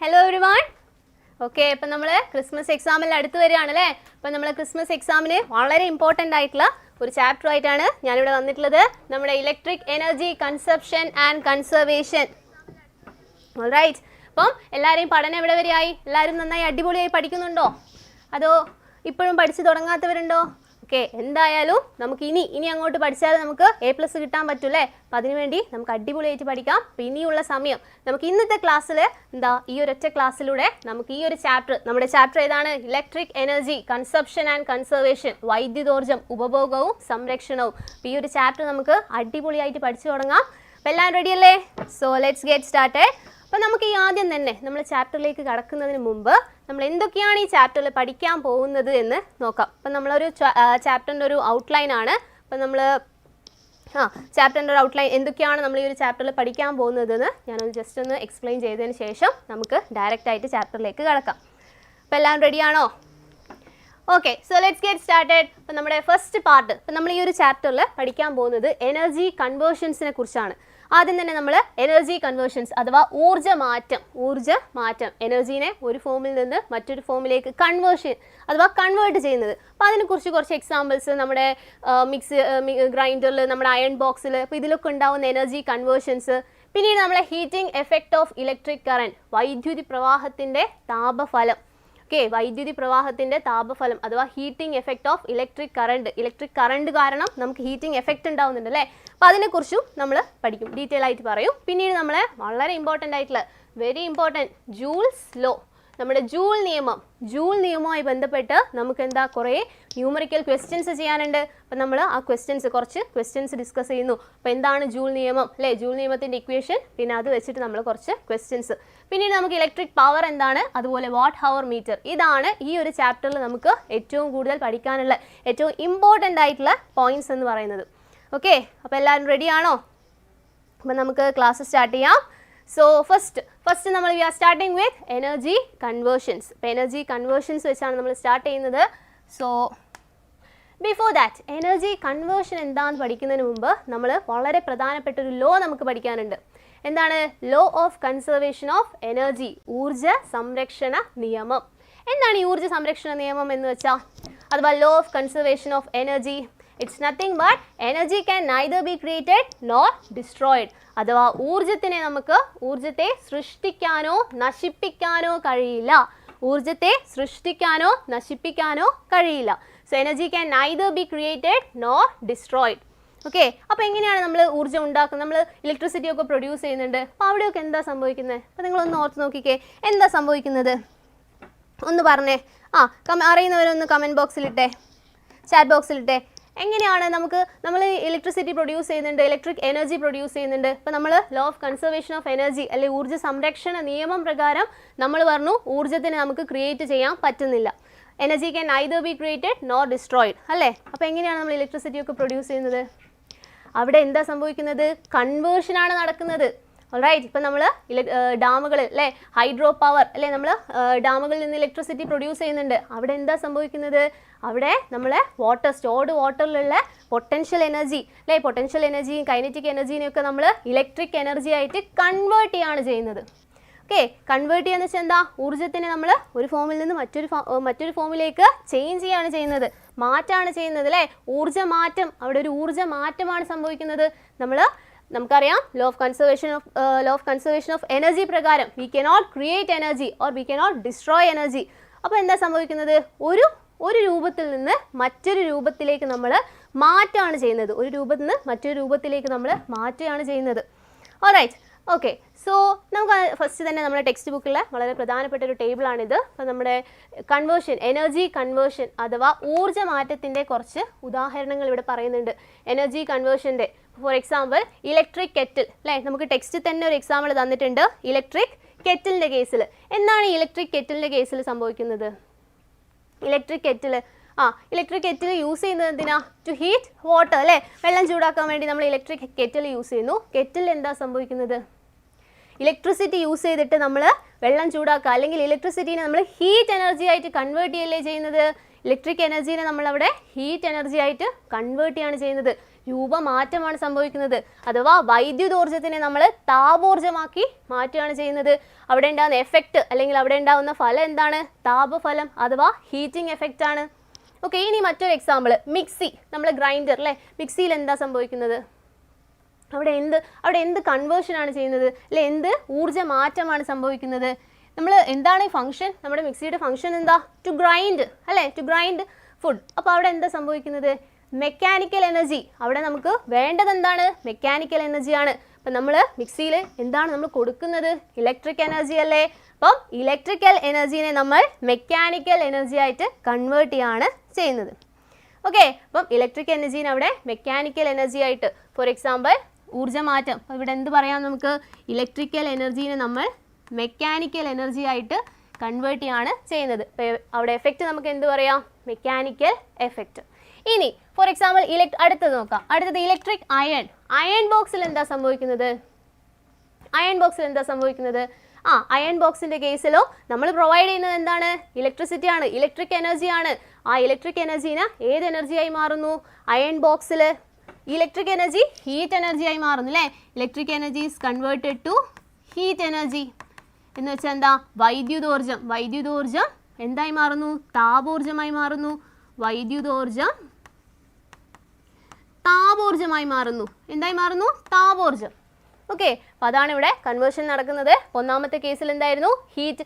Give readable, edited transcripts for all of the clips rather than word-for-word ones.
Hello everyone. Okay, അപ്പോൾ നമ്മൾ Christmas എക്സാമിൽ അടുത്ത് വരികയാണല്ലേ. അപ്പോൾ നമ്മൾ ക്രിസ്മസ് എക്സാമിന് വളരെ ഇമ്പോർട്ടന്റ് ആയിട്ടുള്ള ഒരു ചാപ്റ്റർ ആയിട്ടാണ് ഞാൻ ഇവിടെ വന്നിട്ടുള്ളത്. നമ്മുടെ electric energy consumption and conservation. Alright. അപ്പം എല്ലാവരെയും പഠനം എവിടെ വരെയായി? എല്ലാവരും നന്നായി അടിപൊളിയായി പഠിക്കുന്നുണ്ടോ? അതോ ഇപ്പോഴും പഠിച്ചു തുടങ്ങാത്തവരുണ്ടോ? ഓക്കെ, എന്തായാലും നമുക്ക് ഇനി അങ്ങോട്ട് പഠിച്ചാൽ നമുക്ക് A+ കിട്ടാൻ പറ്റൂല്ലേ. അപ്പം അതിനുവേണ്ടി നമുക്ക് അടിപൊളിയായിട്ട് പഠിക്കാം. അപ്പം ഇനിയുള്ള സമയം നമുക്ക് ഇന്നത്തെ ക്ലാസ്സിൽ ഈ ഒരൊറ്റ ക്ലാസ്സിലൂടെ നമുക്ക് ഈ ഒരു ചാപ്റ്റർ, നമ്മുടെ ചാപ്റ്റർ ഏതാണ്? Electric energy consumption and conservation, വൈദ്യുതോർജ്ജം ഉപഭോഗവും സംരക്ഷണവും. അപ്പം ഈ ഒരു ചാപ്റ്റർ നമുക്ക് അടിപൊളിയായിട്ട് പഠിച്ചു തുടങ്ങാം. അപ്പം എല്ലാവരും റെഡിയല്ലേ? So let's get started. അപ്പോൾ നമുക്ക് ഈ ആദ്യം തന്നെ നമ്മൾ ചാപ്റ്ററിലേക്ക് കടക്കുന്നതിന് മുമ്പ് നമ്മൾ എന്തൊക്കെയാണ് ഈ ചാപ്റ്ററിൽ പഠിക്കാൻ പോകുന്നത് എന്ന് നോക്കാം. അപ്പം നമ്മളൊരു ചാപ്റ്ററിൻ്റെ ഒരു ഔട്ട്ലൈൻ ആണ്. അപ്പം നമ്മൾ ചാപ്റ്ററിൻ്റെ ഒരു ഔട്ട്ലൈൻ എന്തൊക്കെയാണ് നമ്മൾ ഈ ഒരു ചാപ്റ്ററിൽ പഠിക്കാൻ പോകുന്നതെന്ന് ഞാനൊന്ന് ജസ്റ്റ് ഒന്ന് എക്സ്പ്ലെയിൻ ചെയ്തതിന് ശേഷം നമുക്ക് ഡയറക്റ്റായിട്ട് ചാപ്റ്ററിലേക്ക് കടക്കാം. അപ്പോൾ എല്ലാം റെഡിയാണോ? Okay, so let's get started. അപ്പം നമ്മുടെ ഫസ്റ്റ് പാർട്ട്, അപ്പം നമ്മൾ ഈ ഒരു ചാപ്റ്ററിൽ പഠിക്കാൻ പോകുന്നത് എനർജി കൺവേർഷൻസിനെ കുറിച്ചാണ്. ആദ്യം തന്നെ നമ്മൾ എനർജി കൺവേർഷൻസ് അഥവാ ഊർജ്ജ മാറ്റം എനർജീനെ ഒരു ഫോമിൽ നിന്ന് മറ്റൊരു ഫോമിലേക്ക് കൺവേർട്ട് ചെയ്യുന്നത്. അപ്പോൾ അതിനെക്കുറിച്ച് കുറച്ച് എക്സാമ്പിൾസ് നമ്മുടെ ഗ്രൈൻഡറിൽ, നമ്മുടെ അയൺ ബോക്സിൽ, അപ്പോൾ ഇതിലൊക്കെ ഉണ്ടാവുന്ന എനർജി കൺവേർഷൻസ്. പിന്നീട് നമ്മളെ heating effect of electric current, വൈദ്യുതി പ്രവാഹത്തിൻ്റെ താപഫലം. ഓക്കെ, വൈദ്യുതി പ്രവാഹത്തിൻ്റെ താപഫലം അഥവാ heating effect of electric current കാരണം നമുക്ക് ഹീറ്റിംഗ് എഫക്റ്റ് ഉണ്ടാവുന്നുണ്ട് അല്ലേ. അപ്പോൾ അതിനെക്കുറിച്ചും നമ്മൾ പഠിക്കും, ഡീറ്റെയിൽ ആയിട്ട് പറയും. പിന്നീട് നമ്മളെ വളരെ ഇമ്പോർട്ടൻ്റ് ആയിട്ടുള്ള വെരി ഇമ്പോർട്ടൻറ്റ് ജൂൾസ് ലോ, നമ്മുടെ ജൂൾ നിയമവുമായി ബന്ധപ്പെട്ട് നമുക്ക് കുറേ ന്യൂമറിക്കൽ ക്വസ്റ്റ്യൻസ് ചെയ്യാനുണ്ട്. അപ്പം നമ്മൾ ആ കുറച്ച് ക്വസ്റ്റ്യൻസ് ഡിസ്കസ് ചെയ്യുന്നു. അപ്പോൾ എന്താണ് ജൂൾ നിയമം അല്ലേ, ജൂൾ നിയമത്തിൻ്റെ ഇക്വേഷൻ, പിന്നെ അത് വെച്ചിട്ട് നമ്മൾ കുറച്ച് ക്വസ്റ്റ്യൻസ്. പിന്നീട് നമുക്ക് ഇലക്ട്രിക് പവർ എന്താണ്, അതുപോലെ വാട്ട് ഹവർ മീറ്റർ. ഇതാണ് ഈ ഒരു ചാപ്റ്ററിൽ നമുക്ക് ഏറ്റവും കൂടുതൽ പഠിക്കാനുള്ള ഏറ്റവും ഇമ്പോർട്ടൻ്റ് ആയിട്ടുള്ള പോയിന്റ്സ് എന്ന് പറയുന്നത്. ഓക്കെ, അപ്പോൾ എല്ലാവരും റെഡിയാണോ? അപ്പം നമുക്ക് ക്ലാസ് സ്റ്റാർട്ട് ചെയ്യാം. സോ ഫസ്റ്റ് നമ്മൾ we are starting with energy conversions. അപ്പോൾ എനർജി കൺവേർഷൻസ് വെച്ചാണ് നമ്മൾ സ്റ്റാർട്ട് ചെയ്യുന്നത്. So before that, energy conversion എന്താണെന്ന് പഠിക്കുന്നതിന് മുമ്പ് നമ്മൾ വളരെ പ്രധാനപ്പെട്ട ഒരു ലോ നമുക്ക് പഠിക്കാനുണ്ട്. എന്താണ്? Law of conservation of energy, ഊർജ്ജ സംരക്ഷണ നിയമം. എന്താണ് ഈ ഊർജ്ജ സംരക്ഷണ നിയമം എന്ന് വെച്ചാൽ? അഥവാ law of conservation of energy, it's nothing but energy can neither B created nor destroyed. അഥവാ ഊർജ്ജത്തെ സൃഷ്ടിക്കാനോ നശിപ്പിക്കാനോ കഴിയില്ല. So energy can neither B created nor destroyed. Okay, അപ്പോൾ എങ്ങനെയാണ് നമ്മൾ ഊർജ്ജം ഉണ്ടാക്കുന്നത്? നമ്മൾ ഇലക്ട്രിസിറ്റി ഒക്കെ പ്രൊഡ്യൂസ് ചെയ്യുന്നുണ്ട്. അപ്പോൾ അവിടെയൊക്കെ എന്താ സംഭവിക്കുന്നത്? അപ്പോൾ നിങ്ങളൊന്ന് ഓർത്ത് നോക്കിക്കേ, എന്താ സംഭവിക്കുന്നത് ഒന്ന് പറഞ്ഞേ. അറിയുന്നവരൊന്ന് കമൻറ്റ് ബോക്സിലിട്ടെ, ചാറ്റ് ബോക്സിലിട്ടെ. എങ്ങനെയാണ് നമ്മൾ ഇലക്ട്രിസിറ്റി പ്രൊഡ്യൂസ് ചെയ്യുന്നുണ്ട്, ഇലക്ട്രിക് എനർജി പ്രൊഡ്യൂസ് ചെയ്യുന്നുണ്ട്. അപ്പോൾ നമ്മൾ law of conservation of energy അല്ലെ ഊർജ്ജ സംരക്ഷണ നിയമം പ്രകാരം നമ്മൾ പറഞ്ഞു ഊർജ്ജത്തിനെ നമുക്ക് ക്രിയേറ്റ് ചെയ്യാൻ പറ്റുന്നില്ല. Energy can neither B created nor destroyed അല്ലേ. അപ്പോൾ എങ്ങനെയാണ് നമ്മൾ ഇലക്ട്രിസിറ്റി ഒക്കെ പ്രൊഡ്യൂസ് ചെയ്യുന്നത്? അവിടെ എന്താ സംഭവിക്കുന്നത്? കൺവേർഷനാണ് നടക്കുന്നത്. ഓൾറൈറ്റ്. ഇപ്പം നമ്മൾ ഡാമുകൾ അല്ലേ, ഹൈഡ്രോ പവർ അല്ലേ, നമ്മൾ ഡാമുകളിൽ നിന്ന് ഇലക്ട്രിസിറ്റി പ്രൊഡ്യൂസ് ചെയ്യുന്നുണ്ട്. അവിടെ എന്താ സംഭവിക്കുന്നത്? അവിടെ നമ്മൾ സ്റ്റോർഡ് വാട്ടറിലുള്ള പൊട്ടൻഷ്യൽ എനർജിയും കൈനറ്റിക് എനർജീനെയൊക്കെ നമ്മൾ ഇലക്ട്രിക് എനർജി ആയിട്ട് കൺവേർട്ട് ചെയ്യാണ് ചെയ്യുന്നത്. ഓക്കെ, കൺവേർട്ട് ചെയ്യാന്ന് വെച്ചാൽ എന്താ? ഊർജ്ജത്തിനെ നമ്മൾ ഒരു ഫോമിൽ നിന്ന് മറ്റൊരു ഫോമിലേക്ക് ചേഞ്ച് ചെയ്യാണ് ചെയ്യുന്നത്, മാറ്റാണ് ചെയ്യുന്നത് അല്ലേ. അവിടെ ഒരു ഊർജ്ജ മാറ്റമാണ് സംഭവിക്കുന്നത്. നമുക്കറിയാം law of conservation of energy പ്രകാരം we cannot create energy or we cannot destroy energy. അപ്പോൾ എന്താ സംഭവിക്കുന്നത്? ഒരു രൂപത്തിൽ നിന്ന് മറ്റൊരു രൂപത്തിലേക്ക് നമ്മൾ മാറ്റാണ് ചെയ്യുന്നത്. ഒരു രൂപത്തിൽ നിന്ന് മറ്റൊരു രൂപത്തിലേക്ക് നമ്മൾ മാറ്റുകയാണ് ചെയ്യുന്നത്. ഓൾറൈറ്റ്. ഓക്കെ, സോ നമുക്ക് ഫസ്റ്റ് തന്നെ നമ്മുടെ ടെക്സ്റ്റ് ബുക്കിലെ വളരെ പ്രധാനപ്പെട്ട ഒരു ടേബിളാണിത്. അപ്പോൾ നമ്മുടെ എനർജി കൺവേർഷൻ അഥവാ ഊർജ്ജ മാറ്റത്തിൻ്റെ കുറച്ച് ഉദാഹരണങ്ങൾ ഇവിടെ പറയുന്നുണ്ട്. എനർജി കൺവേർഷൻ്റെ ഫോർ എക്സാമ്പിൾ ഇലക്ട്രിക് കെറ്റിൽ അല്ലേ. നമുക്ക് ടെക്സ്റ്റ് തന്നെ ഒരു എക്സാമ്പിൾ തന്നിട്ടുണ്ട് ഇലക്ട്രിക് കെറ്റിലിൻ്റെ കേസിൽ. എന്താണ് ഇലക്ട്രിക് കെറ്റിലിൻ്റെ കേസിൽ സംഭവിക്കുന്നത്? ഇലക്ട്രിക് കെറ്റിൽ യൂസ് ചെയ്യുന്നത് എന്തിനാ? ടു ഹീറ്റ് വാട്ടർ അല്ലേ, വെള്ളം ചൂടാക്കാൻ വേണ്ടി നമ്മൾ ഇലക്ട്രിക് കെറ്റിൽ യൂസ് ചെയ്യുന്നു. കെറ്റിൽ എന്താ സംഭവിക്കുന്നത്? ഇലക്ട്രിസിറ്റി യൂസ് ചെയ്തിട്ട് നമ്മൾ വെള്ളം ചൂടാക്കുക, അല്ലെങ്കിൽ ഇലക്ട്രിസിറ്റീനെ നമ്മൾ ഹീറ്റ് എനർജി ആയിട്ട് കൺവേർട്ട് ചെയ്യല്ലേ ചെയ്യുന്നത്. ഇലക്ട്രിക് എനർജീനെ നമ്മളവിടെ ഹീറ്റ് എനർജി ആയിട്ട് കൺവേർട്ട് ചെയ്യാണ് ചെയ്യുന്നത്. രൂപമാറ്റമാണ് സംഭവിക്കുന്നത്. അഥവാ വൈദ്യുതോർജ്ജത്തിനെ നമ്മൾ താപോർജ്ജമാക്കി മാറ്റുകയാണ് ചെയ്യുന്നത്. അവിടെ ഉണ്ടാകുന്ന എഫക്റ്റ് അല്ലെങ്കിൽ അവിടെ ഉണ്ടാകുന്ന ഫലം എന്താണ്? താപഫലം അഥവാ ഹീറ്റിംഗ് എഫക്റ്റ് ആണ്. ഓക്കെ, ഇനി മറ്റൊരു എക്സാമ്പിൾ, മിക്സി. നമ്മൾ ഗ്രൈൻഡർ അല്ലേ, മിക്സിയിൽ എന്താ സംഭവിക്കുന്നത്? അവിടെ എന്ത് കൺവേർഷൻ ആണ് ചെയ്യുന്നത് അല്ലെ? എന്ത് ഊർജ്ജ മാറ്റമാണ് സംഭവിക്കുന്നത്? നമ്മൾ എന്താണ് ഈ ഫംഗ്ഷൻ? നമ്മുടെ മിക്സിയുടെ ഫംഗ്ഷൻ എന്താ? ടു ഗ്രൈൻഡ് അല്ലേ, ടു ഗ്രൈൻഡ് ഫുഡ്. അപ്പോൾ അവിടെ എന്താ സംഭവിക്കുന്നത്? Mechanical energy. അവിടെ നമുക്ക് വേണ്ടത് എന്താണ്? മെക്കാനിക്കൽ എനർജിയാണ്. അപ്പം നമ്മൾ മിക്സിയിൽ എന്താണ് നമ്മൾ കൊടുക്കുന്നത്? ഇലക്ട്രിക് എനർജി അല്ലേ? അപ്പം ഇലക്ട്രിക്കൽ എനർജീനെ നമ്മൾ മെക്കാനിക്കൽ എനർജി ആയിട്ട് കൺവേർട്ട് ചെയ്യാണ് ചെയ്യുന്നത്. ഓക്കെ, അപ്പം ഇലക്ട്രിക് എനർജീനെ അവിടെ മെക്കാനിക്കൽ എനർജി ആയിട്ട്, ഫോർ എക്സാമ്പിൾ ഊർജ്ജമാറ്റം. അപ്പോൾ ഇവിടെ എന്ത് പറയാം നമുക്ക്? ഇലക്ട്രിക്കൽ എനർജീനെ നമ്മൾ മെക്കാനിക്കൽ എനർജി ആയിട്ട് കൺവേർട്ട് ചെയ്യാണ് ചെയ്യുന്നത്. അപ്പോൾ അവിടെ എഫക്റ്റ് നമുക്ക് എന്ത് പറയാം? Mechanical effect. ഇനി ഫോർ എക്സാമ്പിൾ അടുത്തത് നോക്കാം. അടുത്തത് ഇലക്ട്രിക് അയൺ. അയൺ ബോക്സിൽ എന്താ സംഭവിക്കുന്നത്? അയൺ ബോക്സിൽ എന്താ സംഭവിക്കുന്നത്? അയൺ ബോക്സിൻ്റെ കേസിലോ നമ്മൾ പ്രൊവൈഡ് ചെയ്യുന്നത് എന്താണ്? ഇലക്ട്രിസിറ്റി ആണ്, ഇലക്ട്രിക് എനർജിയാണ്. ആ ഇലക്ട്രിക് എനർജീനെ ഏത് എനർജിയായി മാറുന്നു? അയൺ ബോക്സിൽ ഇലക്ട്രിക് എനർജി ഹീറ്റ് എനർജിയായി മാറുന്നു അല്ലേ? Electric energy is converted to heat energy എന്ന് വെച്ചാൽ എന്താ? വൈദ്യുതോർജ്ജം. വൈദ്യുതോർജ്ജം എന്തായി മാറുന്നു? താപോർജ്ജമായി മാറുന്നു. വൈദ്യുതോർജ്ജം താപോർജ്ജമായി മാറുന്നു. എന്തായി മാറുന്നു? താപോർജ്ജം. ഓക്കെ, അപ്പോൾ അതാണ് ഇവിടെ കൺവേർഷൻ നടക്കുന്നത്. ഒന്നാമത്തെ കേസിൽ എന്തായിരുന്നു? ഹീറ്റ്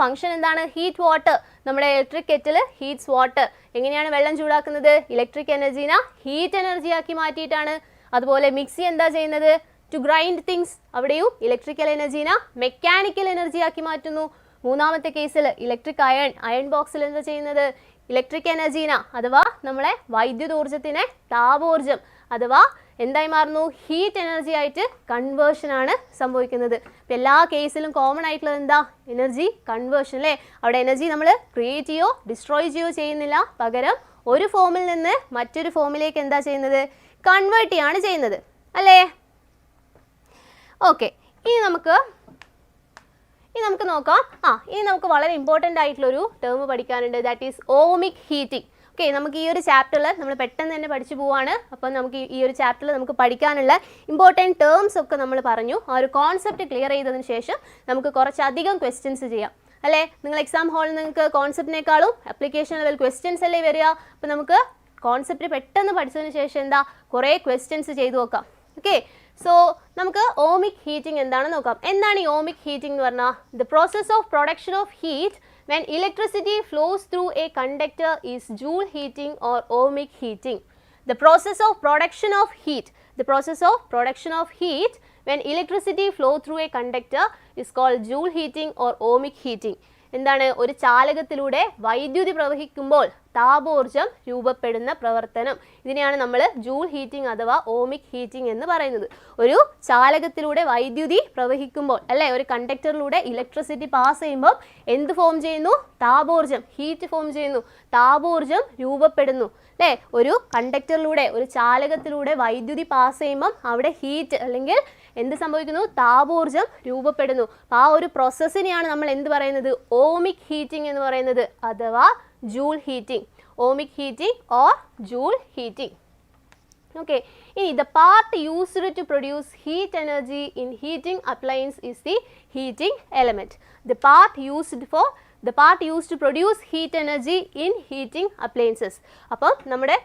ഫംഗ്ഷൻ എന്താണ്? Heat water. നമ്മുടെ ഇലക്ട്രിക് കെറ്റിൽ ഹീറ്റ്സ് വാട്ടർ. എങ്ങനെയാണ് വെള്ളം ചൂടാക്കുന്നത്? ഇലക്ട്രിക് എനർജീനെ ഹീറ്റ് എനർജി ആക്കി മാറ്റിയിട്ടാണ്. അതുപോലെ മിക്സി എന്താ ചെയ്യുന്നത്? To grind things. അവിടെയും ഇലക്ട്രിക്കൽ എനർജീനെ മെക്കാനിക്കൽ എനർജി ആക്കി മാറ്റുന്നു. മൂന്നാമത്തെ കേസിൽ ഇലക്ട്രിക് അയൺ ബോക്സിൽ എന്താ ചെയ്യുന്നത്? ഇലക്ട്രിക് എനർജീന അഥവാ നമ്മളെ വൈദ്യുതോർജ്ജത്തിനെ താപോർജ്ജം അഥവാ എന്തായി മാറുന്നു? ഹീറ്റ് എനർജി ആയിട്ട് കൺവേർഷൻ ആണ് സംഭവിക്കുന്നത്. അപ്പോൾ എല്ലാ കേസിലും കോമൺ ആയിട്ടുള്ളത് എന്താ? എനർജി കൺവേർഷൻ അല്ലേ? അവിടെ എനർജി നമ്മൾ ക്രിയേറ്റ് ചെയ്യോ ഡിസ്ട്രോയ് ചെയ്യോ ചെയ്യുന്നില്ല, പകരം ഒരു ഫോമിൽ നിന്ന് മറ്റൊരു ഫോമിലേക്ക് എന്താ ചെയ്യുന്നത്? കൺവേർട്ട് ചെയ്യാണ് ചെയ്യുന്നത് അല്ലേ? ഓക്കെ, ഇനി നമുക്ക് നോക്കാം. ഇനി നമുക്ക് വളരെ ഇമ്പോർട്ടൻ്റ് ആയിട്ടുള്ളൊരു ടേം പഠിക്കാനുണ്ട്. That is ohmic heating. Okay, നമുക്ക് ഈ ഒരു ചാപ്റ്ററിൽ നമ്മൾ പെട്ടെന്ന് തന്നെ പഠിച്ചു പോവാണ്. അപ്പം നമുക്ക് ഈ ഒരു ചാപ്റ്ററിൽ നമുക്ക് പഠിക്കാനുള്ള ഇമ്പോർട്ടൻറ്റ് ടേംസ് ഒക്കെ നമ്മൾ പറഞ്ഞു. ആ ഒരു കോൺസെപ്റ്റ് ക്ലിയർ ചെയ്തതിന് ശേഷം നമുക്ക് കുറച്ചധികം ക്വസ്റ്റ്യൻസ് ചെയ്യാം അല്ലേ? നിങ്ങൾ എക്സാം ഹാളിൽ നിങ്ങൾക്ക് കോൺസെപ്റ്റിനേക്കാളും ആപ്ലിക്കേഷൻ ലെവൽ ക്വസ്റ്റ്യൻസ് അല്ലേ വരിക. അപ്പം നമുക്ക് കോൺസെപ്റ്റ് പെട്ടെന്ന് പഠിച്ചതിന് ശേഷം എന്താ കുറേ ക്വസ്റ്റ്യൻസ് ചെയ്തു നോക്കാം. ഓക്കെ, സോ നമുക്ക് ഓമിക് ഹീറ്റിംഗ് എന്താണെന്ന് നോക്കാം. എന്താണ് ഈ ഓമിക് ഹീറ്റിംഗ് എന്ന് പറഞ്ഞാൽ? The process of production of heat when electricity flows through a conductor is Joule heating or ohmic heating. The process of production of heat when electricity flow through a conductor is called Joule heating or ohmic heating. എന്താണ്? ഒരു ചാലകത്തിലൂടെ വൈദ്യുതി പ്രവഹിക്കുമ്പോൾ താപോർജ്ജം രൂപപ്പെടുന്ന പ്രവർത്തനം. ഇതിനെയാണ് നമ്മൾ joule heating അഥവാ ohmic heating എന്ന് പറയുന്നത്. ഒരു ചാലകത്തിലൂടെ വൈദ്യുതി പ്രവഹിക്കുമ്പോൾ അല്ലേ, ഒരു കണ്ടക്ടറിലൂടെ ഇലക്ട്രിസിറ്റി പാസ് ചെയ്യുമ്പോൾ എന്ത് ഫോം ചെയ്യുന്നു? താപോർജ്ജം, ഹീറ്റ് ഫോം ചെയ്യുന്നു. താപോർജ്ജം രൂപപ്പെടുന്നു അല്ലേ? ഒരു കണ്ടക്ടറിലൂടെ ഒരു ചാലകത്തിലൂടെ വൈദ്യുതി പാസ് ചെയ്യുമ്പം അവിടെ ഹീറ്റ് അല്ലെങ്കിൽ എന്ത് സംഭവിക്കുന്നു? താപോർജ്ജം രൂപപ്പെടുന്നു. ആ ഒരു പ്രോസസ്സിനെയാണ് നമ്മൾ എന്ത് പറയുന്നത്? ഓമിക് ഹീറ്റിംഗ് എന്ന് പറയുന്നത് അഥവാ joule heating. Ohmic heating or joule heating. Okay, the part used to produce heat energy in heating appliance is the heating element. The part used to produce heat energy in heating appliances. അപ്പോൾ നമ്മുടെ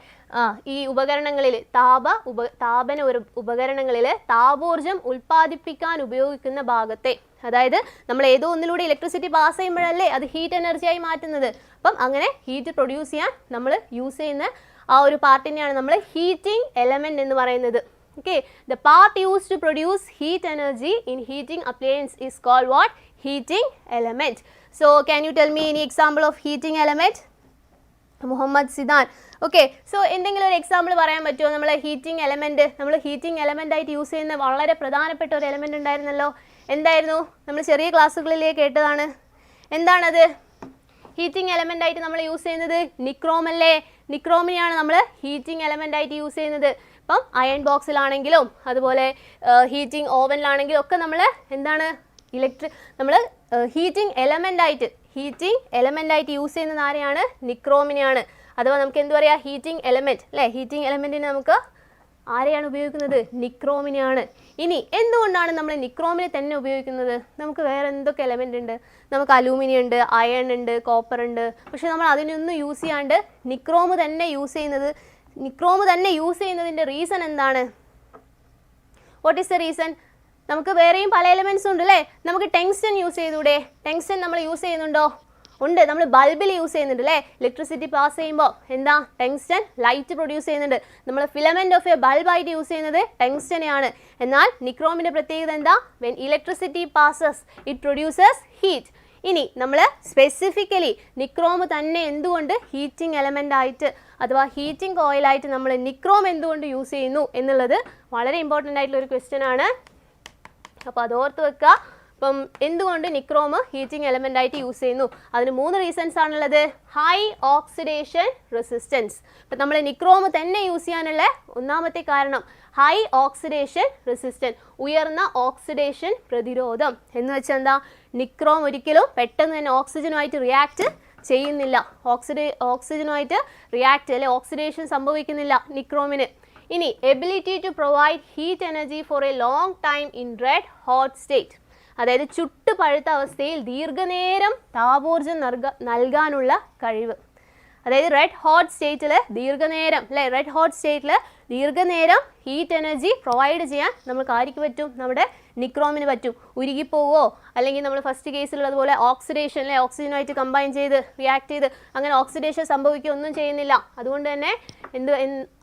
ഈ ഉപകരണങ്ങളിൽ താപന ഉപകരണങ്ങളിൽ താപോർജ്ജം ഉൽപ്പാദിപ്പിക്കാൻ ഉപയോഗിക്കുന്ന ഭാഗത്തെ, അതായത് നമ്മൾ ഏതോ ഒന്നിലൂടെ ഇലക്ട്രിസിറ്റി പാസ് ചെയ്യുമ്പോഴല്ലേ അത് ഹീറ്റ് എനർജിയായി മാറ്റുന്നത്. അപ്പം അങ്ങനെ ഹീറ്റ് പ്രൊഡ്യൂസ് ചെയ്യാൻ നമ്മൾ യൂസ് ചെയ്യുന്ന ആ ഒരു പാർട്ടിനെയാണ് നമ്മൾ ഹീറ്റിംഗ് എലമെന്റ് എന്ന് പറയുന്നത്. Okay, the part used to produce heat energy in heating appliance is called what? Heating element. So can you tell me any example of heating element? Muhammad Zidan. Okay, so എന്തെങ്കിലും ഒരു example പറയാൻ പറ്റുമോ? നമ്മൾ heating element ആയിട്ട് use ചെയ്യുന്ന വളരെ പ്രധാനപ്പെട്ട ഒരു എലമെന്റ് ഉണ്ടായിരുന്നല്ലോ. എന്തായിരുന്നു? നമ്മൾ ചെറിയ ക്ലാസ്സുകളിലേ കേട്ടതാണ്. എന്താണത്? ഹീറ്റിംഗ് എലമെന്റ് ആയിട്ട് നമ്മൾ യൂസ് ചെയ്യുന്നത് നിക്രോം അല്ലേ? നിക്രോമിനെയാണ് നമ്മൾ ഹീറ്റിംഗ് എലമെന്റ് ആയിട്ട് യൂസ് ചെയ്യുന്നത്. ഇപ്പം അയൺ ബോക്സിലാണെങ്കിലും അതുപോലെ ഹീറ്റിംഗ് ഓവനിലാണെങ്കിലും ഒക്കെ നമ്മൾ എന്താണ് നമ്മൾ ഹീറ്റിംഗ് എലമെന്റ് ആയിട്ട് യൂസ് ചെയ്യുന്നത് ആരെയാണ്? നിക്രോമിനെയാണ്. അഥവാ നമുക്ക് എന്ത് പറയാം? ഹീറ്റിംഗ് എലമെന്റ് അല്ലേ? ഹീറ്റിംഗ് എലമെന്റിന് നമുക്ക് ആരെയാണ് ഉപയോഗിക്കുന്നത്? നിക്രോമിനെയാണ്. ഇനി എന്തുകൊണ്ടാണ് നമ്മൾ നിക്രോമിനെ തന്നെ ഉപയോഗിക്കുന്നത്? നമുക്ക് വേറെ എന്തൊക്കെ എലമെൻ്റ് ഉണ്ട്? നമുക്ക് അലൂമിനിയം ഉണ്ട്, അയൺ ഉണ്ട്, കോപ്പർ ഉണ്ട്. പക്ഷെ നമ്മൾ അതിനൊന്നും യൂസ് ചെയ്യാണ്ട് നിക്രോം തന്നെ യൂസ് ചെയ്യുന്നതിൻ്റെ റീസൺ എന്താണ്? What is the reason? നമുക്ക് വേറെയും പല എലമെൻറ്റ്സും ഉണ്ട് അല്ലേ? നമുക്ക് ടെങ്സ്റ്റൻ യൂസ് ചെയ്തൂടെ? ടെങ്സ്റ്റൻ നമ്മൾ യൂസ് ചെയ്യുന്നുണ്ടോ? ഉണ്ട്. നമ്മൾ ബൾബിൽ യൂസ് ചെയ്യുന്നുണ്ട് അല്ലേ? ഇലക്ട്രിസിറ്റി പാസ് ചെയ്യുമ്പോൾ എന്താ? ടെങ്സ്റ്റൻ ലൈറ്റ് പ്രൊഡ്യൂസ് ചെയ്യുന്നുണ്ട്. നമ്മൾ ഫിലമെന്റ് ഓഫ് എ ബൾബായിട്ട് യൂസ് ചെയ്യുന്നത് ടെങ്സ്റ്റനെയാണ്. എന്നാൽ നിക്രോമിൻ്റെ പ്രത്യേകത എന്താ? When electricity passes it produces heat. ഇനി നമ്മൾ സ്പെസിഫിക്കലി നിക്രോം തന്നെ എന്തുകൊണ്ട് ഹീറ്റിംഗ് എലമെൻ്റ് ആയിട്ട് അഥവാ ഹീറ്റിംഗ് കോയിലായിട്ട് നമ്മൾ നിക്രോം എന്തുകൊണ്ട് യൂസ് ചെയ്യുന്നു എന്നുള്ളത് വളരെ ഇമ്പോർട്ടൻ്റ് ആയിട്ടുള്ള ഒരു ക്വസ്റ്റ്യൻ ആണ്. അപ്പോൾ അത് ഓർത്ത് വെക്കുക. അപ്പം എന്തുകൊണ്ട് നിക്രോം ഹീറ്റിംഗ് എലമെൻ്റ് ആയിട്ട് യൂസ് ചെയ്യുന്നു? അതിന് 3 റീസൺസ് ആണുള്ളത്. High oxidation resistance. ഇപ്പം നമ്മൾ നിക്രോം തന്നെ യൂസ് ചെയ്യാനുള്ള ഒന്നാമത്തെ കാരണം ഹൈ ഓക്സിഡേഷൻ റെസിസ്റ്റൻസ്, ഉയർന്ന ഓക്സിഡേഷൻ പ്രതിരോധം. എന്ന് വെച്ചാൽ എന്താ? നിക്രോം ഒരിക്കലും പെട്ടെന്ന് തന്നെ ഓക്സിജനുമായിട്ട് റിയാക്ട് ചെയ്യുന്നില്ല. ഓക്സിജനുമായിട്ട് റിയാക്ട് അല്ലെ ഓക്സിഡേഷൻ സംഭവിക്കുന്നില്ല നിക്രോമിന്. ഇനി ability to provide heat energy for a long time in red hot state. അതായത് ചുട്ട് പഴുത്ത അവസ്ഥയിൽ ദീർഘനേരം താപോർജ്ജം നൽകാനുള്ള കഴിവ്. അതായത് റെഡ് ഹോട്ട് സ്റ്റേറ്റിൽ ദീർഘനേരം ഹീറ്റ് എനർജി പ്രൊവൈഡ് ചെയ്യാൻ നമുക്ക് ആർക്ക് പറ്റും? നമ്മുടെ നിക്രോമിന് പറ്റും. ഉരുകിപ്പോവോ അല്ലെങ്കിൽ നമ്മൾ ഫസ്റ്റ് കേസിലുള്ളതുപോലെ ഓക്സിഡേഷൻ ഓക്സിജനുമായിട്ട് കമ്പൈൻ ചെയ്ത് റിയാക്ട് ചെയ്ത് അങ്ങനെ ഓക്സിഡേഷൻ സംഭവിക്കുക ഒന്നും ചെയ്യുന്നില്ല. അതുകൊണ്ട് തന്നെ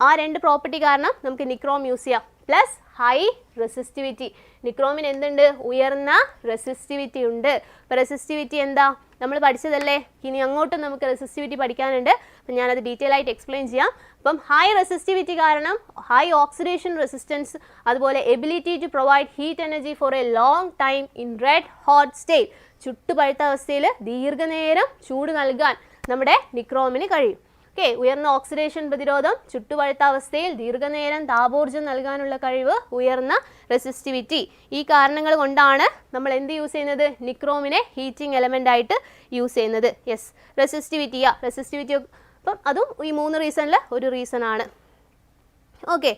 ആ 2 പ്രോപ്പർട്ടി കാരണം നമുക്ക് നിക്രോം യൂസ് ചെയ്യാം. Plus high resistivity. നിക്രോമിന് എന്തുണ്ട്? ഉയർന്ന റെസിസ്റ്റിവിറ്റി ഉണ്ട്. അപ്പോൾ റെസിസ്റ്റിവിറ്റി എന്താ? നമ്മൾ പഠിച്ചതല്ലേ? ഇനി അങ്ങോട്ടും നമുക്ക് റെസിസ്റ്റിവിറ്റി പഠിക്കാനുണ്ട്. അപ്പം ഞാനത് ഡീറ്റെയിൽ ആയിട്ട് എക്സ്പ്ലെയിൻ ചെയ്യാം. അപ്പം ഹൈ റെസിസ്റ്റിവിറ്റി കാരണം ഹൈ ഓക്സിഡേഷൻ റെസിസ്റ്റൻസ്, അതുപോലെ ability to provide heat energy for a long time in red hot state. ചുട്ടുപഴുത്ത അവസ്ഥയിൽ ദീർഘനേരം ചൂട് നൽകാൻ നമ്മുടെ നിക്രോമിന് കഴിയും. ഓക്കെ, ഉയർന്ന ഓക്സിഡേഷൻ പ്രതിരോധം, ചുട്ടുപഴുത്ത അവസ്ഥയിൽ ദീർഘനേരം താപോർജ്ജം നൽകാനുള്ള കഴിവ്, ഉയർന്ന റെസിസ്റ്റിവിറ്റി. ഈ കാരണങ്ങൾ കൊണ്ടാണ് നമ്മൾ എന്ത് യൂസ് ചെയ്യുന്നത്? നിക്രോമിനെ ഹീറ്റിംഗ് എലമെൻ്റ് ആയിട്ട് യൂസ് ചെയ്യുന്നത്. Yes, resistivity. അപ്പം അതും ഈ 3 റീസണിൽ ഒരു റീസൺ ആണ്. ഓക്കെ,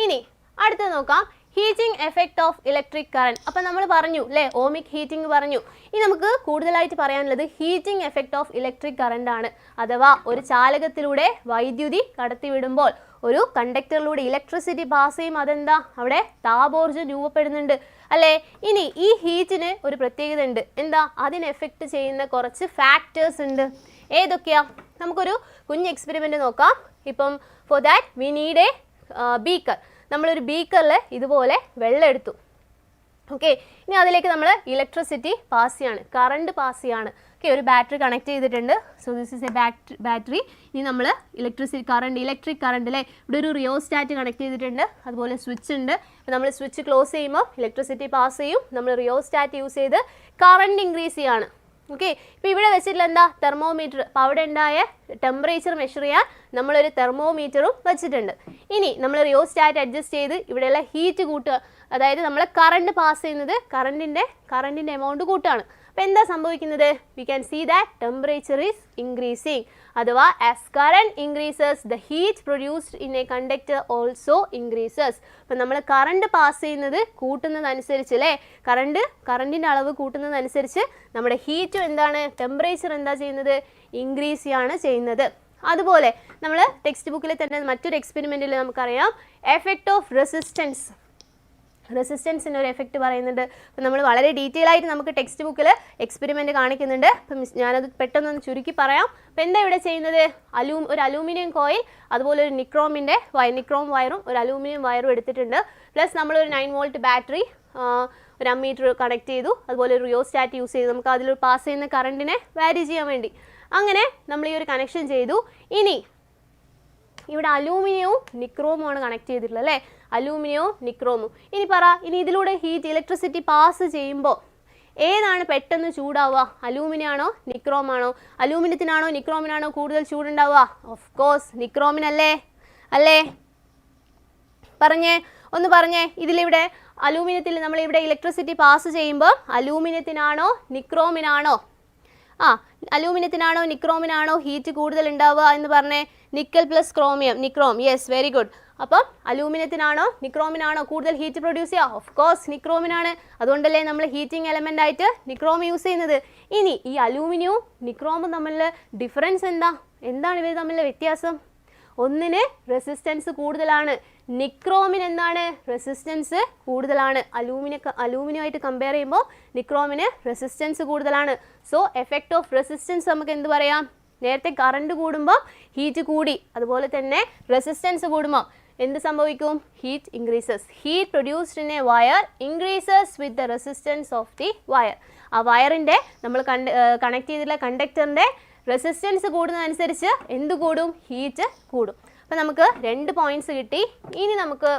ഇനി അടുത്ത് നോക്കാം. Heating effect of electric current. അപ്പം നമ്മൾ പറഞ്ഞു അല്ലേ, ഓമിക് ഹീറ്റിംഗ് പറഞ്ഞു. ഇനി നമുക്ക് കൂടുതലായിട്ട് പറയാനുള്ളത് heating effect of electric current ആണ്. അഥവാ ഒരു ചാലകത്തിലൂടെ വൈദ്യുതി കടത്തിവിടുമ്പോൾ ഒരു കണ്ടക്ടറിലൂടെ ഇലക്ട്രിസിറ്റി പാസ് ചെയ്യും. അതെന്താ? അവിടെ താപോർജ്ജം രൂപപ്പെടുന്നുണ്ട് അല്ലേ? ഇനി ഈ ഹീറ്റിന് ഒരു പ്രത്യേകത ഉണ്ട്. എന്താ? അതിന് എഫക്റ്റ് ചെയ്യുന്ന കുറച്ച് ഫാക്ടേഴ്സ് ഉണ്ട്. ഏതൊക്കെയാ? നമുക്കൊരു കുഞ്ഞ് എക്സ്പെരിമെൻറ്റ് നോക്കാം. ഇപ്പം for that we need A beaker. നമ്മളൊരു ബീക്കറിൽ ഇതുപോലെ വെള്ളം എടുത്തു. ഓക്കെ, ഇനി അതിലേക്ക് നമ്മൾ ഇലക്ട്രിസിറ്റി പാസ് ചെയ്യാണ്, കറണ്ട് പാസ് ചെയ്യാണ്. ഓക്കെ, ഒരു ബാറ്ററി കണക്ട് ചെയ്തിട്ടുണ്ട്. So this is A battery. ഇനി നമ്മൾ ഇലക്ട്രിക് കറണ്ട് അല്ലേ, ഇവിടെ ഒരു റിയോസ്റ്റാറ്റ് കണക്ട് ചെയ്തിട്ടുണ്ട്. അതുപോലെ സ്വിച്ച് ഉണ്ട്. നമ്മൾ സ്വിച്ച് ക്ലോസ് ചെയ്യുമ്പോൾ ഇലക്ട്രിസിറ്റി പാസ് ചെയ്യും. നമ്മൾ റിയോസ്റ്റാറ്റ് യൂസ് ചെയ്ത് കറണ്ട് ഇൻക്രീസ് ചെയ്യാണ്. ഓക്കെ, ഇപ്പോൾ ഇവിടെ വെച്ചിട്ടുള്ള എന്താ? തെർമോമീറ്റർ. അപ്പോൾ അവിടെ ഉണ്ടായ ടെമ്പറേച്ചർ മെഷർ ചെയ്യാൻ നമ്മളൊരു തെർമോമീറ്ററും വെച്ചിട്ടുണ്ട്. ഇനി നമ്മൾ റിയോസ്റ്റാറ്റ് അഡ്ജസ്റ്റ് ചെയ്ത് ഇവിടെയുള്ള ഹീറ്റ് കൂട്ടുക. അതായത് നമ്മൾ കറണ്ട് പാസ് ചെയ്യുന്നത് കറണ്ടിൻ്റെ എമൗണ്ട് കൂട്ടുകയാണ്. അപ്പോൾ എന്താ സംഭവിക്കുന്നത്? We can see that temperature is increasing. അഥവാ as current increases the heat produced in a conductor also increases. അപ്പം നമ്മൾ കറണ്ട് പാസ് ചെയ്യുന്നത് കൂട്ടുന്നതനുസരിച്ച് അല്ലേ, കറണ്ടിൻ്റെ അളവ് കൂട്ടുന്നതനുസരിച്ച് നമ്മുടെ ഹീറ്റും എന്താണ്? ടെമ്പറേച്ചർ എന്താ ചെയ്യുന്നത്? ഇൻക്രീസ് ചെയ്യാണ് ചെയ്യുന്നത്. അതുപോലെ നമ്മൾ ടെക്സ്റ്റ് ബുക്കിൽ തന്നെ മറ്റൊരു എക്സ്പെരിമെൻറ്റിൽ നമുക്കറിയാം എഫക്റ്റ് ഓഫ് റെസിസ്റ്റൻസിൻ്റെ ഒരു എഫക്റ്റ് പറയുന്നുണ്ട്. അപ്പം നമ്മൾ വളരെ ഡീറ്റെയിൽ ആയിട്ട് നമുക്ക് ടെക്സ്റ്റ് ബുക്കിൽ എക്സ്പെരിമെൻറ്റ് കാണിക്കുന്നുണ്ട്. അപ്പം ഞാനത് പെട്ടെന്നൊന്ന് ചുരുക്കി പറയാം. അപ്പം എന്താ ഇവിടെ ചെയ്യുന്നത്? ഒരു അലൂമിനിയം കോയിൽ, അതുപോലെ ഒരു നിക്രോം വയറും ഒരു അലൂമിനിയം വയറും എടുത്തിട്ടുണ്ട്. പ്ലസ് നമ്മളൊരു 9 വോൾട്ട് ബാറ്ററി, ഒരു അമ്മീറ്റർ കണക്ട് ചെയ്തു. അതുപോലെ ഒരു റിയോസ്റ്റാറ്റ് യൂസ് ചെയ്തു. നമുക്ക് അതിൽ പാസ് ചെയ്യുന്ന കറണ്ടിനെ വാരി ചെയ്യാൻ വേണ്ടി. അങ്ങനെ നമ്മൾ ഈ ഒരു കണക്ഷൻ ചെയ്തു. ഇനി ഇവിടെ അലൂമിനിയവും നിക്രോമുമാണ് കണക്ട് ചെയ്തിട്ടുള്ളത് അല്ലേ, അലൂമിനിയവും നിക്രോമും. ഇനി ഇതിലൂടെ ഇലക്ട്രിസിറ്റി പാസ് ചെയ്യുമ്പോൾ ഏതാണ് പെട്ടെന്ന് ചൂടാവുക? അലൂമിനിയാണോ നിക്രോമാണോ? അലൂമിനിയത്തിനാണോ നിക്രോമിനാണോ കൂടുതൽ ചൂടുണ്ടാവുക? ഓഫ് കോഴ്സ് നിക്രോമിനല്ലേ അല്ലേ? ഒന്ന് പറഞ്ഞേ. ഇതിലിവിടെ അലൂമിനിയത്തിൽ നമ്മളിവിടെ ഇലക്ട്രിസിറ്റി പാസ് ചെയ്യുമ്പോൾ അലൂമിനിയത്തിനാണോ നിക്രോമിനാണോ? അലൂമിനിയത്തിനാണോ നിക്രോമിനാണോ ഹീറ്റ് കൂടുതൽ ഉണ്ടാവുക എന്ന് പറഞ്ഞേ? Nickel plus chromium, nichrome. Yes, very good. അപ്പം അലൂമിനിയത്തിനാണോ നിക്രോമിനാണോ കൂടുതൽ ഹീറ്റ് പ്രൊഡ്യൂസ് ചെയ്യുക? ഓഫ് കോഴ്സ് നിക്രോമിനാണ്. അതുകൊണ്ടല്ലേ നമ്മൾ ഹീറ്റിംഗ് എലമെൻ്റ് ആയിട്ട് നിക്രോം യൂസ് ചെയ്യുന്നത്. ഇനി ഈ അലൂമിനിയവും നിക്രോമും തമ്മിലുള്ള ഡിഫറൻസ് എന്താണ് ഇവർ തമ്മിലുള്ള വ്യത്യാസം? ഒന്നിന് റെസിസ്റ്റൻസ് കൂടുതലാണ്, നിക്രോമിന് എന്താണ്? റെസിസ്റ്റൻസ് കൂടുതലാണ്. അലൂമിനിയമായിട്ട് കമ്പയർ ചെയ്യുമ്പോൾ നിക്രോമിന് റെസിസ്റ്റൻസ് കൂടുതലാണ്. സോ എഫക്റ്റ് ഓഫ് റെസിസ്റ്റൻസ് നമുക്ക് എന്ത് പറയാം? നേരത്തെ കറണ്ട് കൂടുമ്പോൾ ഹീറ്റ് കൂടി, അതുപോലെ തന്നെ റെസിസ്റ്റൻസ് കൂടുമ്പോൾ എന്ത് സംഭവിക്കും? Heat increases. Heat produced in A wire increases with the resistance of the wire. ആ വയറിൻ്റെ നമ്മൾ കണക്ട് ചെയ്തിട്ടുള്ള കണ്ടക്ടറിൻ്റെ റെസിസ്റ്റൻസ് കൂടുന്നതനുസരിച്ച് എന്ത് കൂടും? ഹീറ്റ് കൂടും. അപ്പം നമുക്ക് 2 പോയിന്റ്സ് കിട്ടി. ഇനി നമുക്ക്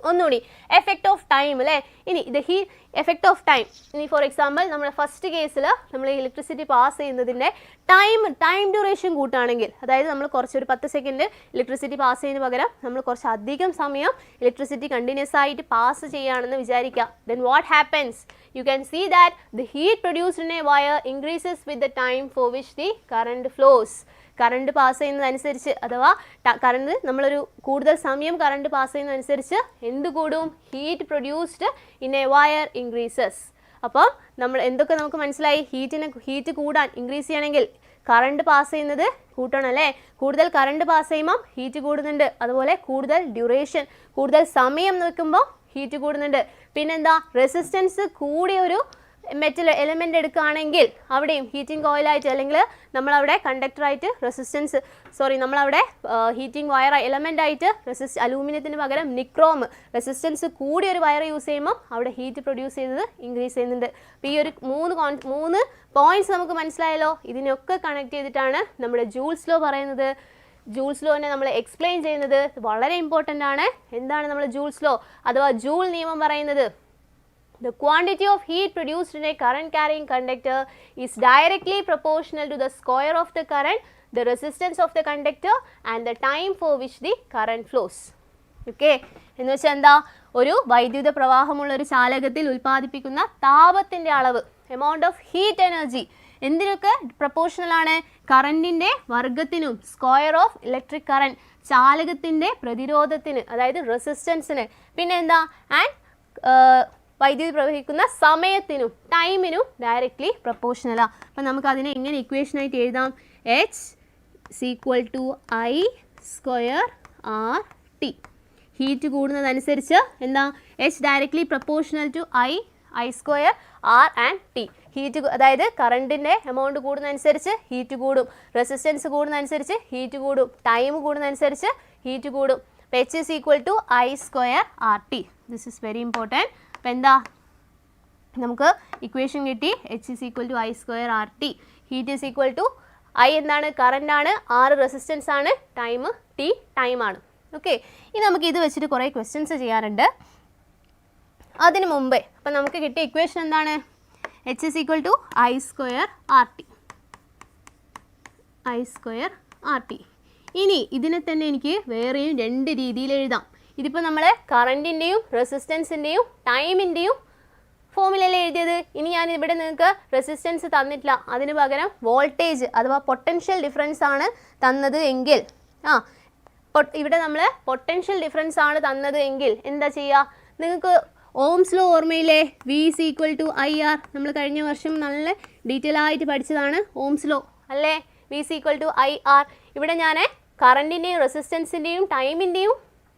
ഒന്നുകൂടി എഫക്റ്റ് ഓഫ് ടൈം അല്ലേ? ഇനി ഇത് എഫക്റ്റ് ഓഫ് ടൈം. ഇനി ഫോർ എക്സാമ്പിൾ നമ്മുടെ ഫസ്റ്റ് കേസിൽ നമ്മൾ ഇലക്ട്രിസിറ്റി പാസ് ചെയ്യുന്നതിൻ്റെ ടൈം ഡ്യൂറേഷൻ കൂട്ടുകയാണെങ്കിൽ, അതായത് നമ്മൾ കുറച്ചൊരു 10 സെക്കൻഡ് ഇലക്ട്രിസിറ്റി പാസ് ചെയ്യുന്നതിന് പകരം നമ്മൾ കുറച്ച് അധികം സമയം ഇലക്ട്രിസിറ്റി കണ്ടിന്യൂസ് ആയിട്ട് പാസ് ചെയ്യുകയാണെന്ന് വിചാരിക്കുക. Then what happens? You can see that the heat produced in a wire increases with the time for which the current flows. Current pass ചെയ്യുന്നതനുസരിച്ച്, അഥവാ കറണ്ട് നമ്മളൊരു കൂടുതൽ സമയം കറണ്ട് പാസ് ചെയ്യുന്നതനുസരിച്ച് എന്ത് കൂടും? Heat produced in A wire increases. അപ്പം നമ്മൾ എന്തൊക്കെ നമുക്ക് മനസ്സിലായി? ഹീറ്റ് കൂടാൻ ഇൻക്രീസ് ചെയ്യണമെങ്കിൽ കറണ്ട് പാസ് ചെയ്യുന്നത് കൂട്ടണം അല്ലേ? കൂടുതൽ കറണ്ട് പാസ് ചെയ്യുമ്പം ഹീറ്റ് കൂടുന്നുണ്ട്. അതുപോലെ കൂടുതൽ ഡ്യൂറേഷൻ, കൂടുതൽ സമയം നിൽക്കുമ്പോൾ ഹീറ്റ് കൂടുന്നുണ്ട്. പിന്നെന്താ? റെസിസ്റ്റൻസ് കൂടിയ ഒരു മെറ്റൽ എലമെൻ്റ് എടുക്കുകയാണെങ്കിൽ അവിടെയും ഹീറ്റിംഗ് കോയിലായിട്ട്, അല്ലെങ്കിൽ നമ്മളവിടെ കണ്ടക്ടറായിട്ട് നമ്മളവിടെ ഹീറ്റിംഗ് വയർ എലമെൻ്റ് ആയിട്ട് അലൂമിനിയത്തിന് പകരം നിക്രോം റെസിസ്റ്റൻസ് കൂടിയ ഒരു വയർ യൂസ് ചെയ്യുമ്പോൾ അവിടെ ഹീറ്റ് പ്രൊഡ്യൂസ് ചെയ്തത് ഇൻക്രീസ് ചെയ്യുന്നുണ്ട്. അപ്പോൾ ഈ ഒരു 3 പോയിന്റ്സ് നമുക്ക് മനസ്സിലായല്ലോ. ഇതിനൊക്കെ കണക്ട് ചെയ്തിട്ടാണ് നമ്മുടെ ജൂൾസ് ലോ പറയുന്നത്. ജൂൾസ് ലോനെ നമ്മൾ എക്സ്പ്ലെയിൻ ചെയ്യുന്നത് വളരെ ഇമ്പോർട്ടൻ്റ് ആണ്. എന്താണ് നമ്മൾ ജൂൾസ് ലോ അഥവാ ജൂൾ നിയമം പറയുന്നത്? The quantity of heat produced in a current carrying conductor is directly proportional to the square of the current, the resistance of the conductor and the time for which the current flows. Okay, എന്ന് വെച്ചാൽ എന്താ? ഒരു വൈദ്യുത പ്രവാഹമുള്ള ഒരു ചാലകത്തിൽ ഉൽപ്പാദിപ്പിക്കുന്ന താപത്തിൻ്റെ അളവ്, amount of heat energy എന്തിനൊക്കെ പ്രപ്പോർഷണൽ ആണ്? കറണ്ടിൻ്റെ വർഗത്തിനും, സ്ക്വയർ ഓഫ് ഇലക്ട്രിക് കറണ്ട് ചാലകത്തിൻ്റെ പ്രതിരോധത്തിന്, അതായത് റെസിസ്റ്റൻസിന്, പിന്നെ എന്താ? ആൻഡ് വൈദ്യുതി പ്രവഹിക്കുന്ന സമയത്തിനും, ടൈമിനും ഡയറക്റ്റ്ലി പ്രപ്പോർഷണലാണ്. അപ്പം നമുക്ക് അതിനെ എങ്ങനെ ഇക്വേഷനായിട്ട് എഴുതാം? H=I²RT. ഹീറ്റ് കൂടുന്നതനുസരിച്ച് എന്താ? H directly proportional to I²R and T. Heat, അതായത് കറണ്ടിൻ്റെ എമൗണ്ട് കൂടുന്നതനുസരിച്ച് ഹീറ്റ് കൂടും, റെസിസ്റ്റൻസ് കൂടുന്നതനുസരിച്ച് ഹീറ്റ് കൂടും, ടൈം കൂടുന്നതനുസരിച്ച് ഹീറ്റ് കൂടും. അപ്പോൾ H=I²RT. This is very important. അപ്പോൾ എന്താ? നമുക്ക് ഇക്വേഷൻ കിട്ടി. H=I²RT. Heat is equal to I എന്താണ്? കറണ്ടാണ്, R റെസിസ്റ്റൻസ് ആണ്, ടൈം T ടൈമാണ്. ഓക്കെ, ഇനി നമുക്ക് ഇത് വെച്ചിട്ട് കുറേ ക്വസ്റ്റ്യൻസ് ചെയ്യാറുണ്ട്. അതിന് മുമ്പേ അപ്പം നമുക്ക് കിട്ടിയ ഇക്വേഷൻ എന്താണ്? H=I²RT. I²RT. ഇനി ഇതിനെ തന്നെ എനിക്ക് വേറെയും 2 രീതിയിൽ എഴുതാം. ഇതിപ്പോൾ നമ്മൾ കറണ്ടിൻ്റെയും റെസിസ്റ്റൻസിൻ്റെയും ടൈമിൻ്റെയും ഫോമിലല്ലേ എഴുതിയത്. ഇനി ഞാൻ ഇവിടെ നിങ്ങൾക്ക് റെസിസ്റ്റൻസ് തന്നിട്ടില്ല, അതിന് പകരം വോൾട്ടേജ് അഥവാ പൊട്ടൻഷ്യൽ ഡിഫറൻസ് ആണ് തന്നത് എങ്കിൽ, ഇവിടെ നമ്മൾ പൊട്ടൻഷ്യൽ ഡിഫറൻസ് ആണ് തന്നത് എങ്കിൽ എന്താ ചെയ്യുക? നിങ്ങൾക്ക് ഓംസ് ലോ ഓർമ്മയില്ലേ? V=IR. നമ്മൾ കഴിഞ്ഞ വർഷം നല്ല ഡീറ്റെയിൽ ആയിട്ട് പഠിച്ചതാണ് ഓംസ് ലോ അല്ലേ? V=IR. ഇവിടെ ഞാൻ കറണ്ടിൻ്റെയും റെസിസ്റ്റൻസിൻ്റെയും ടൈമിൻ്റെയും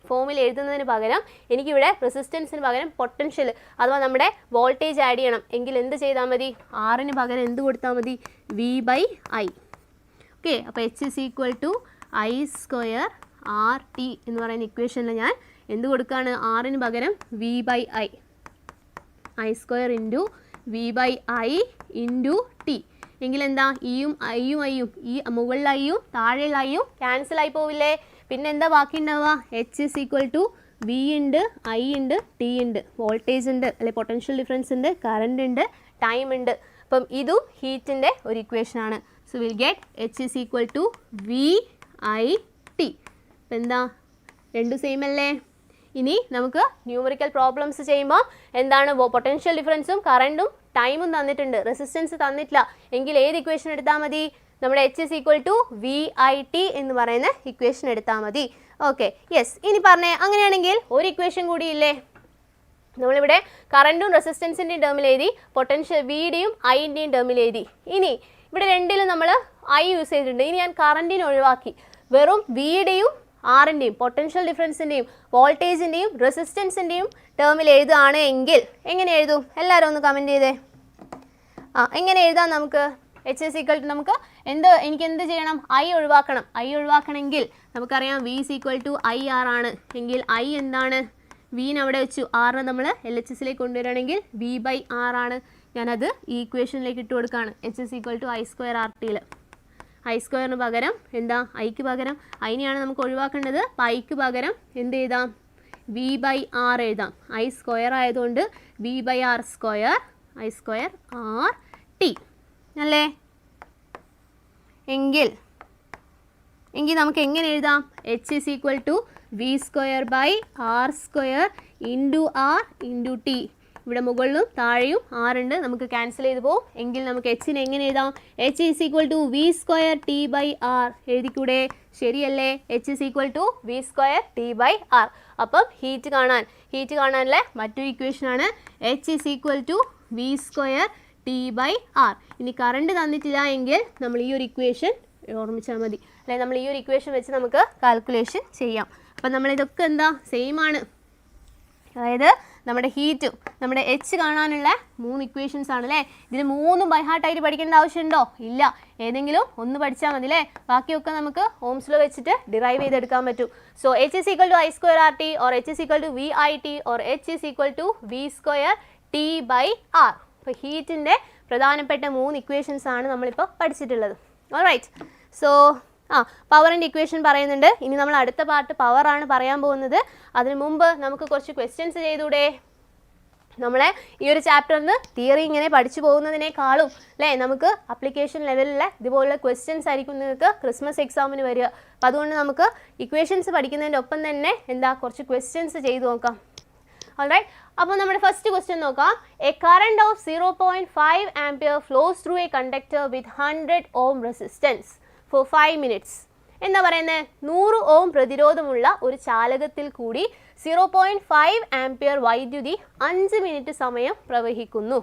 ഫോമിൽ എഴുതുന്നതിന് പകരം എനിക്കിവിടെ റെസിസ്റ്റൻസിന് പകരം പൊട്ടൻഷ്യൽ അഥവാ നമ്മുടെ വോൾട്ടേജ് ആഡ് ചെയ്യണം എങ്കിൽ എന്ത് ചെയ്താൽ മതി? ആറിന് പകരം എന്ത് കൊടുത്താൽ മതി? V/I. ഓക്കെ, അപ്പോൾ H=I²RT എന്ന് പറയുന്ന ഇക്വേഷനിൽ ഞാൻ എന്ത് കൊടുക്കുകയാണ്? ആറിന് പകരം V/I. I² V/I × T. എങ്കിൽ എന്താ? ഇയും ഐയും ഈ മുകളിൽ ഐയും താഴെയുള്ള ഐയും ക്യാൻസൽ ആയി പോവില്ലേ? പിന്നെ എന്താ ബാക്കി ഉണ്ടാവുക? H=V ഉണ്ട്, I ഉണ്ട്, T ഉണ്ട്, വോൾട്ടേജ് ഉണ്ട് അല്ലെ, പൊട്ടൻഷ്യൽ ഡിഫറൻസ് ഉണ്ട്, കറണ്ട് ഉണ്ട്, ടൈം ഉണ്ട്. അപ്പം ഇതും ഹീറ്റിൻ്റെ ഒരു ഇക്വേഷനാണ്. So will get H=VIT. അപ്പം എന്താ? 2 സെയിം അല്ലേ? ഇനി നമുക്ക് ന്യൂമറിക്കൽ പ്രോബ്ലംസ് ചെയ്യുമ്പോൾ എന്താണ് പൊട്ടൻഷ്യൽ ഡിഫറൻസും കറണ്ടും ടൈമും തന്നിട്ടുണ്ട്, റെസിസ്റ്റൻസ് തന്നിട്ടില്ല എങ്കിൽ ഏത് ഇക്വേഷൻ എടുത്താൽ മതി? നമ്മുടെ H is equal to VIT എന്ന് പറയുന്ന ഇക്വേഷൻ എടുത്താൽ മതി. Okay, yes. ഇനി പറഞ്ഞേ, അങ്ങനെയാണെങ്കിൽ ഒരു ഇക്വേഷൻ കൂടി ഇല്ലേ? നമ്മളിവിടെ കറണ്ടും റെസിസ്റ്റൻസിൻ്റെയും ടേമിൽ എഴുതി, പൊട്ടൻഷ്യൽ വിയുടെയും ഐൻ്റെയും ടേമിൽ എഴുതി. ഇനി ഇവിടെ രണ്ടിലും നമ്മൾ ഐ യൂസ് ചെയ്തിട്ടുണ്ട്. ഇനി ഞാൻ കറണ്ടിനെ ഒഴിവാക്കി വെറും വിയുടെയും ആറിൻ്റെയും പൊട്ടൻഷ്യൽ ഡിഫറൻസിൻ്റെയും വോൾട്ടേജിൻ്റെയും റെസിസ്റ്റൻസിൻ്റെയും ടേമിൽ എഴുതുകയാണ് എങ്കിൽ എങ്ങനെ എഴുതും? എല്ലാവരും ഒന്ന് കമൻറ്റ് ചെയ്തേ. എങ്ങനെ എഴുതാം നമുക്ക്? H is equal to നമുക്ക് എനിക്ക് എന്ത് ചെയ്യണം? ഐ ഒഴിവാക്കണം. ഐ ഒഴിവാക്കണമെങ്കിൽ നമുക്കറിയാം V is equal to IR ആണ്. എങ്കിൽ ഐ എന്താണ്? വിനെ അവിടെ വെച്ചു, ആറിനെ നമ്മൾ LHSലേക്ക് കൊണ്ടുവരികയാണെങ്കിൽ V/R ആണ്. ഞാനത് ഈ ഇക്വേഷനിലേക്ക് ഇട്ട് കൊടുക്കുകയാണ്. H is equal to I²RTയിൽ. ഐ സ്ക്വയറിന് പകരം എന്താ? ഐക്ക് പകരം അതിനെയാണ് നമുക്ക് ഒഴിവാക്കേണ്ടത്. അപ്പോൾ ഐക്ക് പകരം എന്ത് എഴുതാം? V/R എഴുതാം. ഐ സ്ക്വയർ ആയതുകൊണ്ട് V/R², I²RT അല്ലേ? എങ്കിൽ നമുക്ക് എങ്ങനെ എഴുതാം? H is equal to V²/R² into R into T. ഇവിടെ മുകളിലും താഴെയും R ഉണ്ട്, നമുക്ക് ക്യാൻസൽ ചെയ്ത് പോകും. എങ്കിൽ നമുക്ക് എച്ചിനെ എങ്ങനെ എഴുതാം? H is equal to V²T/R എഴുതിക്കൂടെ? ശരിയല്ലേ? H is equal to V²T/R. അപ്പം ഹീറ്റ് കാണാനുള്ള മറ്റൊരു ഇക്വേഷനാണ് H is equal to V²T/R. ഇനി കറണ്ട് തന്നിട്ടില്ല എങ്കിൽ നമ്മൾ ഈ ഒരു ഇക്വേഷൻ ഓർമ്മിച്ചാൽ മതി, അല്ലെ? നമ്മൾ ഈ ഒരു ഇക്വേഷൻ വെച്ച് നമുക്ക് കാൽക്കുലേഷൻ ചെയ്യാം. അപ്പം നമ്മളിതൊക്കെ എന്താ സെയിം ആണ്. അതായത് നമ്മുടെ ഹീറ്റും നമ്മുടെ എച്ച് കാണാനുള്ള 3 ഇക്വേഷൻസ് ആണ്, അല്ലേ? ഇതിൽ 3 ബൈ ഹാർട്ടായിട്ട് പഠിക്കേണ്ട ആവശ്യമുണ്ടോ? ഇല്ല, ഏതെങ്കിലും ഒന്ന് പഠിച്ചാൽ മതി, അല്ലേ? ബാക്കിയൊക്കെ നമുക്ക് ഓംസ് ലോ വെച്ചിട്ട് ഡിറൈവ് ചെയ്തെടുക്കാൻ പറ്റും. So H is equal to I²RT or H is equal to VIT or H is equal to V²T/R. അപ്പോൾ ഹീറ്റിൻ്റെ പ്രധാനപ്പെട്ട 3 ഇക്വേഷൻസ് ആണ് നമ്മളിപ്പോൾ പഠിച്ചിട്ടുള്ളത്. ഓൾറൈറ്റ്. സോ പവറിൻ്റെ ഇക്വേഷൻ പറയുന്നുണ്ട്. ഇനി നമ്മൾ അടുത്ത പാർട്ട് പവറാണ് പറയാൻ പോകുന്നത്. അതിന് മുമ്പ് നമുക്ക് കുറച്ച് ക്വസ്റ്റ്യൻസ് ചെയ്തൂടെ? നമ്മളെ ഈ ഒരു ചാപ്റ്ററിന് തിയറി ഇങ്ങനെ പഠിച്ചു പോകുന്നതിനേക്കാളും, അല്ലേ, നമുക്ക് അപ്ലിക്കേഷൻ ലെവലിലെ ഇതുപോലുള്ള ക്വസ്റ്റ്യൻസ് ആയിരിക്കും നിങ്ങൾക്ക് ക്രിസ്മസ് എക്സാമിന് വരിക. അപ്പം അതുകൊണ്ട് നമുക്ക് ഇക്വേഷൻസ് പഠിക്കുന്നതിൻ്റെ ഒപ്പം തന്നെ കുറച്ച് ക്വസ്റ്റ്യൻസ് ചെയ്ത് നോക്കാം. ഓൾറൈറ്റ്. അപ്പോൾ നമ്മുടെ ഫസ്റ്റ് ക്വസ്റ്റ്യൻ നോക്കാം. A current of 0.5 ampere flows through a conductor with 100 ohm resistance for 5 minutes. എന്താ പറയുന്നത്? 100 ഓം പ്രതിരോധമുള്ള ഒരു ചാലകത്തിൽ കൂടി 0.5 ആംപിയർ വൈദ്യുതി 5 മിനിറ്റ് സമയം പ്രവഹിക്കുന്നു.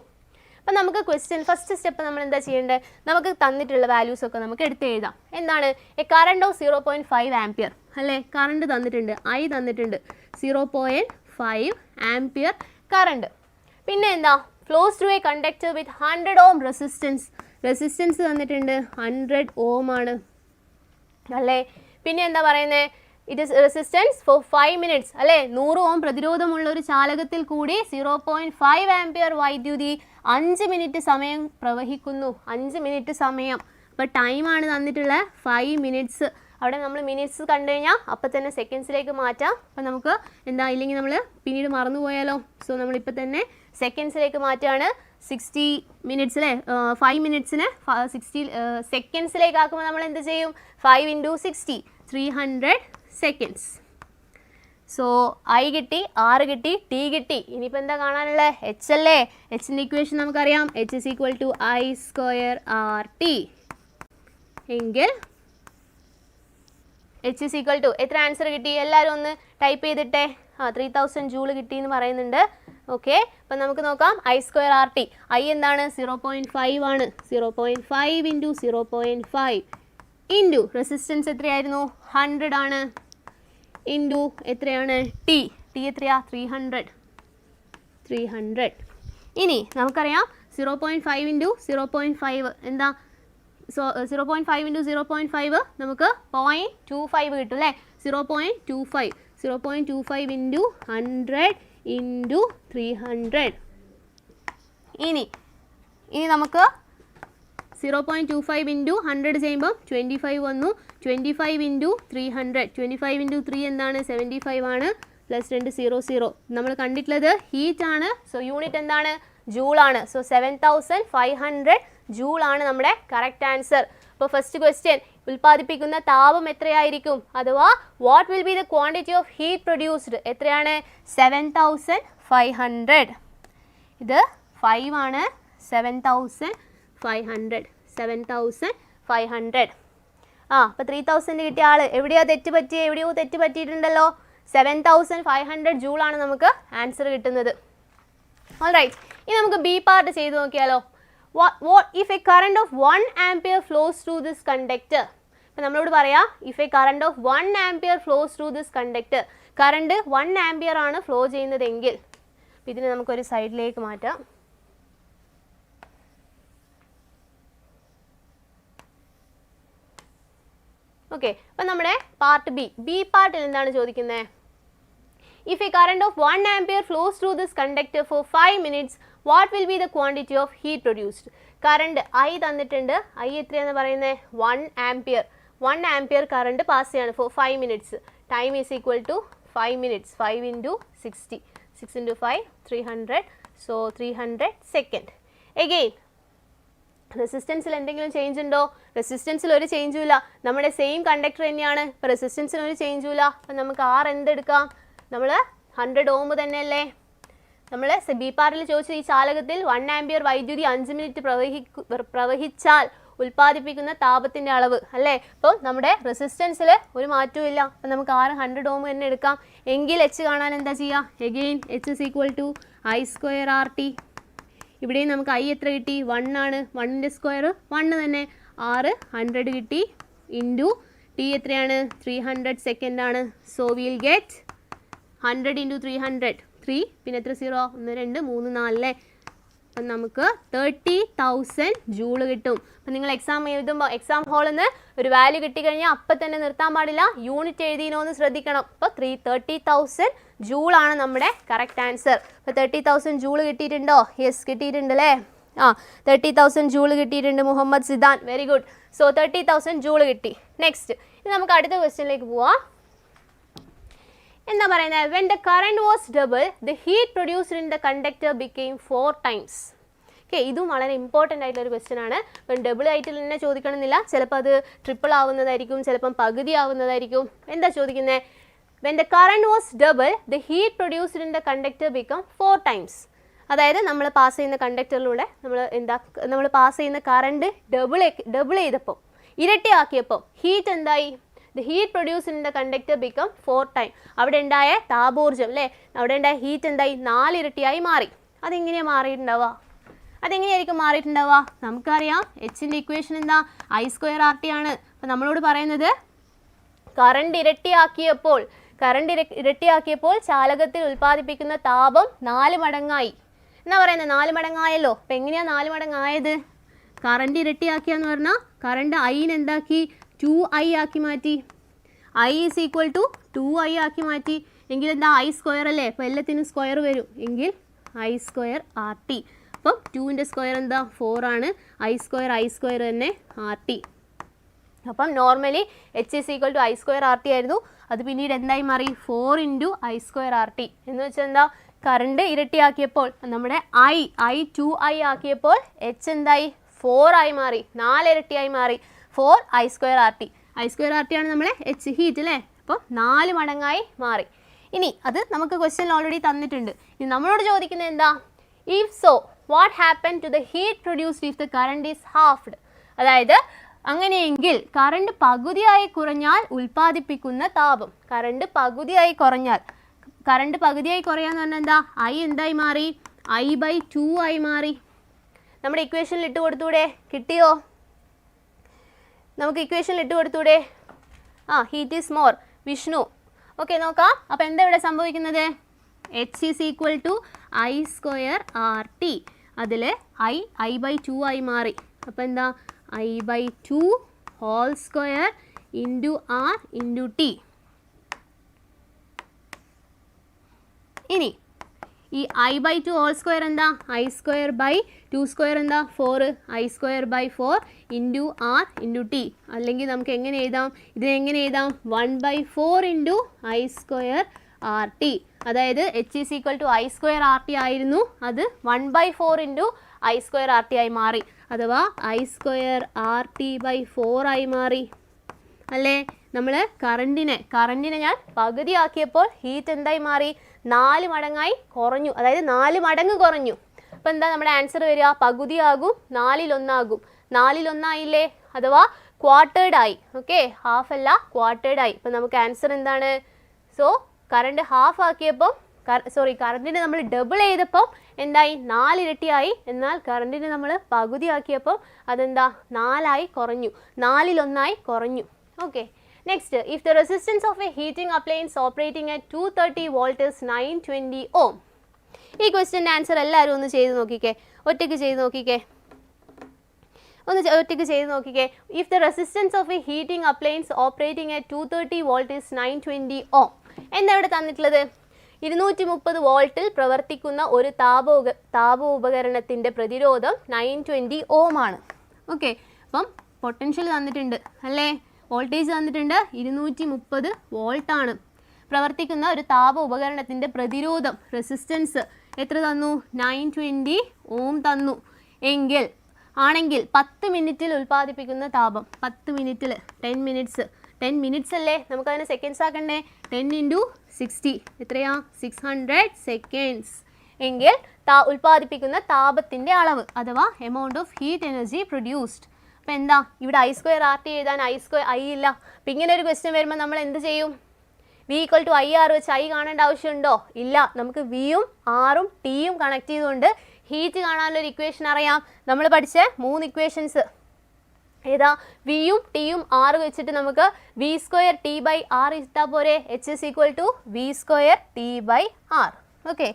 അപ്പം നമുക്ക് ക്വസ്റ്റ്യൻ ഫസ്റ്റ് സ്റ്റെപ്പ് നമ്മൾ എന്താ ചെയ്യേണ്ടത്? നമുക്ക് തന്നിട്ടുള്ള വാല്യൂസ് ഒക്കെ നമുക്ക് എടുത്ത് എഴുതാം. എന്താണ്? എ കറണ്ട് ഓഫ് 0.5 ആംപിയർ, അല്ലേ? കറണ്ട് തന്നിട്ടുണ്ട്, ഐ തന്നിട്ടുണ്ട്, 0.5 ആംപിയർ കറണ്ട്. പിന്നെ എന്താ? Flows through a conductor with 100 ohm resistance തന്നിട്ടുണ്ട്, 100 ഓം ആണ്, അല്ലേ? പിന്നെ എന്താ പറയുന്നത്? It is resistance for 5 minutes, അല്ലേ? 100 ഓം പ്രതിരോധമുള്ള ഒരു ചാലകത്തിൽ കൂടി 0.5 ആംപിയർ വൈദ്യുതി 5 മിനിറ്റ് സമയം പ്രവഹിക്കുന്നു. 5 മിനിറ്റ് സമയം. അപ്പോൾ ടൈമാണ് തന്നിട്ടുള്ള 5 minutes. അവിടെ നമ്മൾ മിനിറ്റ്സ് കണ്ടു കഴിഞ്ഞാൽ അപ്പം തന്നെ സെക്കൻഡ്സിലേക്ക് മാറ്റാം. അപ്പം നമുക്ക് എന്താ, ഇല്ലെങ്കിൽ നമ്മൾ പിന്നീട് മറന്നുപോയാലോ? സോ നമ്മളിപ്പോൾ തന്നെ സെക്കൻഡ്സിലേക്ക് മാറ്റുകയാണ്. 60 minutes, അല്ലേ? 5 minutesനെ 60 സെക്കൻഡ്സിലേക്ക് ആക്കുമ്പോൾ നമ്മൾ എന്ത് ചെയ്യും? 5 × 60 300 seconds. സോ ഐ കിട്ടി, ആർ കിട്ടി, ടി കിട്ടി. ഇനിയിപ്പോൾ എന്താ കാണാനുള്ളത്? എച്ച് അല്ലേ? എച്ചിൻ്റെ ഇക്വേഷൻ നമുക്കറിയാം. H is equal to I²RT. എങ്കിൽ H is equal to എത്ര ആൻസർ കിട്ടി? എല്ലാവരും ഒന്ന് ടൈപ്പ് ചെയ്തിട്ടെ. 3000 ജൂൾ കിട്ടിയെന്ന് പറയുന്നുണ്ട്. ഓക്കെ, അപ്പം നമുക്ക് നോക്കാം. I²RT. ഐ എന്താണ്? 0.5 ആണ്. 0.5 × 0.5 ഇൻറ്റു റെസിസ്റ്റൻസ് എത്രയായിരുന്നു? 100 ആണ്. ഇൻറ്റു എത്രയാണ്? ടി എത്രയാ? 300. ഇനി നമുക്കറിയാം 0.5 × 0.5 എന്താ? സോ 0.5 × 0.5 നമുക്ക് 0.25 കിട്ടും, അല്ലേ? 0.25 × 100 × 300. ഇനി നമുക്ക് 0.25 × 100 ചെയ്യുമ്പോൾ 25 വന്നു. 25 × 300. 25 × 3 എന്താണ്? 75 ആണ്. പ്ലസ് 2 00. നമ്മൾ കണ്ടിട്ടുള്ളത് ഹീറ്റ് ആണ്. സോ യൂണിറ്റ് എന്താണ്? ജൂൾ ആണ്. സോ 7500 ജൂൾ ആണ് നമ്മുടെ കറക്റ്റ് ആൻസർ. അപ്പോൾ ഫസ്റ്റ് ക്വസ്റ്റ്യൻ, ഉൽപ്പാദിപ്പിക്കുന്ന താപം എത്രയായിരിക്കും, അഥവാ what will be the quantity of heat produced, എത്രയാണ് 7500. ഇത് 5 ആണ്, 7500. അപ്പോൾ 3000 കിട്ടിയ ആൾ എവിടെയോ തെറ്റ് പറ്റിയിട്ടുണ്ടല്ലോ. 7500 ജൂൾ ആണ് നമുക്ക് ആൻസർ കിട്ടുന്നത്. ഓൾറൈറ്റ്, ഇനി നമുക്ക് ബി പാർട്ട് ചെയ്ത് നോക്കിയാലോ. what if a current of 1 ampere flows through this conductor. അപ്പോൾ നമ്മളോട് പറയാം, if a current of 1 ampere flows through this conductor, current 1 ampere ആണ് ഫ്ലോ ചെയ്യുന്നതെങ്കിൽ, ഇതിനെ നമുക്കൊരു സൈഡിലേക്ക് മാറ്റാം. ഓക്കെ, അപ്പം നമ്മുടെ പാർട്ട് ബി പാർട്ടിൽ എന്താണ് ചോദിക്കുന്നത്? If a current of 1 ampere flows through this conductor for 5 minutes, what will be the quantity of heat produced? Current I തന്നിട്ടുണ്ട്. I എത്രയാണെന്ന് പറയുന്നത് 1 ആംപിയർ. 1 ആംപിയർ കറണ്ട് പാസ് ചെയ്യാണ് for 5 minutes. Time is equal to 5 minutes. 5 into 60. 6 into 5, 300. So 300 second. Again, റെസിസ്റ്റൻസിൽ എന്തെങ്കിലും change ഉണ്ടോ? റെസിസ്റ്റൻസിൽ ഒരു ചേഞ്ചും ഇല്ല. നമ്മുടെ same conductor തന്നെയാണ്. ഇപ്പോൾ റെസിസ്റ്റൻസിന് ഒരു ചേഞ്ചും ഇല്ല. അപ്പം നമുക്ക് ആർ എന്തെടുക്കാം? നമ്മൾ 100 ഓം തന്നെയല്ലേ. നമ്മൾ ബി പാർട്ടിൽ ചോദിച്ച ഈ ചാലകത്തിൽ 1 ആംപിയർ വൈദ്യുതി 5 മിനിറ്റ് പ്രവഹിച്ചാൽ ഉൽപ്പാദിപ്പിക്കുന്ന താപത്തിൻ്റെ അളവ് അല്ലേ. അപ്പോൾ നമ്മുടെ റെസിസ്റ്റൻസിൽ ഒരു മാറ്റവും ഇല്ല. അപ്പം നമുക്ക് ആർ 100 ഓം തന്നെ എടുക്കാം. എങ്കിൽ എച്ച് കാണാൻ എന്താ ചെയ്യുക? Again H is equal to I square R T. ഇവിടെയും നമുക്ക് ഐ എത്ര കിട്ടി? 1 ആണ്. 1ൻ്റെ സ്ക്വയർ 1 തന്നെ. ആറ് 100 കിട്ടി. ഇൻറ്റു ടി എത്രയാണ്? 300 സെക്കൻഡ് ആണ്. So will get 100 into 300. 3 പിന്നെ എത്ര 0? 1 2 3 4 അല്ലേ. അപ്പം നമുക്ക് 30,000 ജൂള് കിട്ടും. അപ്പം നിങ്ങൾ എക്സാം എഴുതുമ്പോൾ എക്സാം ഹാളിൽ നിന്ന് ഒരു വാല്യൂ കിട്ടിക്കഴിഞ്ഞാൽ അപ്പം തന്നെ നിർത്താൻ പാടില്ല. യൂണിറ്റ് എഴുതിനോ എന്ന് ശ്രദ്ധിക്കണം. അപ്പോൾ 30,000 ജൂളാണ് നമ്മുടെ കറക്റ്റ് ആൻസർ. അപ്പോൾ 30,000 ജൂള് കിട്ടിയിട്ടുണ്ടോ? യെസ്, കിട്ടിയിട്ടുണ്ട് അല്ലേ. 30,000 ജൂള് കിട്ടിയിട്ടുണ്ട് Muhammad Zidan. Very good. So 30,000 joule കിട്ടി. നെക്സ്റ്റ്, ഇനി നമുക്ക് അടുത്ത ക്വസ്റ്റ്യനിലേക്ക് പോവാം. എന്താ പറയുന്നത്? when the current was double, the heat produced in the conductor became 4 times. Okay, ഇതും വളരെ ഇമ്പോർട്ടൻ്റ് ആയിട്ടുള്ള ഒരു ക്വസ്റ്റ്യൻ ആണ്. ഇപ്പം ഡബിൾ ആയിട്ട് തന്നെ ചോദിക്കണമെന്നില്ല. ചിലപ്പോൾ അത് ട്രിപ്പിൾ ആവുന്നതായിരിക്കും, ചിലപ്പം പകുതി ആവുന്നതായിരിക്കും. എന്താ ചോദിക്കുന്നത്? when the current was double, the heat produced in the conductor become 4 times. അതായത് നമ്മൾ പാസ് ചെയ്യുന്ന കണ്ടക്ടറിലൂടെ നമ്മൾ പാസ് ചെയ്യുന്ന കറണ്ട് ഡബിൾ ചെയ്തപ്പോൾ, ഇരട്ടിയാക്കിയപ്പോൾ ഹീറ്റ് എന്തായി? The heat produced in the conductor become 4 times. അവിടെ ഉണ്ടായ താപോർജ്ജം അല്ലേ, അവിടെ ഉണ്ടായ ഹീറ്റ് എന്തായി? 4 ഇരട്ടിയായി മാറി. അതെങ്ങനെയാണ് മാറിയിട്ടുണ്ടാവുക? അതെങ്ങനെയായിരിക്കും മാറിയിട്ടുണ്ടാവുക? നമുക്കറിയാം എച്ചിൻ്റെ ഇക്വേഷൻ എന്താ? I സ്ക്വയർ ആർ ടി ആണ്. അപ്പം നമ്മളോട് പറയുന്നത് കറണ്ട് ഇരട്ടിയാക്കിയപ്പോൾ ചാലകത്തിൽ ഉൽപ്പാദിപ്പിക്കുന്ന താപം 4 മടങ്ങായി എന്നാ പറയുന്നത്. 4 മടങ്ങായല്ലോ. അപ്പം എങ്ങനെയാണ് 4 മടങ്ങായത്? കറണ്ട് ഇരട്ടിയാക്കിയെന്ന് പറഞ്ഞാൽ കറണ്ട് ഐന് എന്താക്കി? 2i ആക്കി മാറ്റി. I is equal to 2i ആക്കി മാറ്റി. എങ്കിൽ എന്താ? I സ്ക്വയർ അല്ലേ. അപ്പോൾ എല്ലാത്തിനും സ്ക്വയർ വരും. എങ്കിൽ I സ്ക്വയർ ആർ ടി. അപ്പം 2ൻ്റെ സ്ക്വയർ എന്താ? 4 ആണ്. I സ്ക്വയർ തന്നെ ആർ ടി. അപ്പം normally H is equal to I square R T ആയിരുന്നു. അത് പിന്നീട് എന്തായി മാറി? 4 into I square R T. എന്ന് വെച്ചാൽ എന്താ? കറണ്ട് ഇരട്ടിയാക്കിയപ്പോൾ നമ്മുടെ I 2i ആക്കിയപ്പോൾ എച്ച് എന്തായി? 4 ആയി മാറി. 4 ഇരട്ടിയായി മാറി. 4 I square R T. I square R T ആണ് നമ്മളെ എച്ച് ഹീറ്റ് അല്ലേ. അപ്പോൾ 4 മടങ്ങായി മാറി. ഇനി അത് നമുക്ക് ക്വസ്റ്റ്യൻ ഓൾറെഡി തന്നിട്ടുണ്ട്. ഇനി നമ്മളോട് ചോദിക്കുന്നത് എന്താ? If so what happen to the heat produced if the current is halved. അതായത് അങ്ങനെയെങ്കിൽ കറണ്ട് പകുതിയായി കുറഞ്ഞാൽ ഉൽപ്പാദിപ്പിക്കുന്ന താപം. കറണ്ട് പകുതിയായി കുറയാന്ന് പറഞ്ഞാൽ എന്താ? I എന്തായി മാറി? I/2 ആയി മാറി. നമ്മുടെ ഇക്വേഷനിൽ ഇട്ട് കൊടുത്തൂടെ? കിട്ടിയോ? നമുക്ക് ഇക്വേഷനിൽ ഇട്ട് കൊടുത്തൂടെ? Heat is more. Vishnu. Okay, നോക്കാം. അപ്പോൾ എന്താ ഇവിടെ സംഭവിക്കുന്നത്? H is equal to I square R T. അതിൽ I/2 ആയി മാറി. അപ്പോൾ എന്താ? I/2 whole square into R into T. ഇനി ഈ I/2 ഹോൾ സ്ക്വയർ എന്താ? I സ്ക്വയർ ബൈ 2 സ്ക്വയർ എന്താ? 4. I square by 4 into R into T. അല്ലെങ്കിൽ നമുക്ക് എങ്ങനെ എഴുതാം? ഇതിനെങ്ങനെ എഴുതാം? 1/4 into I square R T. അതായത് H is equal to I square R T ആയിരുന്നു. അത് 1/4 into I square R T ആയി മാറി, അഥവാ I square R T by 4 ആയി മാറി അല്ലേ. നമ്മൾ കറണ്ടിനെ ഞാൻ പകുതിയാക്കിയപ്പോൾ ഹീറ്റ് എന്തായി മാറി? 4 മടങ്ങായി കുറഞ്ഞു, അതായത് 4 മടങ്ങ് കുറഞ്ഞു. അപ്പോൾ എന്താ നമ്മുടെ ആൻസർ വരിക? പകുതിയാകും, 4ൽ 1 ആകും. 4ൽ 1 ആയില്ലേ, അഥവാ ക്വാർട്ടേർഡ് ആയി. ഓക്കെ, ഹാഫ് അല്ല ക്വാർട്ടേർഡ് ആയി. അപ്പോൾ നമുക്ക് ആൻസർ എന്താണ്? സോ കറണ്ട് ഹാഫ് ആക്കിയപ്പോൾ കറണ്ടിനെ നമ്മൾ ഡബിൾ ചെയ്തപ്പോൾ എന്തായി? 4 ഇരട്ടിയായി. എന്നാൽ കറണ്ടിനെ നമ്മൾ പകുതിയാക്കിയപ്പോൾ അതെന്താ? 4 ആയി കുറഞ്ഞു, 4ൽ 1 ആയി കുറഞ്ഞു. Okay, next, if the resistance of A heating appliance operating at 230 volt is 920 ഓം. ഈ ക്വസ്റ്റ്യൻ്റെ ആൻസർ എല്ലാവരും ഒന്ന് ചെയ്ത് നോക്കിക്കേ, ഒറ്റയ്ക്ക് ചെയ്ത് നോക്കിക്കേ. If the resistance of A heating appliance operating at 230 volt is 920 ഓം. എന്താ ഇവിടെ തന്നിട്ടുള്ളത്? 230 വോൾട്ടിൽ പ്രവർത്തിക്കുന്ന ഒരു താപ ഉപകരണത്തിൻ്റെ പ്രതിരോധം 920 ഓം ആണ്. ഓക്കെ, അപ്പം പൊട്ടൻഷ്യൽ തന്നിട്ടുണ്ട് അല്ലേ, വോൾട്ടേജ് തന്നിട്ടുണ്ട്, 230 വോൾട്ടാണ്. പ്രവർത്തിക്കുന്ന ഒരു താപ ഉപകരണത്തിൻ്റെ പ്രതിരോധം റെസിസ്റ്റൻസ് എത്ര തന്നു? 920 ഓം തന്നു. ആണെങ്കിൽ 10 മിനിറ്റിൽ ഉൽപ്പാദിപ്പിക്കുന്ന താപം, 10 മിനിറ്റിൽ 10 മിനിറ്റ്സ് അല്ലേ, നമുക്കതിന് സെക്കൻഡ്സ് ആക്കണ്ടേ? 10 × 60 എത്രയാ? 600 സെക്കൻഡ്സ്. എങ്കിൽ ഉൽപ്പാദിപ്പിക്കുന്ന താപത്തിൻ്റെ അളവ്, അഥവാ amount of heat energy produced. അപ്പോൾ എന്താ ഇവിടെ ഐ സ്ക്വയർ ആർ ടി എഴുതാൻ ഐ ഇല്ല. അപ്പം ഇങ്ങനെ ഒരു ക്വസ്റ്റ്യൻ വരുമ്പോൾ നമ്മൾ എന്ത് ചെയ്യും? V equal to I R വെച്ച് ഐ കാണേണ്ട ആവശ്യമുണ്ടോ? ഇല്ല. നമുക്ക് വിയും ആറും ടിയും കണക്ട് ചെയ്തുകൊണ്ട് ഹീറ്റ് കാണാനുള്ളൊരു ഇക്വേഷൻ അറിയാം. നമ്മൾ പഠിച്ച 3 ഇക്വേഷൻസ് ഏതാ? വിയും ടിയും ആറ് വെച്ചിട്ട് നമുക്ക് V square T by R ഇട്ടാൽ പോരെ? H is equal to V square T by R. Okay,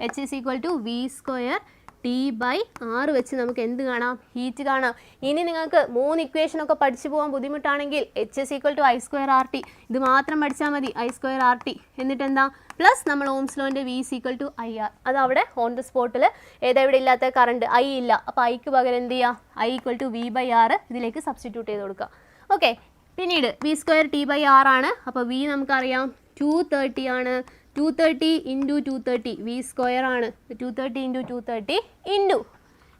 H is equal to V square T by R വെച്ച് നമുക്ക് എന്ത് കാണാം? ഹീറ്റ് കാണാം. ഇനി നിങ്ങൾക്ക് 3 ഇക്വേഷനൊക്കെ പഠിച്ചു പോകാൻ ബുദ്ധിമുട്ടാണെങ്കിൽ H is equal to I square R T, ഇത് മാത്രം പഠിച്ചാൽ മതി. ഐ സ്ക്വയർ ആർ ടി എന്നിട്ട് എന്താ? പ്ലസ് നമ്മൾ ഓംസ് ലോൻ്റെ V is equal to I R. അത് അവിടെ ഓൺ ദ സ്പോട്ടിൽ ഏതെവിടെ ഇല്ലാത്ത കറണ്ട് ഐ ഇല്ല, അപ്പോൾ ഐക്ക് പകരം എന്ത് ചെയ്യുക? I equal to V by R ഇതിലേക്ക് സബ്സ്റ്റിറ്റ്യൂട്ട് ചെയ്ത് കൊടുക്കുക. ഓക്കെ, പിന്നീട് V square T by R ആണ്. അപ്പോൾ വി നമുക്കറിയാം 230 ആണ്. 230 × 230 വി സ്ക്വയർ ആണ്. 230 × 230 ഇൻറ്റു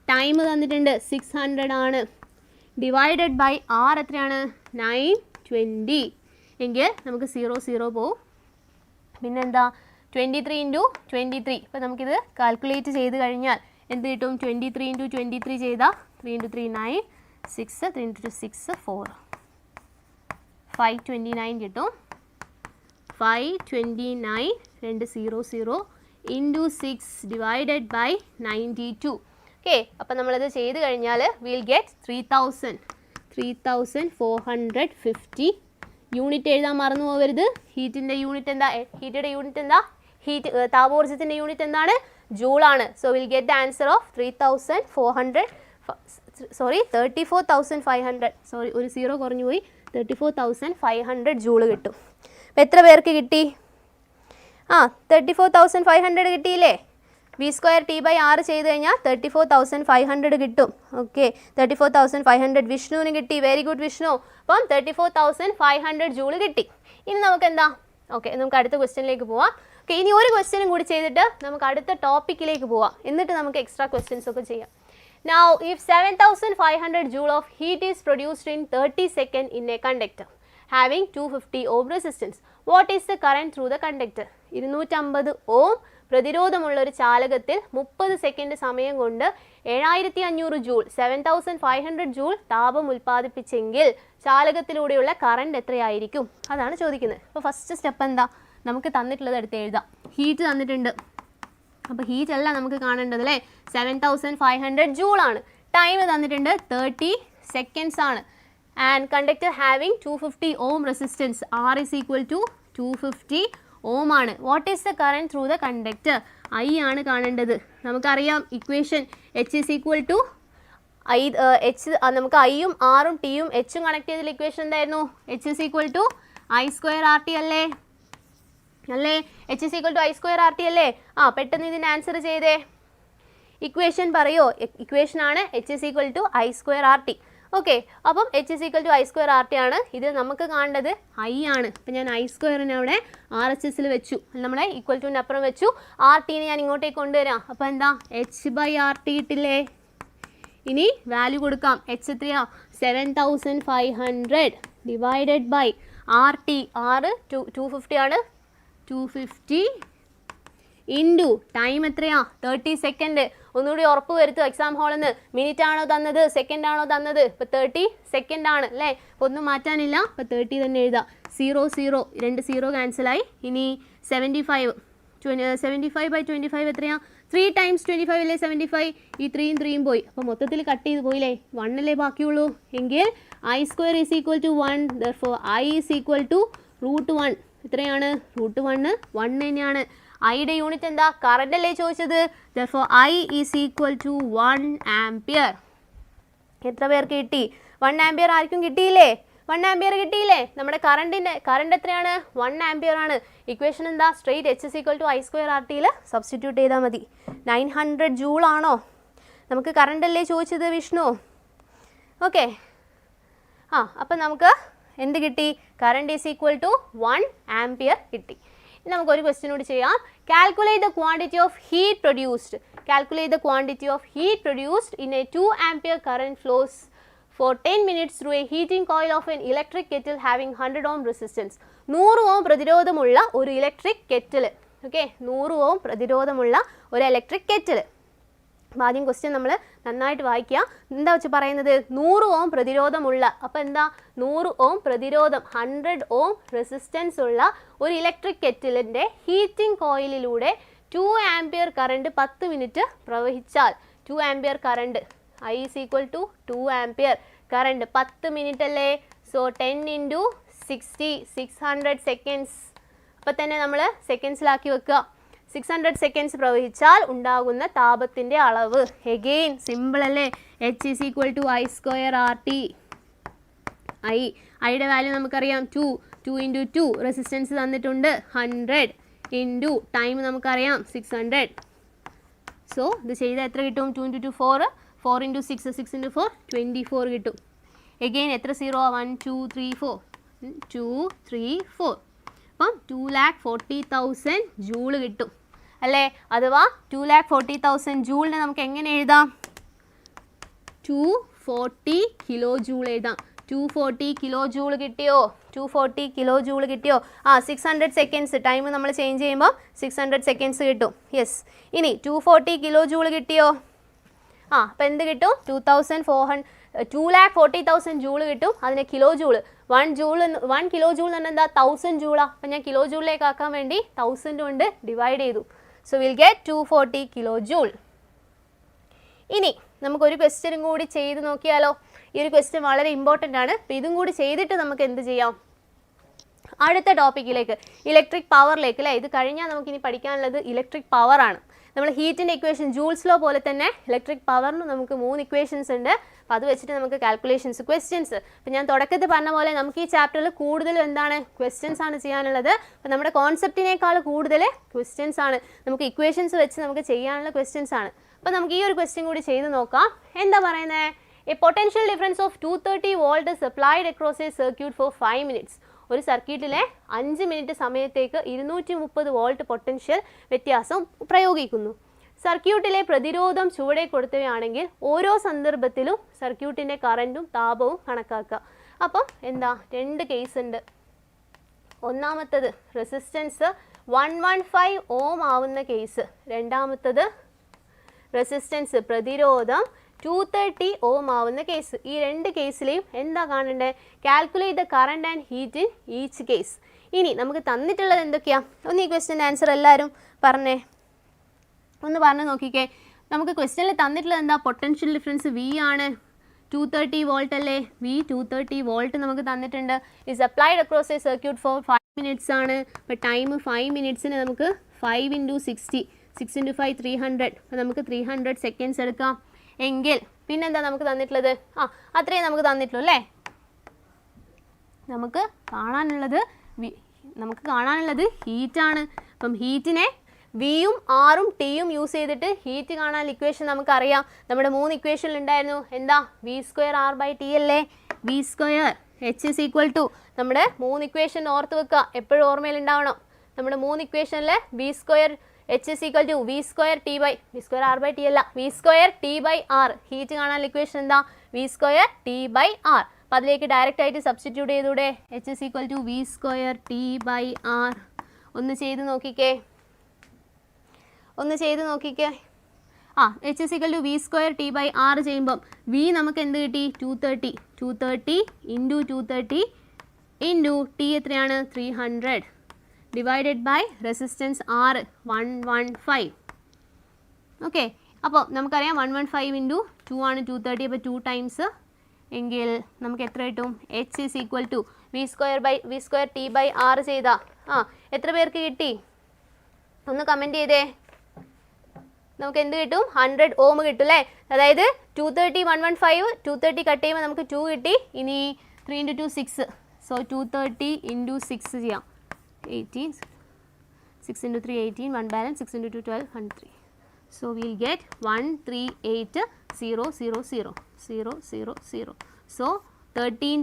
ടൈം തന്നിട്ടുണ്ട് 600 ആണ്. ഡിവൈഡഡ് ബൈ ആർ എത്രയാണ്? 920. എങ്കിൽ നമുക്ക് 0 പോവും. പിന്നെന്താ? 23 × 23. ഇപ്പോൾ നമുക്കിത് കാൽക്കുലേറ്റ് ചെയ്ത് കഴിഞ്ഞാൽ എന്ത് കിട്ടും? 23 × 23 ചെയ്താൽ 3 × 3 9, 6, 3 × 6 4, 529 കിട്ടും. 529 2 0 0 ഇൻറ്റു 6 ഡിവൈഡഡ് ബൈ 92. ഓക്കെ, അപ്പം നമ്മളത് ചെയ്ത് കഴിഞ്ഞാൽ വിൽ ഗെറ്റ് 3450 യൂണിറ്റ് എഴുതാൻ മറന്നു പോകരുത്. ഹീറ്റിൻ്റെ യൂണിറ്റ് എന്താ? ഹീറ്റിയുടെ യൂണിറ്റ് എന്താ? താപോർജ്ജത്തിൻ്റെ യൂണിറ്റ് എന്താണ്? ജൂളാണ്. So will get the answer of 34,500 sorry, ഒരു 0 കുറഞ്ഞു പോയി. 34,500 ജൂള് കിട്ടും. അപ്പോൾ എത്ര പേർക്ക് കിട്ടി? 34,500 കിട്ടിയില്ലേ? വി സ്ക്വയർ ടി ബൈ ആറ് ചെയ്ത് കഴിഞ്ഞാൽ 34,500 കിട്ടും. ഓക്കെ, 34,500 വിഷ്ണുവിന് കിട്ടി. Very good Vishnu. അപ്പം 34,500 ജൂള് കിട്ടി. ഇനി നമുക്ക് എന്താ? ഓക്കെ, നമുക്ക് അടുത്ത ക്വസ്റ്റ്യനിലേക്ക് പോവാം. ഓക്കെ, ഇനി ഒരു ക്വസ്റ്റ്യനും കൂടി ചെയ്തിട്ട് നമുക്ക് അടുത്ത ടോപ്പിക്കിലേക്ക് പോവാം. എന്നിട്ട് നമുക്ക് എക്സ്ട്രാ ക്വസ്റ്റ്യൻസ് ഒക്കെ ചെയ്യാം. Now, if 7,500 joule of heat is produced in 30 seconds in a conductor having 250 ohm resistance, what is the current through the conductor? 250 ohm പ്രതിരോധമുള്ള ഒരു ചാലകത്തിൽ 30 സെക്കൻഡ് സമയം കൊണ്ട് 7500 ജൂൾ 7500 ജൂൾ താപം ഉൽപ്പാദിപ്പിച്ചെങ്കിൽ ചാലകത്തിലൂടെയുള്ള കറണ്ട് എത്രയായിരിക്കും? അതാണ് ചോദിക്കുന്നത്. അപ്പോൾ ഫസ്റ്റ് സ്റ്റെപ്പ് എന്താ? നമുക്ക് തന്നിട്ടുള്ളത് എടുത്ത് എഴുതാം. ഹീറ്റ് തന്നിട്ടുണ്ട്. അപ്പോൾ ഹീറ്റ് അല്ല നമുക്ക് കാണേണ്ടത് അല്ലേ? 7500 ജൂളാണ്. ടൈം തന്നിട്ടുണ്ട് 30 സെക്കൻഡ്സ് ആണ്. And conductor having 250 ohm resistance, R is equal to 250 ohm ആണ്. What is the current through the conductor? I ആണ് കാണേണ്ടത്. നമുക്കറിയാം equation H is equal to I. H നമുക്ക് ഐയും ആറും ടിയും എച്ചും കണക്ട് ചെയ്തിട്ടുള്ള ഇക്വേഷൻ എന്തായിരുന്നു? H is equal to I square R T അല്ലേ? H is equal to I square R T അല്ലേ? പെട്ടെന്ന് ഇതിന് ആൻസർ ചെയ്തേ. ഇക്വേഷൻ പറയോ? ഇക്വേഷനാണ് H is equal to I square R T. Okay, അപ്പം H is equal to I square R T ആണ്. ഇത് നമുക്ക് കാണേണ്ടത് ഐ ആണ്. അപ്പം ഞാൻ ഐ സ്ക്വയറിനെ അവിടെ ആർ എച്ച് എസിൽ വെച്ചു, നമ്മളെ ഈക്വൽ ടുവിൻ്റെ അപ്പുറം വെച്ചു. ആർ ടീനെ ഞാൻ ഇങ്ങോട്ടേക്ക് കൊണ്ടുവരാം. അപ്പോൾ എന്താ? എച്ച് ബൈ ആർ ടി ഇട്ടില്ലേ? ഇനി വാല്യൂ കൊടുക്കാം. എച്ച് എത്രയാ? 7500 divided by R T. R 250 ആണ്. 250 ഇൻറ്റു ടൈം എത്രയാ? 30 സെക്കൻഡ്. ഒന്നുകൂടി ഉറപ്പ് വരുത്തുക എക്സാം ഹാളിൽ നിന്ന്. മിനിറ്റ് ആണോ തന്നത്, സെക്കൻഡ് ആണോ തന്നത്? ഇപ്പോൾ 30 സെക്കൻഡ് ആണ് അല്ലേ? അപ്പോൾ ഒന്നും മാറ്റാനില്ല. അപ്പോൾ 30 തന്നെ എഴുതാം. 0 0 2 0 ക്യാൻസലായി. ഇനി 75 75/25 എത്രയാ? 3 times 25 അല്ലേ 75. ഈ 3യും 3യും പോയി. അപ്പോൾ മൊത്തത്തിൽ കട്ട് ചെയ്ത് പോയില്ലേ? 1 അല്ലേ ബാക്കിയുള്ളൂ. എങ്കിൽ I² is equal to 1. Therefore I is equal to √1. എത്രയാണ്? √1 1 തന്നെയാണ്. ഐയുടെ യൂണിറ്റ് എന്താ? കറണ്ട് അല്ലേ ചോദിച്ചത്. Therefore I is equal to 1 ampere. എത്ര പേർക്ക് കിട്ടി? 1 ആംപിയർ ആർക്കും കിട്ടിയില്ലേ? 1 ആംപിയർ കിട്ടിയില്ലേ? നമ്മുടെ കറണ്ട് എത്രയാണ്? 1 ആംപിയർ ആണ്. ഇക്വേഷൻ എന്താ? Straight H is equal to I² RTയിൽ സബ്സ്റ്റിറ്റ്യൂട്ട് ചെയ്താൽ മതി. 900 ജൂൾ ആണോ? നമുക്ക് കറണ്ട് അല്ലേ ചോദിച്ചത് വിഷ്ണു? ഓക്കെ. അപ്പം നമുക്ക് എന്ത് കിട്ടി? Current is equal to 1 ampere കിട്ടി. ഇനി നമുക്കൊരു ക്വസ്റ്റ്യൻ കൂടി ചെയ്യാം. Calculate the quantity of heat produced. Calculate the quantity of heat produced in a 2 ampere current flows for 10 minutes through a heating coil of an electric kettle having 100 ohm resistance. 100 ohm പ്രതിരോധമുള്ള ഒരു electric kettle. Okay, 100 ohm പ്രതിരോധമുള്ള ഒരു electric kettle. അപ്പോൾ ആദ്യം question നമ്മൾ നന്നായിട്ട് വായിക്കുക. എന്താ വെച്ച് പറയുന്നത്? 100 ohm പ്രതിരോധമുള്ള. അപ്പോൾ എന്താ? 100 ohm പ്രതിരോധം, 100 ohm റെസിസ്റ്റൻസ് ഉള്ള ഒരു ഇലക്ട്രിക് കെറ്റിലിൻ്റെ ഹീറ്റിംഗ് കോയിലിലൂടെ 2 ആംപിയർ കറണ്ട് 10 മിനിറ്റ് പ്രവഹിച്ചാൽ 2 ampere current I is equal to 2 ampere current 10 minute അല്ലേ? So 10 into 60 600 seconds. അപ്പോൾ തന്നെ നമ്മൾ സെക്കൻഡ്സിലാക്കി വെക്കുക. 600 സെക്കൻഡ്സ് പ്രവഹിച്ചാൽ ഉണ്ടാകുന്ന താപത്തിൻ്റെ അളവ്. എഗെയിൻ സിമ്പിൾ അല്ലേ? H is equal to I² RT. ഐയുടെ വാല്യൂ നമുക്കറിയാം 2 ഇൻറ്റു 2 റെസിസ്റ്റൻസ് തന്നിട്ടുണ്ട് 100 ഇൻറ്റു ടൈം നമുക്കറിയാം 600. സോ ഇത് ചെയ്താൽ എത്ര കിട്ടും? 2 ഇൻറ്റു 2 4 4 ഇൻറ്റു 6 6 ഇൻറ്റു 4 24 കിട്ടും. എഗെയിൻ എത്ര 0? 1 2 3 4 2 3 4. അപ്പം 2,40,000 ജൂൾ കിട്ടും അല്ലേ? അഥവാ 2,40,000 ജൂളിനെ നമുക്ക് എങ്ങനെ എഴുതാം? 240 കിലോ ജൂൾ എഴുതാം. 240 കിലോ ജൂൾ കിട്ടിയോ? 240 കിലോ ജൂൾ കിട്ടിയോ? 600 സെക്കൻഡ്സ് ടൈം നമ്മൾ ചേഞ്ച് ചെയ്യുമ്പോൾ 600 സെക്കൻഡ്സ് കിട്ടും. യെസ്. ഇനി 240 കിലോ ജൂൾ കിട്ടിയോ? അപ്പോൾ എന്ത് കിട്ടും? 2,40,000 ജൂൾ കിട്ടും. അതിന് കിലോ ജൂൾ 1 കിലോ ജൂൾ എന്ന് പറഞ്ഞാൽ എന്താ? 1000 ജൂളാണ്. അപ്പം ഞാൻ കിലോ ജൂളിലേക്ക് ആക്കാൻ വേണ്ടി 1000 കൊണ്ട് ഡിവൈഡ് ചെയ്തു. So will get 240 kilo joule. ഇനി നമുക്കൊരു ക്വസ്റ്റ്യനും കൂടി ചെയ്ത് നോക്കിയാലോ? ഈ ഒരു ക്വസ്റ്റ്യൻ വളരെ ഇമ്പോർട്ടൻ്റ് ആണ്. അപ്പോൾ ഇതും കൂടി ചെയ്തിട്ട് നമുക്ക് എന്ത് ചെയ്യാം? അടുത്ത ടോപ്പിക്കിലേക്ക്, ഇലക്ട്രിക് പവറിലേക്ക് അല്ലേ? ഇത് കഴിഞ്ഞാൽ നമുക്കിനി പഠിക്കാനുള്ളത് ഇലക്ട്രിക് പവറാണ്. നമ്മൾ ഹീറ്റിൻ്റെ ഇക്വേഷൻ ജൂൾസ് ലോ പോലെ തന്നെ ഇലക്ട്രിക് പവറിന് നമുക്ക് 3 ഇക്വേഷൻസ് ഉണ്ട്. അപ്പോൾ അത് വെച്ചിട്ട് നമുക്ക് കാൽക്കുലേഷൻസ് ക്വസ്റ്റ്യൻസ്. അപ്പോൾ ഞാൻ തുടക്കത്തിൽ പറഞ്ഞ പോലെ നമുക്ക് ഈ ചാപ്റ്ററിൽ കൂടുതൽ എന്താണ്? ക്വസ്റ്റ്യൻസ് ആണ് ചെയ്യാനുള്ളത്. അപ്പോൾ നമ്മുടെ കോൺസെപ്റ്റിനേക്കാൾ കൂടുതൽ ക്വസ്റ്റ്യൻസ് ആണ്. നമുക്ക് ഇക്വേഷൻസ് വെച്ച് നമുക്ക് ചെയ്യാനുള്ള ക്വസ്റ്റ്യൻസ് ആണ്. അപ്പോൾ നമുക്ക് ഈ ഒരു ക്വസ്റ്റ്യൻ കൂടി ചെയ്ത് നോക്കാം. എന്താ പറയുന്നത്? A potential difference of 230 volt is applied across a circuit for 5 minutes. ഒരു സർക്യൂട്ടിലെ 5 മിനിറ്റ് സമയത്തേക്ക് 230 വോൾട്ട് പൊട്ടൻഷ്യൽ വ്യത്യാസം പ്രയോഗിക്കുന്നു. സർക്യൂട്ടിലെ പ്രതിരോധം ചുവടെ കൊടുത്തവയാണെങ്കിൽ ഓരോ സന്ദർഭത്തിലും സർക്യൂട്ടിൻ്റെ കറൻറ്റും താപവും കണക്കാക്കുക. അപ്പം എന്താ? 2 കേസ് ഉണ്ട്. ഒന്നാമത്തത് റെസിസ്റ്റൻസ് 115 ഓം ആവുന്ന കേസ്. രണ്ടാമത്തത് റെസിസ്റ്റൻസ് പ്രതിരോധം 230 ഓം ആവുന്ന കേസ്. ഈ 2 കേസിലെയും എന്താ കാണണ്ടേ? Calculate the current and heat in each case. ഇനി നമുക്ക് തന്നിട്ടുള്ളത് എന്തൊക്കെയാണ്? ഒന്ന് ഈ ക്വസ്റ്റ്യൻ്റെ ആൻസർ എല്ലാവരും പറഞ്ഞേ, ഒന്ന് പറഞ്ഞു നോക്കിക്കേ. നമുക്ക് ക്വസ്റ്റ്യനിൽ തന്നിട്ടുള്ളത് എന്താ? പൊട്ടൻഷ്യൽ ഡിഫറൻസ് V ആണ്. 230 വോൾട്ട് അല്ലേ? V 230 വോൾട്ട് നമുക്ക് തന്നിട്ടുണ്ട്. Is applied across a circuit for 5 minutes ആണ്. അപ്പോൾ ടൈം 5 മിനിറ്റ്സിന് നമുക്ക് 5 ഇൻറ്റു 60 6 ഇൻറ്റു 5 300. അപ്പോൾ നമുക്ക് 300 സെക്കൻഡ്സ് എടുക്കാം. എങ്കിൽ പിന്നെന്താ നമുക്ക് തന്നിട്ടുള്ളത്? അത്രയും നമുക്ക് തന്നിട്ടുള്ളൂ അല്ലേ? നമുക്ക് കാണാനുള്ളത് ഹീറ്റാണ്. അപ്പം ഹീറ്റിനെ വിയും ആറും ടിയും യൂസ് ചെയ്തിട്ട് ഹീറ്റ് കാണാൻ ഇക്വേഷൻ നമുക്കറിയാം. നമ്മുടെ 3 ഇക്വേഷനിൽ ഉണ്ടായിരുന്നു. എന്താ? V² R/T അല്ലേ? V² H is equal to നമ്മുടെ 3 ഇക്വേഷൻ ഓർത്ത് വെക്കുക. എപ്പോഴും ഓർമ്മയിൽ ഉണ്ടാവണം. നമ്മുടെ 3 ഇക്വേഷനിൽ V² H is equal to V square T by V square R by T അല്ല V square T by R. Heat കാണാനുള്ള ഇക്വേഷൻ എന്താ? V square T by R. അപ്പോൾ അതിലേക്ക് ഡയറക്റ്റ് ആയിട്ട് സബ്സ്റ്റിറ്റ്യൂട്ട് ചെയ്തൂടെ? H is equal to V square T by R. ഒന്ന് ചെയ്ത് നോക്കിക്കേ. H is equal to V square T by R ചെയ്യുമ്പം V നമുക്ക് എന്ത് കിട്ടി? 230 into 230 into T എത്രയാണ്? 300 divided by resistance R 115. Okay, അപ്പോൾ നമുക്കറിയാം 115 into 2 ആണ് 230. അപ്പോൾ 2 times എങ്കിൽ നമുക്ക് എത്ര കിട്ടും? H is equal to V square T by R ചെയ്താൽ എത്ര പേർക്ക് കിട്ടി? ഒന്ന് കമൻറ്റ് ചെയ്തേ. നമുക്ക് എന്ത് കിട്ടും? 100 ohm കിട്ടും അല്ലേ? അതായത് 230 115 230 കട്ട് ചെയ്യുമ്പോൾ നമുക്ക് 2 കിട്ടി. ഇനി 3 into 2 6. സോ 230 into 6 ചെയ്യാം. 18 6 into 3 18 1 balance 6 into 2 12 103. So we'll get 138,000. So 13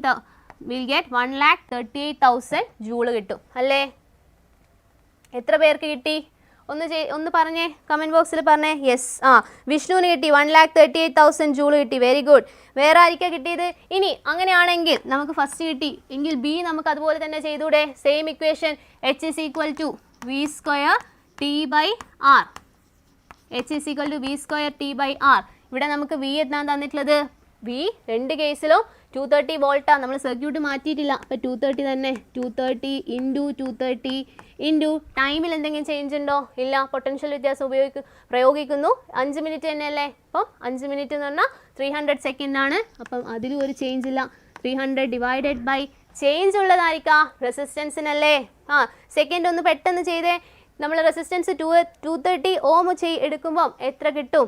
we'll get 1,38,000 joule കിട്ടും അല്ലേ? എത്ര പേർക്ക് കിട്ടി? ഒന്ന് പറഞ്ഞേ, കമൻറ്റ് ബോക്സിൽ പറഞ്ഞേ. യെസ്, വിഷ്ണുവിന് കിട്ടി 1,38,000 ജൂൾ കിട്ടി. Very good. വേറെ ആയിരിക്കാം കിട്ടിയത്? ഇനി അങ്ങനെയാണെങ്കിൽ നമുക്ക് ഫസ്റ്റ് കിട്ടി എങ്കിൽ ബി നമുക്ക് അതുപോലെ തന്നെ ചെയ്തൂടെ? Same equation H is equal to V square T by R. H is equal to V square T by R. ഇവിടെ നമുക്ക് V എന്താണ് തന്നിട്ടുള്ളത്? V രണ്ട് കേസിലും 230 വോൾട്ടാണ്. നമ്മൾ സർക്യൂട്ട് മാറ്റിയിട്ടില്ല. അപ്പോൾ 230 തന്നെ. 230 into 230 into ടൈമിൽ എന്തെങ്കിലും ചേഞ്ച് ഉണ്ടോ? ഇല്ല. പൊട്ടൻഷ്യൽ വ്യത്യാസം പ്രയോഗിക്കുന്നു. 5 മിനിറ്റ് തന്നെയല്ലേ? അപ്പം 5 മിനിറ്റ് എന്ന് പറഞ്ഞാൽ 300 സെക്കൻഡ് ആണ്. അപ്പം അതിലും ഒരു ചേഞ്ച് ഇല്ല. 300 ഡിവൈഡഡ് ബൈ ചേഞ്ച് ഉള്ളതായിരിക്കാം റെസിസ്റ്റൻസിനല്ലേ? സെക്കൻഡ് ഒന്ന് പെട്ടെന്ന് ചെയ്തേ. നമ്മൾ റെസിസ്റ്റൻസ് 230 ഓം എടുക്കുമ്പം എത്ര കിട്ടും?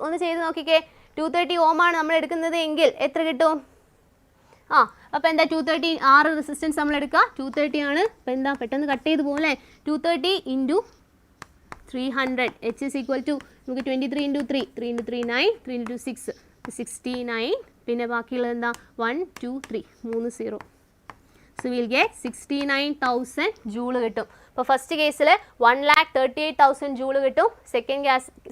ഒന്ന് ചെയ്ത് നോക്കിക്കേ. 230 ohm ആണ് നമ്മൾ എടുക്കുന്നത് എങ്കിൽ എത്ര കിട്ടും? അപ്പോൾ എന്താ 230 6 റെസിസ്റ്റൻസ് നമ്മൾ എടുക്കുക. 230 ആണ്. അപ്പോൾ എന്താ പെട്ടെന്ന് കട്ട് ചെയ്ത് പോലെ 230 into 300. H is equal to നമുക്ക് 23 into 3 3 into 3 9 3 into 6 69. പിന്നെ ബാക്കിയുള്ളത് എന്താ? 1 2 3 3 0. So we'll get 69,000 joule കിട്ടും. അപ്പോൾ ഫസ്റ്റ് കേസിൽ 1,38,000 joule കിട്ടും.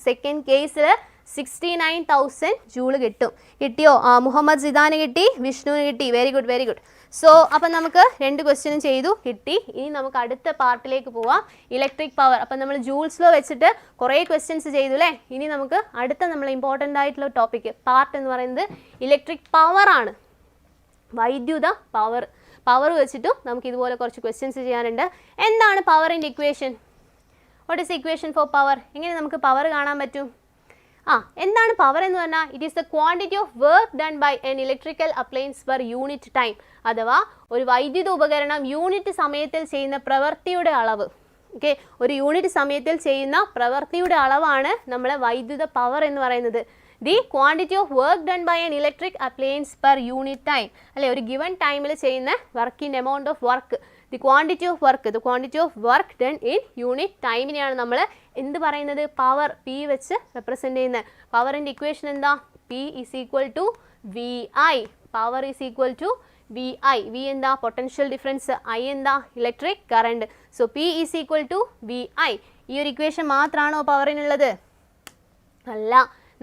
സെക്കൻഡ് കേസിൽ 69,000 ജൂൾ കിട്ടും. കിട്ടിയോ? മുഹമ്മദ് സിദാന് കിട്ടി, വിഷ്ണുവിന് കിട്ടി. Very good, very good. So അപ്പം നമുക്ക് രണ്ട് ക്വസ്റ്റ്യനും ചെയ്തു, കിട്ടി. ഇനി നമുക്ക് അടുത്ത പാർട്ടിലേക്ക് പോവാം, ഇലക്ട്രിക് പവർ. അപ്പം നമ്മൾ ജൂൾസ് ലോ വെച്ചിട്ട് കുറേ ക്വസ്റ്റ്യൻസ് ചെയ്തു അല്ലേ? ഇനി നമുക്ക് അടുത്ത നമ്മൾ ഇമ്പോർട്ടൻ്റ് ആയിട്ടുള്ള ടോപ്പിക്ക് പാർട്ട് എന്ന് പറയുന്നത് ഇലക്ട്രിക് പവർ ആണ്. വൈദ്യുത പവർ വെച്ചിട്ടും നമുക്ക് ഇതുപോലെ കുറച്ച് ക്വസ്റ്റ്യൻസ് ചെയ്യാനുണ്ട്. എന്താണ് പവറിൻ്റെ equation? What is equation for power? എങ്ങനെ നമുക്ക് പവർ കാണാൻ പറ്റും? എന്താണ് പവർ എന്ന് പറഞ്ഞാൽ it is the quantity of work done by an electrical appliance per unit time. അഥവാ ഒരു വൈദ്യുത ഉപകരണം യൂണിറ്റ് സമയത്തിൽ ചെയ്യുന്ന പ്രവൃത്തിയുടെ അളവ്. ഓക്കെ, ഒരു യൂണിറ്റ് സമയത്തിൽ ചെയ്യുന്ന പ്രവൃത്തിയുടെ അളവാണ് നമ്മളെ വൈദ്യുത പവർ എന്ന് പറയുന്നത്. The quantity of work done by an electric appliance per unit time. അല്ലെ, ഒരു ഗിവൺ ടൈമിൽ ചെയ്യുന്ന വർക്കിൻ്റെ amount of work. The quantity of work done in unit ടൈമിനെയാണ് നമ്മൾ എന്ത് പറയുന്നത്? പവർ. പി വെച്ച് റെപ്രസെൻ്റ് ചെയ്യുന്നത്. പവറിൻ്റെ ഇക്വേഷൻ എന്താ? P is equal to V I. Power is equal to V I. V എന്താ? Potential difference. ഐ എന്താ? Electric current. So P is equal to V I. ഈ ഒരു ഇക്വേഷൻ മാത്രമാണോ പവറിനുള്ളത്? അല്ല.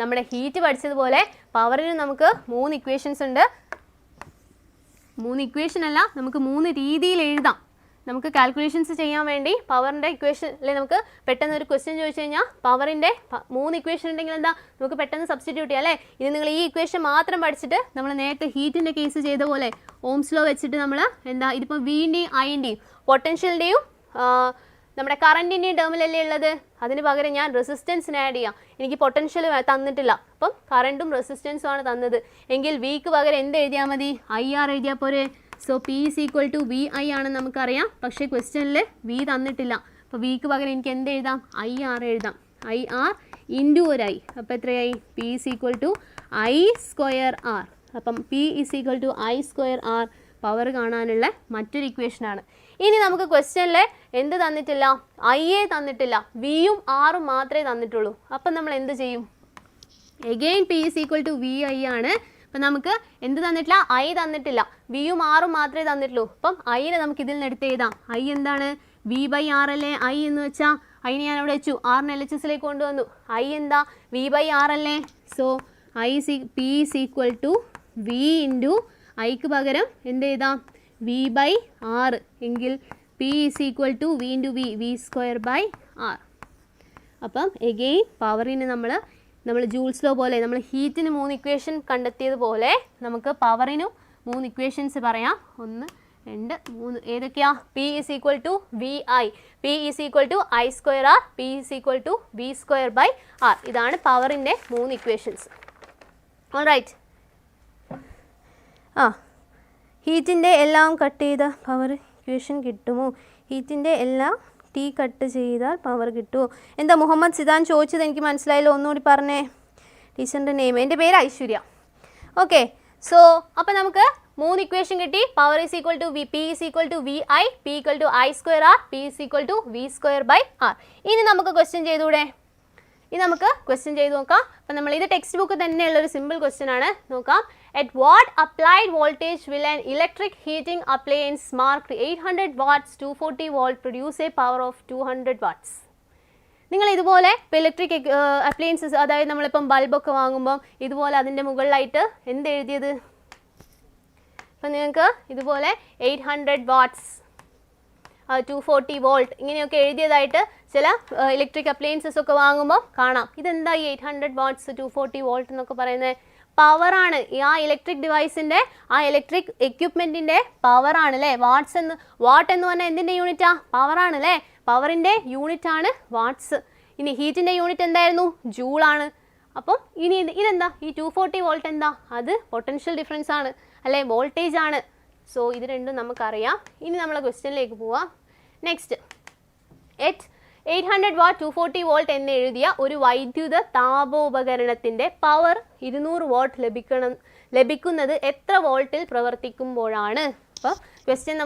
നമ്മുടെ ഹീറ്റ് പഠിച്ചതുപോലെ പവറിന് നമുക്ക് 3 ഇക്വേഷൻസ് ഉണ്ട്. 3 ഇക്വേഷൻ അല്ല, നമുക്ക് 3 രീതിയിൽ എഴുതാം. നമുക്ക് കാൽക്കുലേഷൻസ് ചെയ്യാൻ വേണ്ടി പവറിൻ്റെ ഇക്വേഷൻ അല്ലെ, നമുക്ക് പെട്ടെന്ന് ഒരു ക്വസ്റ്റ്യൻ ചോദിച്ചു കഴിഞ്ഞാൽ പവറിൻ്റെ 3 ഇക്വേഷൻ ഉണ്ടെങ്കിൽ എന്താ നമുക്ക് പെട്ടെന്ന് സബ്സ്റ്റിറ്റ്യൂട്ട് ചെയ്യാം അല്ലേ? ഇനി നിങ്ങൾ ഈ ഇക്വേഷൻ മാത്രം പഠിച്ചിട്ട് നമ്മൾ നേരത്തെ ഹീറ്റിൻ്റെ കേസ് ചെയ്ത പോലെ ഓംസ് ലോ വെച്ചിട്ട് നമ്മൾ എന്താ ഇതിപ്പോൾ വിൻ്റെയും ഐൻ്റെയും പൊട്ടൻഷ്യലിൻ്റെയും നമ്മുടെ കറണ്ടിൻ്റെയും ടേമിലല്ലേ ഉള്ളത്. അതിന് പകരം ഞാൻ റെസിസ്റ്റൻസിന് ആഡ് ചെയ്യാം. എനിക്ക് പൊട്ടൻഷ്യൽ തന്നിട്ടില്ല, അപ്പം കറണ്ടും റെസിസ്റ്റൻസും ആണ് തന്നത് എങ്കിൽ വിക്ക് പകരം എന്ത് എഴുതിയാൽ മതി? ഐ ആർ എഴുതിയാൽ പോരെ. So P is equal to V I ആണെന്ന് നമുക്കറിയാം. പക്ഷേ ക്വസ്റ്റ്യനിൽ വി തന്നിട്ടില്ല. അപ്പോൾ വിക്ക് പകരം എനിക്ക് എന്ത് എഴുതാം? ഐ ആർ എഴുതാം. ഐ ആർ ഇൻറ്റു ഒരു ഐ. അപ്പോൾ എത്രയായി? P is equal to I square R. അപ്പം P is equal to I square R power കാണാനുള്ള മറ്റൊരു ഇക്വേഷനാണ്. ഇനി നമുക്ക് ക്വസ്റ്റ്യനിൽ എന്ത് തന്നിട്ടില്ല? ഐ എ തന്നിട്ടില്ല, വിയും ആറും മാത്രമേ തന്നിട്ടുള്ളൂ. അപ്പം നമ്മൾ എന്ത് ചെയ്യും? Again P is equal to V I ആണ്. അപ്പം നമുക്ക് എന്ത് തന്നിട്ടില്ല? ഐ തന്നിട്ടില്ല, വിയും ആറും മാത്രമേ തന്നിട്ടുള്ളൂ. അപ്പം ഐനെ നമുക്ക് ഇതിൽ നിന്ന് എടുത്ത് എഴുതാം. ഐ എന്താണ്? വി ബൈ ആർ അല്ലേ ഐ എന്ന് വെച്ചാൽ. ഐനെ ഞാൻ അവിടെ വെച്ചു, ആറിന് എൽ എച്ച് എസിലേക്ക് കൊണ്ടുവന്നു. ഐ എന്താ വി ബൈ ആർ അല്ലേ? So P is equal to V into ഐക്ക് പകരം എന്ത് ചെയ്താം വി ബൈ ആർ എങ്കിൽ P is equal to V into V square by R. അപ്പം എഗെയിൻ പവറിന് നമ്മൾ ജൂൾസ് ലോ പോലെ നമ്മൾ ഹീറ്റിന് 3 ഇക്വേഷൻ കണ്ടെത്തിയതുപോലെ നമുക്ക് പവറിനും 3 ഇക്വേഷൻസ് പറയാം. 1 2 3 ഏതൊക്കെയാ? P is equal to V I, P is equal to I square R, P is equal to V square by R. ഇതാണ് പവറിൻ്റെ 3 ഇക്വേഷൻസ്. ഓൾറൈറ്റ്. ഹീറ്റിൻ്റെ എല്ലാം കട്ട് ചെയ്ത പവർ ഇക്വേഷൻ കിട്ടുമോ? ഹീറ്റിൻ്റെ എല്ലാം ടി കട്ട് ചെയ്താൽ പവർ കിട്ടുമോ? എന്താ മുഹമ്മദ് സിദാൻ ചോദിച്ചത് എനിക്ക് മനസ്സിലായല്ലോ, ഒന്നുകൂടി പറഞ്ഞേ. ടീച്ചറിൻ്റെ നെയിം, എൻ്റെ പേര് ഐശ്വര്യ. ഓക്കെ, സോ അപ്പോൾ നമുക്ക് 3 ഇക്വേഷൻ കിട്ടി. Power is equal to V, P is equal to V I, P equal to I square R, P is equal to V square by R. ഇനി നമുക്ക് ക്വസ്റ്റ്യൻ ചെയ്തുകൂടെ? നോക്കാം. അപ്പം നമ്മൾ ഇത് ടെക്സ്റ്റ് ബുക്ക് തന്നെയുള്ളൊരു സിമ്പിൾ ക്വസ്റ്റ്യൻ ആണ്. നോക്കാം. At what applied voltage will an electric heating appliance marked 800 watts 240 volt produce a power of 200 watts? നിങ്ങൾ ഇതുപോലെ ഇപ്പോൾ ഇലക്ട്രിക് അപ്ലയൻസസ്, അതായത് നമ്മളിപ്പം ബൾബൊക്കെ വാങ്ങുമ്പം ഇതുപോലെ അതിൻ്റെ മുകളിലായിട്ട് എന്ത് എഴുതിയത്? അപ്പം നിങ്ങൾക്ക് ഇതുപോലെ 800 വാട്ട്സ് 240 വോൾട്ട് ഇങ്ങനെയൊക്കെ എഴുതിയതായിട്ട് ചില ഇലക്ട്രിക് അപ്ലയൻസസ് ഒക്കെ വാങ്ങുമ്പോൾ കാണാം. ഇതെന്താ ഈ 800 വാട്ട്സ് 240 വോൾട്ട് എന്നൊക്കെ പറയുന്നത്? പവറാണ്. ആ ഇലക്ട്രിക് ഡിവൈസിൻ്റെ, ആ ഇലക്ട്രിക് എക്യുപ്മെൻറ്റിൻ്റെ പവറാണ് അല്ലേ? വാട്ട് എന്ന് പറഞ്ഞാൽ എന്തിൻ്റെ യൂണിറ്റാ? പവറാണ് അല്ലേ? പവറിൻ്റെ യൂണിറ്റാണ് വാട്ട്സ്. ഇനി ഹീറ്റിൻ്റെ യൂണിറ്റ് എന്തായിരുന്നു? ജൂളാണ്. അപ്പം ഇനി ഇതെന്താ? ഈ 240 വോൾട്ട് എന്താ? അത് പൊട്ടൻഷ്യൽ ഡിഫറൻസ് ആണ് അല്ലേ? വോൾട്ടേജ് ആണ്. സോ ഇത് രണ്ടും നമുക്കറിയാം. ഇനി നമ്മൾ ക്വസ്റ്റ്യനിലേക്ക് പോവാം. നെക്സ്റ്റ്, 800 വാട്ട് 240 വോൾട്ട് എന്ന് എഴുതിയ ഒരു വൈദ്യുത താപോപകരണത്തിൻ്റെ പവർ 200 വാട്ട് ലഭിക്കുന്നത് എത്ര വോൾട്ടിൽ പ്രവർത്തിക്കുമ്പോഴാണ്? അപ്പോൾ ക്വസ്റ്റ്യൻ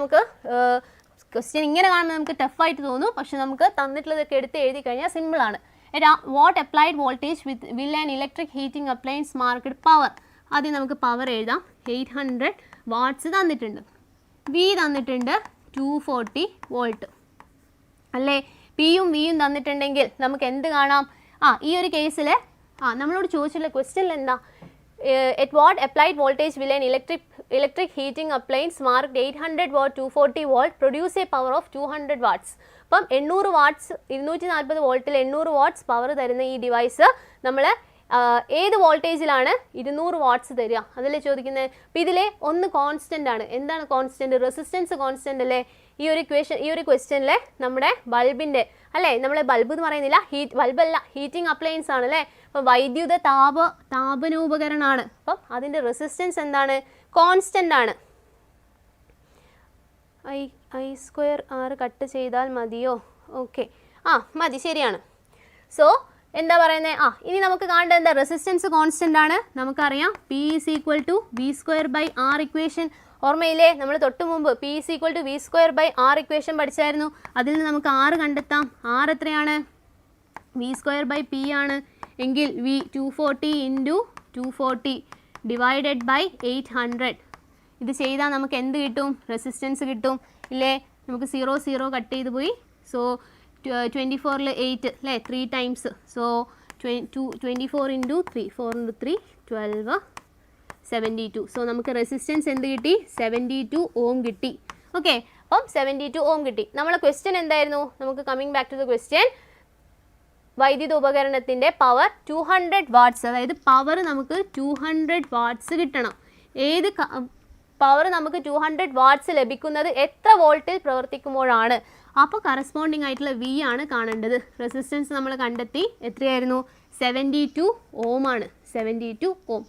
ഇങ്ങനെ കാണുമ്പോൾ നമുക്ക് ടഫായിട്ട് തോന്നും, പക്ഷെ നമുക്ക് തന്നിട്ടുള്ളതൊക്കെ എടുത്ത് എഴുതി കഴിഞ്ഞാൽ സിമ്പിളാണ്. What applied voltage will an electric heating appliance market power. ആദ്യം നമുക്ക് പവർ എഴുതാം. 800 വാട്ട്സ് തന്നിട്ടുണ്ട്, വി തന്നിട്ടുണ്ട് 240 വോൾട്ട് അല്ലേ? പിയും വിയും തന്നിട്ടുണ്ടെങ്കിൽ നമുക്ക് എന്ത് കാണാം? ഈ ഒരു കേസിൽ നമ്മളോട് ചോദിച്ചിട്ടുള്ള ക്വസ്റ്റ്യനിൽ എന്താ? at what applied voltage will an electric heating appliance marked 800 watt 240 volt produce a power of 200 watts? അപ്പം 800 വാട്ട്സ് 240 വോൾട്ടിൽ 800 വാട്ട്സ് പവർ തരുന്ന ഈ ഡിവൈസ് നമ്മൾ ഏത് വോൾട്ടേജിലാണ് 200 വാട്ട്സ് തരിക? അതല്ലേ ചോദിക്കുന്നത്. അപ്പോൾ ഇതിലെ ഒന്ന് കോൺസ്റ്റൻ്റ് ആണ്. എന്താണ് കോൺസ്റ്റൻറ്റ്? റെസിസ്റ്റൻസ് കോൺസ്റ്റൻ്റ് അല്ലേ? ഈ ഒരു ക്വസ്റ്റ്യനിൽ നമ്മുടെ ബൾബിൻ്റെ അല്ലേ, നമ്മളെ ബൾബ് എന്ന് പറയുന്നില്ല, ബൾബല്ല, ഹീറ്റിംഗ് അപ്ലയൻസ് ആണ് അല്ലേ? അപ്പോൾ വൈദ്യുത താപനോപകരണമാണ്. അപ്പം അതിൻ്റെ റെസിസ്റ്റൻസ് എന്താണ്? കോൺസ്റ്റൻ്റ് ആണ്. ഐ സ്ക്വയർ ആർ കട്ട് ചെയ്താൽ മതിയോ? ഓക്കെ, മതി, ശരിയാണ്. സോ എന്താ പറയുന്നത്? ഇനി നമുക്ക് കാണേണ്ടത് എന്താ? റെസിസ്റ്റൻസ് കോൺസ്റ്റൻ്റ് ആണ്. നമുക്കറിയാം P is equal to V square by R equation. ഓർമ്മയില്ലേ? നമ്മൾ തൊട്ട് മുമ്പ് P is equal to V square by R equation പഠിച്ചായിരുന്നു. അതിൽ നിന്ന് നമുക്ക് ആർ കണ്ടെത്താം. ആർ എത്രയാണ്? വി സ്ക്വയർ ബൈ പി ആണ്. എങ്കിൽ വി 240 ഇൻറ്റു 240 ഡിവൈഡഡ് ബൈ 800. ഇത് ചെയ്താൽ നമുക്ക് എന്ത് കിട്ടും? റെസിസ്റ്റൻസ് കിട്ടും ഇല്ലേ? നമുക്ക് 0 കട്ട് ചെയ്ത് പോയി. സോ 24ൽ 8 അല്ലേ? 3 times. So 24 into 3, 4 into 3 12 72. So നമുക്ക് റെസിസ്റ്റൻസ് എന്ത് കിട്ടി? 72 ഓം കിട്ടി. ഓക്കെ, അപ്പം 72 ഓം കിട്ടി. നമ്മളെ ക്വസ്റ്റ്യൻ എന്തായിരുന്നു? നമുക്ക് coming back to the question, വൈദ്യുത ഉപകരണത്തിൻ്റെ പവർ 200 വാട്ട്സ്, അതായത് പവർ നമുക്ക് 200 വാട്ട്സ് കിട്ടണം. ഏത് പവർ നമുക്ക് 200 വാട്ട്സ് ലഭിക്കുന്നത് എത്ര വോൾട്ടിൽ പ്രവർത്തിക്കുമ്പോഴാണ്? അപ്പോൾ കറസ്പോണ്ടിങ് ആയിട്ടുള്ള വി ആണ് കാണേണ്ടത്. റെസിസ്റ്റൻസ് നമ്മൾ കണ്ടെത്തി. എത്രയായിരുന്നു? 72 ഓം ആണ്. 72 ഓം.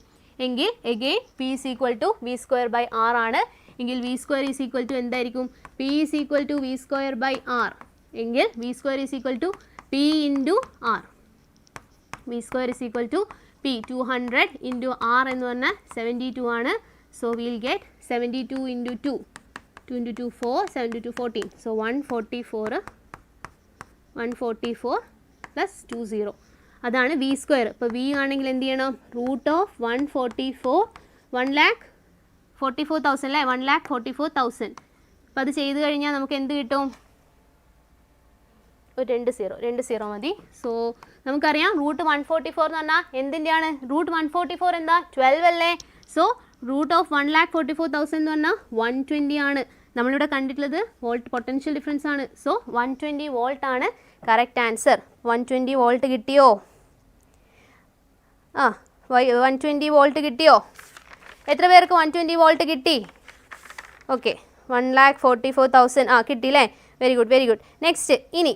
എങ്കിൽ again P is equal to V square by R ആണ്. എങ്കിൽ V square is equal to എന്തായിരിക്കും? P is equal to V square by R. എങ്കിൽ V square is equal to P into R. V square is equal to P 200 into R എന്ന് പറഞ്ഞാൽ 72 ആണ്. So will get 72 into 2, 2 into 2 4, 72 14. So 144 plus 20. അതാണ് V square. ഇപ്പോൾ V ആണെങ്കിൽ എന്ത് ചെയ്യണം? Root of 144, 1,44,000 അല്ലേ? 1,44,000. അപ്പോൾ അത് ചെയ്ത് കഴിഞ്ഞാൽ നമുക്ക് എന്ത് കിട്ടും? ഒരു 2 സീറോ മതി. സോ നമുക്കറിയാം റൂട്ട് 144 എന്ന് പറഞ്ഞാൽ എന്തിൻ്റെയാണ്? റൂട്ട് 144 എന്താ? 12 അല്ലേ? സോ റൂട്ട് ഓഫ് 1,44,000 എന്ന് പറഞ്ഞാൽ 120 ആണ്. നമ്മളിവിടെ കണ്ടിട്ടുള്ളത് വോൾട്ട് പൊട്ടൻഷ്യൽ ഡിഫറൻസ് ആണ്. സോ 120 വോൾട്ട് ആണ് കറക്റ്റ് ആൻസർ. 120 വോൾട്ട് കിട്ടിയോ? 120 വോൾട്ട് കിട്ടിയോ? എത്ര പേർക്ക് 120 വോൾട്ട് കിട്ടി? ഓക്കെ, 1,44,000 കിട്ടി അല്ലേ? Very good. നെക്സ്റ്റ് ഇനി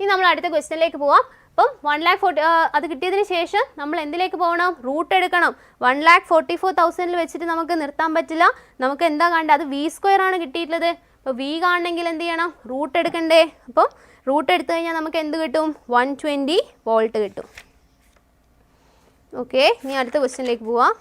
നമ്മൾ അടുത്ത ക്വസ്റ്റ്യനിലേക്ക് പോവാം. അപ്പം 1,40,000 അത് കിട്ടിയതിന് ശേഷം നമ്മൾ എന്തിലേക്ക് പോകണം? റൂട്ട് എടുക്കണം. 1,44,000 വെച്ചിട്ട് നമുക്ക് നിർത്താൻ പറ്റില്ല. നമുക്ക് എന്താ കാണേണ്ടത്? അത് V² ആണ് കിട്ടിയിട്ടുള്ളത്. അപ്പോൾ V കാണണമെങ്കിൽ എന്ത് ചെയ്യണം? റൂട്ട് എടുക്കണ്ടേ? അപ്പം റൂട്ട് എടുത്തു കഴിഞ്ഞാൽ നമുക്ക് എന്ത് കിട്ടും? 120 വോൾട്ട് കിട്ടും. ഓക്കെ, ഇനി അടുത്ത ക്വസ്റ്റ്യനിലേക്ക് പോവാം.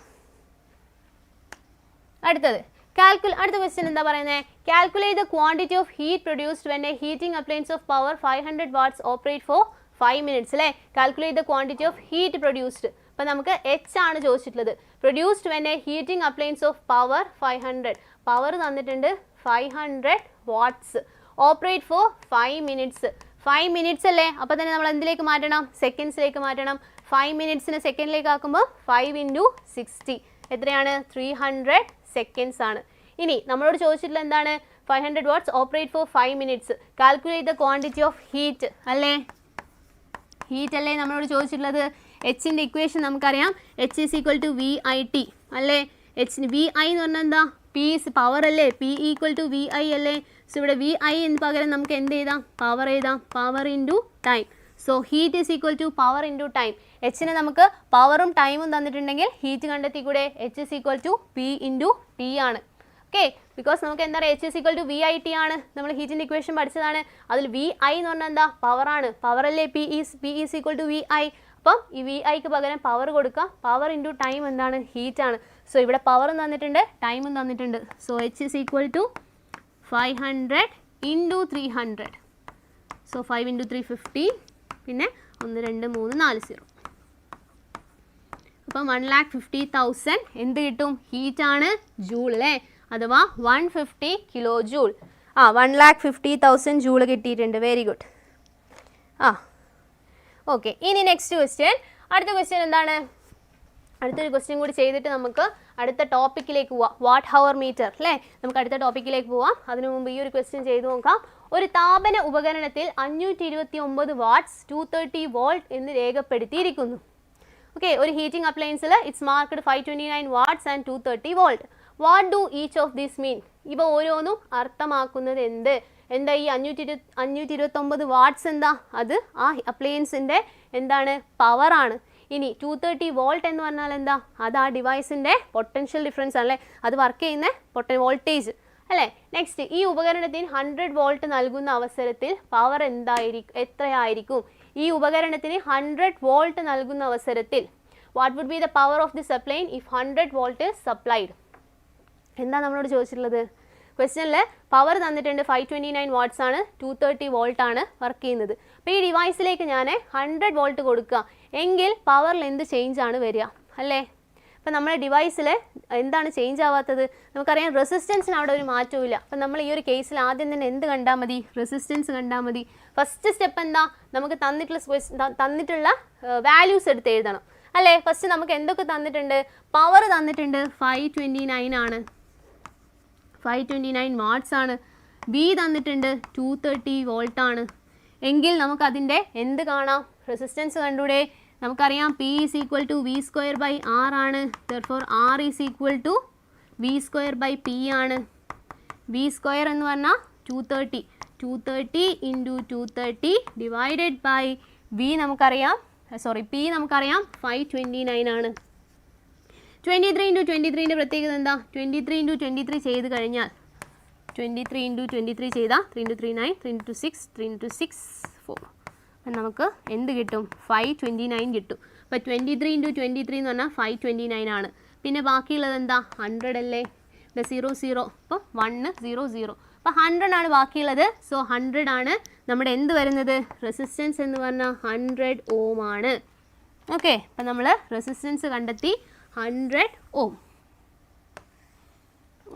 അടുത്ത ക്വസ്റ്റ്യൻ എന്താ പറയുന്നത്? Calculate the quantity of heat produced when a heating appliance of power 500 watts operate for 5 minutes അല്ലേ? Calculate the quantity of heat produced. അപ്പോൾ നമുക്ക് H ആണ് ചോദിച്ചിട്ടുള്ളത്. Produced when a heating appliance of power 500. Power തന്നിട്ടുണ്ട് 500 watts. Operate for 5 minutes. 5 minutes അല്ലേ? അപ്പോൾ തന്നെ നമ്മൾ എന്തിലേക്ക് മാറ്റണം? സെക്കൻഡ്സിലേക്ക് മാറ്റണം. 5 minutesനെ സെക്കൻഡിലേക്ക് ആക്കുമ്പോൾ 5 × 60 എത്രയാണ്? 300 സെക്കൻഡ്സ് ആണ്. ഇനി നമ്മളോട് ചോദിച്ചിട്ടുള്ള എന്താണ്? 500 watts operate for 5 minutes. Calculate the quantity of heat അല്ലേ? ഹീറ്റ് അല്ലേ നമ്മളോട് ചോദിച്ചിട്ടുള്ളത്? എച്ചിൻ്റെ ഇക്വേഷൻ നമുക്കറിയാം. H = VIT അല്ലേ? VI എന്ന് പറഞ്ഞാൽ എന്താ? P പവർ അല്ലേ? P = VI അല്ലേ? സോ ഇവിടെ VI എന്ന് പകരം നമുക്ക് എന്ത് എഴുതാം? പവർ എഴുതാം. Power into time. So heat = power into time. എച്ചിന് നമുക്ക് പവറും ടൈമും തന്നിട്ടുണ്ടെങ്കിൽ ഹീറ്റ് കണ്ടെത്തിക്കൂടെ? H = P × T ആണ്. ഓക്കെ, ബിക്കോസ് നമുക്ക് എന്താ പറയുക? H = VIT ആണ്. നമ്മൾ ഹീറ്റിൻ്റെ ഇക്വേഷൻ പഠിച്ചതാണ്. അതിൽ VI എന്ന് പറഞ്ഞാൽ എന്താ? പവറാണ്. പവർ അല്ലേ? P = VI. അപ്പം ഈ VIക്ക് പകരം പവർ കൊടുക്കുക. പവർ ഇൻറ്റു ടൈം എന്താണ്? ഹീറ്റ് ആണ്. സോ ഇവിടെ പവറും തന്നിട്ടുണ്ട്, ടൈമും തന്നിട്ടുണ്ട്. So H = 500 × 300. സോ 5 × 3 50. പിന്നെ 1 2 3 4 0. അപ്പം 1,50,000 എന്ത് കിട്ടും? ഹീറ്റ് ആണ്. ജൂൾ അല്ലേ? അഥവാ 150 കിലോ ജൂൾ. 1,50,000 ജൂൾ കിട്ടിയിട്ടുണ്ട്. Very good. ഓക്കെ, ഇനി നെക്സ്റ്റ് ക്വസ്റ്റ്യൻ. അടുത്ത ക്വസ്റ്റ്യൻ എന്താണ്? അടുത്തൊരു ക്വസ്റ്റ്യൻ കൂടി ചെയ്തിട്ട് നമുക്ക് അടുത്ത ടോപ്പിക്കിലേക്ക് പോവാം. വാട്ട് ഹവർ മീറ്റർ അല്ലേ? നമുക്ക് അടുത്ത ടോപ്പിക്കിലേക്ക് പോവാം. അതിനു മുമ്പ് ഈ ഒരു ക്വസ്റ്റ്യൻ ചെയ്ത് നോക്കാം. ഒരു താപന ഉപകരണത്തിൽ 529 വാട്ട്സ് 230 വോൾട്ട് എന്ന് രേഖപ്പെടുത്തിയിരിക്കുന്നു. ഓക്കെ, ഒരു ഹീറ്റിംഗ് അപ്ലയൻസിൽ it's marked 529 watts and 230 volt. What do each of this mean? ഇവ ഓരോന്നും അർത്ഥമാക്കുന്നത് എന്ത്? എന്താ ഈ 529 വാട്ട്സ് എന്താ? അത് ആ അപ്ലയൻസിൻ്റെ എന്താണ്? പവറാണ്. ഇനി 230 വോൾട്ട് എന്ന് പറഞ്ഞാൽ എന്താ? അത് ആ ഡിവൈസിൻ്റെ പൊട്ടൻഷ്യൽ ഡിഫറൻസ് ആണല്ലേ? അത് വർക്ക് ചെയ്യുന്ന വോൾട്ടേജ് അല്ലേ? നെക്സ്റ്റ്, ഈ ഉപകരണത്തിന് 100 വോൾട്ട് നൽകുന്ന അവസരത്തിൽ പവർ എത്രയായിരിക്കും? ഈ ഉപകരണത്തിന് 100 വോൾട്ട് നൽകുന്ന അവസരത്തിൽ what would be the power of this appliance if 100 volt is supplied? എന്താ നമ്മളോട് ചോദിച്ചിട്ടുള്ളത്? ക്വസ്റ്റ്യനിൽ പവർ തന്നിട്ടുണ്ട് 529 വാട്ട്സ് ആണ്, 230 വോൾട്ട് ആണ് വർക്ക് ചെയ്യുന്നത്. അപ്പോൾ ഈ ഡിവൈസിലേക്ക് ഞാൻ 100 വോൾട്ട് കൊടുക്കുക എങ്കിൽ പവറിൽ എന്ത് ചേഞ്ച് ആണ് വരിക അല്ലേ? അപ്പം നമ്മുടെ ഡിവൈസിൽ എന്താണ് ചേഞ്ച് ആവാത്തത്? നമുക്കറിയാം റെസിസ്റ്റൻസിന് അവിടെ ഒരു മാറ്റവും ഇല്ല. അപ്പം നമ്മൾ ഈ ഒരു കേസിൽ ആദ്യം തന്നെ എന്ത് കണ്ടാൽ മതി? റെസിസ്റ്റൻസ് കണ്ടാൽ മതി. ഫസ്റ്റ് സ്റ്റെപ്പ് എന്താ? നമുക്ക് തന്നിട്ടുള്ള വാല്യൂസ് എടുത്ത് എഴുതണം അല്ലേ? ഫസ്റ്റ് നമുക്ക് എന്തൊക്കെ തന്നിട്ടുണ്ട്? പവർ തന്നിട്ടുണ്ട് 529 ആണ്, 529 വാട്ട്സ് ആണ്. ബി തന്നിട്ടുണ്ട് 230 വോൾട്ട് ആണ്. എങ്കിൽ നമുക്കതിൻ്റെ എന്ത് കാണാം? റെസിസ്റ്റൻസ് കണ്ടൂടെ? നമുക്കറിയാം P = V²/R ആണ്. therefore R = V²/P ആണ്. V² എന്ന് പറഞ്ഞാൽ 230 × 230 ഡിവൈഡഡ് ബൈ P നമുക്കറിയാം 529 ആണ്. 23 × 23ൻ്റെ പ്രത്യേകത എന്താ? 23 × 23 ചെയ്ത് കഴിഞ്ഞാൽ 23 × 23 ചെയ്താൽ 3 × 3 9, 3 × 6 3 × 6 4. അപ്പം നമുക്ക് എന്ത് കിട്ടും? 529 കിട്ടും. അപ്പോൾ 23 × 23 എന്ന് പറഞ്ഞാൽ 529 ആണ്. പിന്നെ ബാക്കിയുള്ളത് എന്താ? 100 അല്ലേ? 0 0. അപ്പോൾ 1 0 0. അപ്പോൾ 100 ആണ് ബാക്കിയുള്ളത്. സോ 100 ആണ് നമ്മുടെ എന്ത് വരുന്നത്? റെസിസ്റ്റൻസ് എന്ന് പറഞ്ഞാൽ 100 ഓം ആണ്. ഓക്കെ, അപ്പം നമ്മൾ റെസിസ്റ്റൻസ് കണ്ടെത്തി 100 ഓം.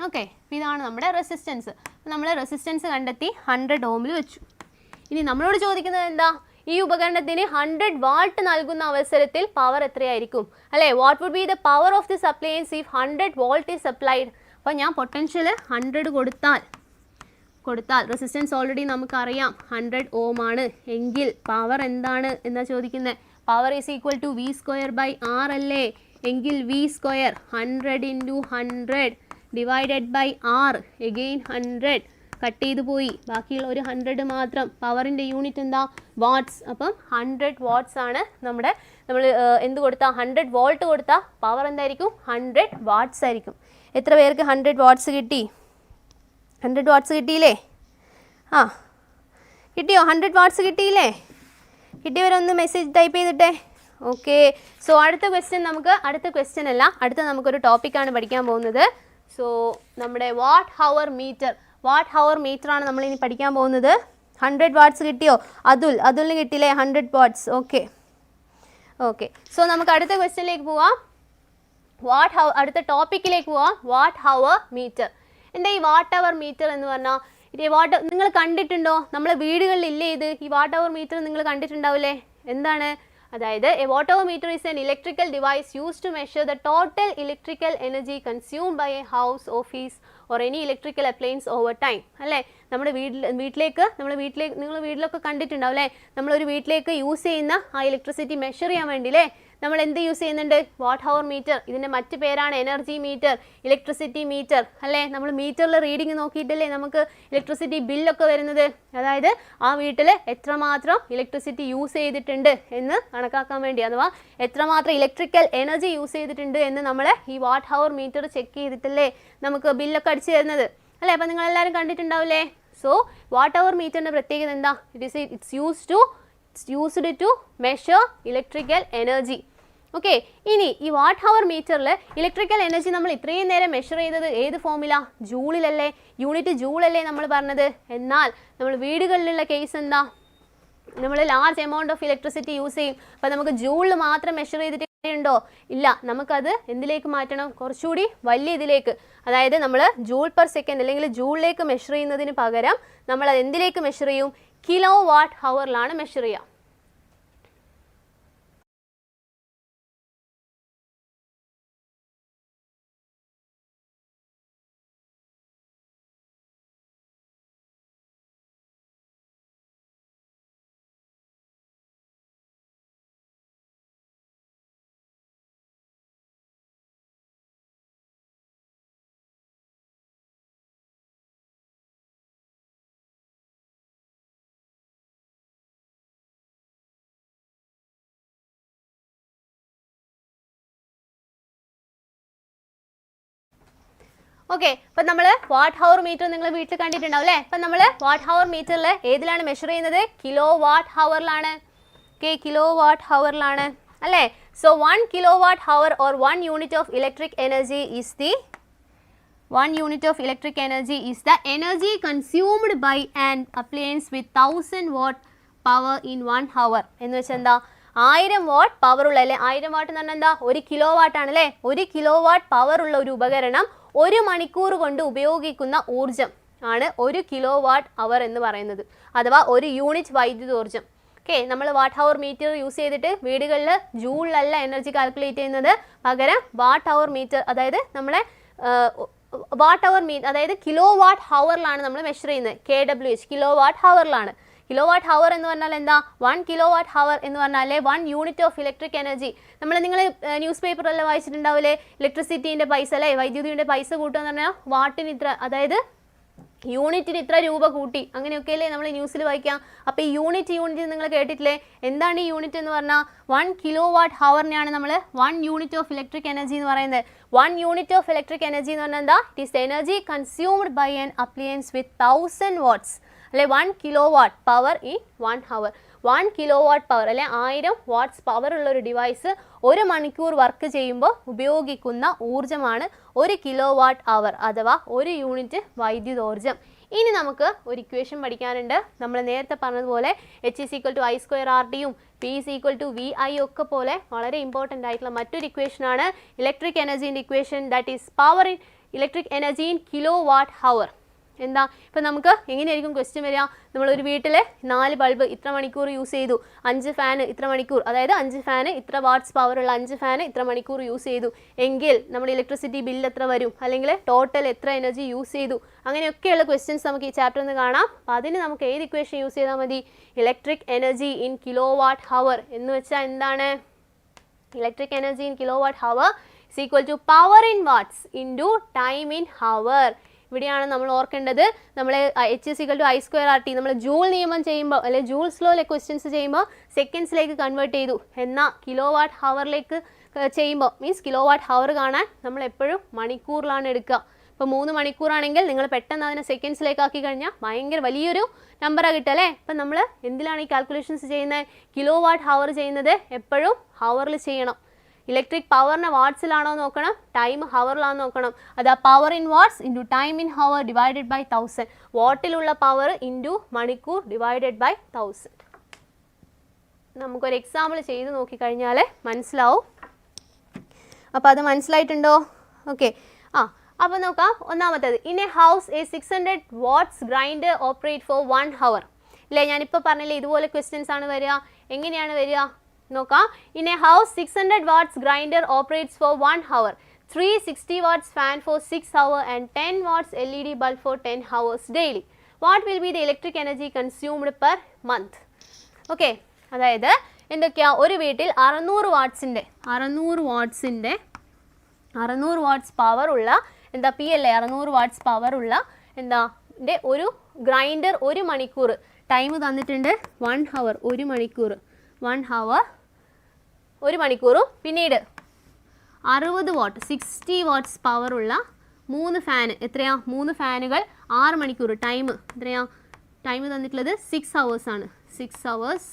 ഓക്കെ, ഇതാണ് നമ്മുടെ റെസിസ്റ്റൻസ്. നമ്മൾ റെസിസ്റ്റൻസ് കണ്ടെത്തി 100 ഓമിൽ വെച്ചു. ഇനി നമ്മളോട് ചോദിക്കുന്നത് എന്താ, ഈ ഉപകരണത്തിന് 100 വാട്ട് നൽകുന്ന അവസരത്തിൽ പവർ എത്രയായിരിക്കും അല്ലേ? What would be the power of this appliance if 100 volt is applied? അപ്പോൾ ഞാൻ പൊട്ടൻഷ്യൽ 100 കൊടുത്താൽ റെസിസ്റ്റൻസ് ഓൾറെഡി നമുക്കറിയാം 100 ഓം ആണ് എങ്കിൽ പവർ എന്താണ് എന്നാ ചോദിക്കുന്നത്. Power is equal to V square by R അല്ലേ? എങ്കിൽ V square 100 into 100 divided by R again 100 cut ചെയ്ത് പോയി, ബാക്കിയുള്ള ഒരു 100 മാത്രം. പവറിൻ്റെ യൂണിറ്റ് എന്താ? വാട്ട്സ്. അപ്പം 100 വാട്ട്സ് ആണ് നമ്മൾ എന്ത് കൊടുത്താൽ 100 വോൾട്ട് കൊടുത്താൽ പവർ എന്തായിരിക്കും? 100 വാട്ട്സ് ആയിരിക്കും. എത്ര പേർക്ക് 100 വാട്ട്സ് കിട്ടി? 100 വാട്ട്സ് കിട്ടിയില്ലേ? ആ കിട്ടിയോ? 100 വാട്ട്സ് കിട്ടിയില്ലേ? കിട്ടിയവരൊന്ന് മെസ്സേജ് ടൈപ്പ് ചെയ്തിട്ടെ. ഓക്കെ, സോ അടുത്ത ക്വസ്റ്റ്യൻ അടുത്ത നമുക്കൊരു ടോപ്പിക്കാണ് പഠിക്കാൻ പോകുന്നത്. സോ നമ്മുടെ വാട്ട് ഹവർ മീറ്റർ ആണ് നമ്മളിനി പഠിക്കാൻ പോകുന്നത്. 100 വാട്ട്സ് കിട്ടിയോ? അതുലിന് കിട്ടിയില്ലേ 100 വാട്ട്സ്? ഓക്കെ സോ നമുക്ക് അടുത്ത ക്വസ്റ്റ്യനിലേക്ക് പോവാം. അടുത്ത ടോപ്പിക്കിലേക്ക് പോവാം. Watt hour meter. എന്താ ഈ വാട്ട് അവർ മീറ്റർ എന്ന് പറഞ്ഞാൽ? നിങ്ങൾ കണ്ടിട്ടുണ്ടോ? നമ്മളെ വീടുകളിലില്ലേ ഇത്? ഈ വാട്ട് അവർ മീറ്റർ നിങ്ങൾ കണ്ടിട്ടുണ്ടാവില്ലേ? എന്താണ്? അതായത് a watt hour meter is an electrical device use to measure the total electrical energy consumed by a house, office or any electrical appliance over time അല്ലേ? നമ്മുടെ വീട്ടിലേക്ക് നിങ്ങൾ വീട്ടിലൊക്കെ കണ്ടിട്ടുണ്ടാവും അല്ലേ? നമ്മളൊരു വീട്ടിലേക്ക് യൂസ് ചെയ്യുന്ന ആ ഇലക്ട്രിസിറ്റി മെഷർ ചെയ്യാൻ വേണ്ടി അല്ലേ നമ്മൾ എന്ത് യൂസ് ചെയ്യുന്നുണ്ട്? Watt hour meter. ഇതിൻ്റെ മറ്റു പേരാണ് എനർജി മീറ്റർ, ഇലക്ട്രിസിറ്റി മീറ്റർ അല്ലേ? നമ്മൾ മീറ്ററിൽ റീഡിങ് നോക്കിയിട്ടല്ലേ നമുക്ക് ഇലക്ട്രിസിറ്റി ബില്ലൊക്കെ വരുന്നത്. അതായത് ആ വീട്ടിൽ എത്രമാത്രം ഇലക്ട്രിസിറ്റി യൂസ് ചെയ്തിട്ടുണ്ട് എന്ന് കണക്കാക്കാൻ വേണ്ടി, അഥവാ എത്രമാത്രം ഇലക്ട്രിക്കൽ എനർജി യൂസ് ചെയ്തിട്ടുണ്ട് എന്ന് നമ്മൾ ഈ വാട്ട് ഹവർ മീറ്റർ ചെക്ക് ചെയ്തിട്ടല്ലേ നമുക്ക് ബില്ലൊക്കെ അടിച്ചു തരുന്നത് അല്ലേ? അപ്പോൾ നിങ്ങളെല്ലാവരും കണ്ടിട്ടുണ്ടാവില്ലേ? സോ വാട്ട് ഹവർ മീറ്ററിൻ്റെ പ്രത്യേകത എന്താ? It's used to measure electrical energy. Okay, ഇനി ഈ വാട്ട് ഹവർ മീറ്ററിൽ ഇലക്ട്രിക്കൽ എനർജി നമ്മൾ ഇത്രയും നേരം മെഷർ ചെയ്തത് ഏത് ഫോമില? ജൂളിലല്ലേ? യൂണിറ്റ് ജൂളല്ലേ നമ്മൾ പറഞ്ഞത്. എന്നാൽ നമ്മൾ വീടുകളിലുള്ള കേസ് എന്താ? നമ്മൾ large amount of electricity use ചെയ്യും. അപ്പോൾ നമുക്ക് ജൂളിൽ മാത്രം മെഷർ ചെയ്തിട്ട് ഉണ്ടോ? ഇല്ല, നമുക്കത് എന്തിലേക്ക് മാറ്റണം? കുറച്ചുകൂടി വലിയ ഇതിലേക്ക്, അതായത് നമ്മൾ ജൂൾ പെർ സെക്കൻഡ് അല്ലെങ്കിൽ ജൂളിലേക്ക് മെഷർ ചെയ്യുന്നതിന് പകരം നമ്മൾ അത് എന്തിലേക്ക് മെഷർ ചെയ്യും? കിലോ വാട്ട് ഹവറിലാണ് മെഷർ ചെയ്യുക. ഓക്കെ, അപ്പം നമ്മൾ വാട്ട് ഹവർ മീറ്റർ നിങ്ങൾ വീട്ടിൽ കണ്ടിട്ടുണ്ടാവും അല്ലേ? അപ്പം നമ്മൾ വാട്ട് ഹവർ മീറ്ററിൽ ഏതിലാണ് മെഷർ ചെയ്യുന്നത്? കിലോ വാട്ട് ഹവറിലാണ്. ഓക്കെ, കിലോ വാട്ട് ഹവറിലാണ് അല്ലേ? So 1 kilowatt hour or 1 unit of electric energy is the energy consumed by an appliance with 1000 watt power in 1 hour. എന്ന് വെച്ചാൽ എന്താ? 1000 വാട്ട് പവർ ഉള്ള അല്ലേ? 1000 വാട്ട് എന്ന് പറഞ്ഞാൽ എന്താ? 1 കിലോ വാട്ട് ആണ് അല്ലേ? 1 കിലോ വാട്ട് പവർ ഉള്ള ഒരു ഉപകരണം 1 മണിക്കൂർ കൊണ്ട് ഉപയോഗിക്കുന്ന ഊർജം ആണ് 1 കിലോ വാട്ട് അവർ എന്ന് പറയുന്നത്, അഥവാ 1 യൂണിറ്റ് വൈദ്യുതോർജ്ജം. ഓക്കെ, നമ്മൾ വാട്ട് ഹവർ മീറ്റർ യൂസ് ചെയ്തിട്ട് വീടുകളിൽ ജൂളിലല്ല എനർജി കാൽക്കുലേറ്റ് ചെയ്യുന്നത്, പകരം വാട്ട് ഹവർ മീറ്റർ, അതായത് നമ്മളെ അതായത് കിലോ വാട്ട് ഹവറിലാണ് നമ്മൾ മെഷർ ചെയ്യുന്നത്. KWH കിലോ വാട്ട് ഹവറിലാണ്. കിലോ വാട്ട് ഹവർ എന്ന് പറഞ്ഞാൽ എന്താ? 1 കിലോ വാട്ട് ഹവർ എന്ന് പറഞ്ഞാൽ 1 യൂണിറ്റ് ഓഫ് ഇലക്ട്രിക് എനർജി. നിങ്ങൾ ന്യൂസ് പേപ്പറെല്ലാം വായിച്ചിട്ടുണ്ടാവില്ലേ? ഇലക്ട്രിസിറ്റീൻ്റെ പൈസ അല്ലേ, വൈദ്യുതിയുടെ പൈസ കൂട്ടുക എന്ന് പറഞ്ഞാൽ വാട്ടിന് ഇത്ര, അതായത് യൂണിറ്റിന് ഇത്ര രൂപ കൂട്ടി, അങ്ങനെയൊക്കെയല്ലേ നമ്മൾ ന്യൂസിൽ വായിക്കാം. അപ്പോൾ ഈ യൂണിറ്റ് നിങ്ങൾ കേട്ടിട്ടില്ലേ? എന്താണ് ഈ യൂണിറ്റ് എന്ന് പറഞ്ഞാൽ? 1 കിലോ വാട്ട് ഹവറിനെയാണ് നമ്മൾ 1 യൂണിറ്റ് ഓഫ് ഇലക്ട്രിക് എനർജി എന്ന് പറയുന്നത്. 1 യൂണിറ്റ് ഓഫ് ഇലക്ട്രിക് എനർജി എന്ന് പറഞ്ഞാൽ എന്താ? It is energy consumed by an appliance with 1000 watts അല്ലെ? 1 kilo watt power in 1 hour. 1 kilo watt power അല്ലെ 1000 വാട്ട്സ് പവർ ഉള്ള ഒരു ഡിവൈസ് 1 മണിക്കൂർ വർക്ക് ചെയ്യുമ്പോൾ ഉപയോഗിക്കുന്ന ഊർജ്ജമാണ് 1 കിലോ വാട്ട് അവർ, അഥവാ 1 യൂണിറ്റ് വൈദ്യുതോർജ്ജം. ഇനി നമുക്ക് ഒരു ഇക്വേഷൻ പഠിക്കാനുണ്ട്. നമ്മൾ നേരത്തെ പറഞ്ഞതുപോലെ H = I²RTയും P = VI ഒക്കെ പോലെ വളരെ ഇമ്പോർട്ടൻ്റ് ആയിട്ടുള്ള മറ്റൊരു ഇക്വേഷനാണ് ഇലക്ട്രിക് എനർജീൻ്റെ equation. That is power in electric energy in kilo watt hour. എന്താ ഇപ്പം നമുക്ക് എങ്ങനെയായിരിക്കും ക്വസ്റ്റ്യൻ വരിക? നമ്മളൊരു വീട്ടിൽ 4 ബൾബ് ഇത്ര മണിക്കൂർ യൂസ് ചെയ്തു, 5 ഫാന് ഇത്ര മണിക്കൂർ, അതായത് 5 ഫാന് ഇത്ര വാട്ട്സ് പവറുള്ള 5 ഫാന് ഇത്ര മണിക്കൂർ യൂസ് ചെയ്തു എങ്കിൽ നമ്മുടെ ഇലക്ട്രിസിറ്റി ബില്ല് എത്ര വരും, അല്ലെങ്കിൽ ടോട്ടൽ എത്ര എനർജി യൂസ് ചെയ്തു, അങ്ങനെയൊക്കെയുള്ള ക്വസ്റ്റ്യൻസ് നമുക്ക് ഈ ചാപ്റ്ററിൽ നിന്ന് കാണാം. അപ്പോൾ അതിന് നമുക്ക് ഏത് ഇക്വേഷൻ യൂസ് ചെയ്താൽ മതി? Electric energy in kilowatt hour എന്ന് വെച്ചാൽ എന്താണ്? Electric energy in kilowatt hour is equal to power in watts into time in hour. ഇവിടെയാണ് നമ്മൾ ഓർക്കേണ്ടത്. നമ്മൾ H is equal to I square RT നമ്മൾ ജൂൾ നിയമം ചെയ്യുമ്പോൾ അല്ലെങ്കിൽ ജൂൾസ് ലോയിലെ ക്വസ്റ്റ്യൻസ് ചെയ്യുമ്പോൾ സെക്കൻഡ്സിലേക്ക് കൺവേർട്ട് ചെയ്തു. എന്നാൽ കിലോ വാട്ട് ഹവറിലേക്ക് ചെയ്യുമ്പോൾ മീൻസ് കിലോ വാട്ട് ഹവർ കാണാൻ നമ്മൾ എപ്പോഴും മണിക്കൂറിലാണ് എടുക്കുക. ഇപ്പോൾ 3 മണിക്കൂറാണെങ്കിൽ നിങ്ങൾ പെട്ടെന്ന് അതിനെ സെക്കൻഡ്സിലേക്ക് ആക്കി കഴിഞ്ഞാൽ ഭയങ്കര വലിയൊരു നമ്പറാണ് കിട്ടുക അല്ലേ? ഇപ്പം നമ്മൾ എന്തിലാണ് ഈ കാൽക്കുലേഷൻസ് ചെയ്യുന്നത്? കിലോ വാട്ട് ഹവർ ചെയ്യുന്നത് എപ്പോഴും ഹവറിൽ ചെയ്യണം. ഇലക്ട്രിക് പവറിനെ വാട്ട്സിലാണോ നോക്കണം, ടൈം ഹവറിലാണോ നോക്കണം. അത് power in watts into time in hour divided by 1000. വാട്ടിലുള്ള പവർ ഇൻറ്റു മണിക്കൂർ ഡിവൈഡഡ് ബൈ 1000. നമുക്കൊരു എക്സാമ്പിൾ ചെയ്ത് നോക്കിക്കഴിഞ്ഞാൽ മനസ്സിലാവും. അപ്പോൾ അത് മനസ്സിലായിട്ടുണ്ടോ? ഓക്കെ. അപ്പോൾ നോക്കാം. ഒന്നാമത്തേത്, in a house a 600 watts grinder operate for 1 hour. ഇല്ലേ, ഞാനിപ്പോൾ പറഞ്ഞില്ലേ ഇതുപോലെ ക്വസ്റ്റ്യൻസ് ആണ് വരിക. എങ്ങനെയാണ് വരിക നോക്കാം. In a house 600 watts grinder operates for 1 hour, 360 watts fan for 6 hours and 10 watts LED bulb for 10 hours daily. What will be the electric energy consumed per month? Okay, അതായത് എന്തൊക്കെയാ, ഒരു വീട്ടിൽ 600 വാട്ട്സ് പവർ ഉള്ള എന്താ P അല്ലേ 600 watts power ഉള്ള എന്താ ഒരു ഗ്രൈൻഡർ 1 മണിക്കൂർ ടൈം തന്നിട്ടുണ്ട് 1 hour 1 മണിക്കൂർ 1 hour 1 മണിക്കൂറും പിന്നീട് 60 വാട്ട് 60 വാട്ട്സ് പവർ ഉള്ള 3 ഫാൻ എത്രയാ 3 ഫാനുകൾ 6 മണിക്കൂർ ടൈം എത്രയാ ടൈം തന്നിട്ടുള്ളത് 6 hours ആണ് 6 hours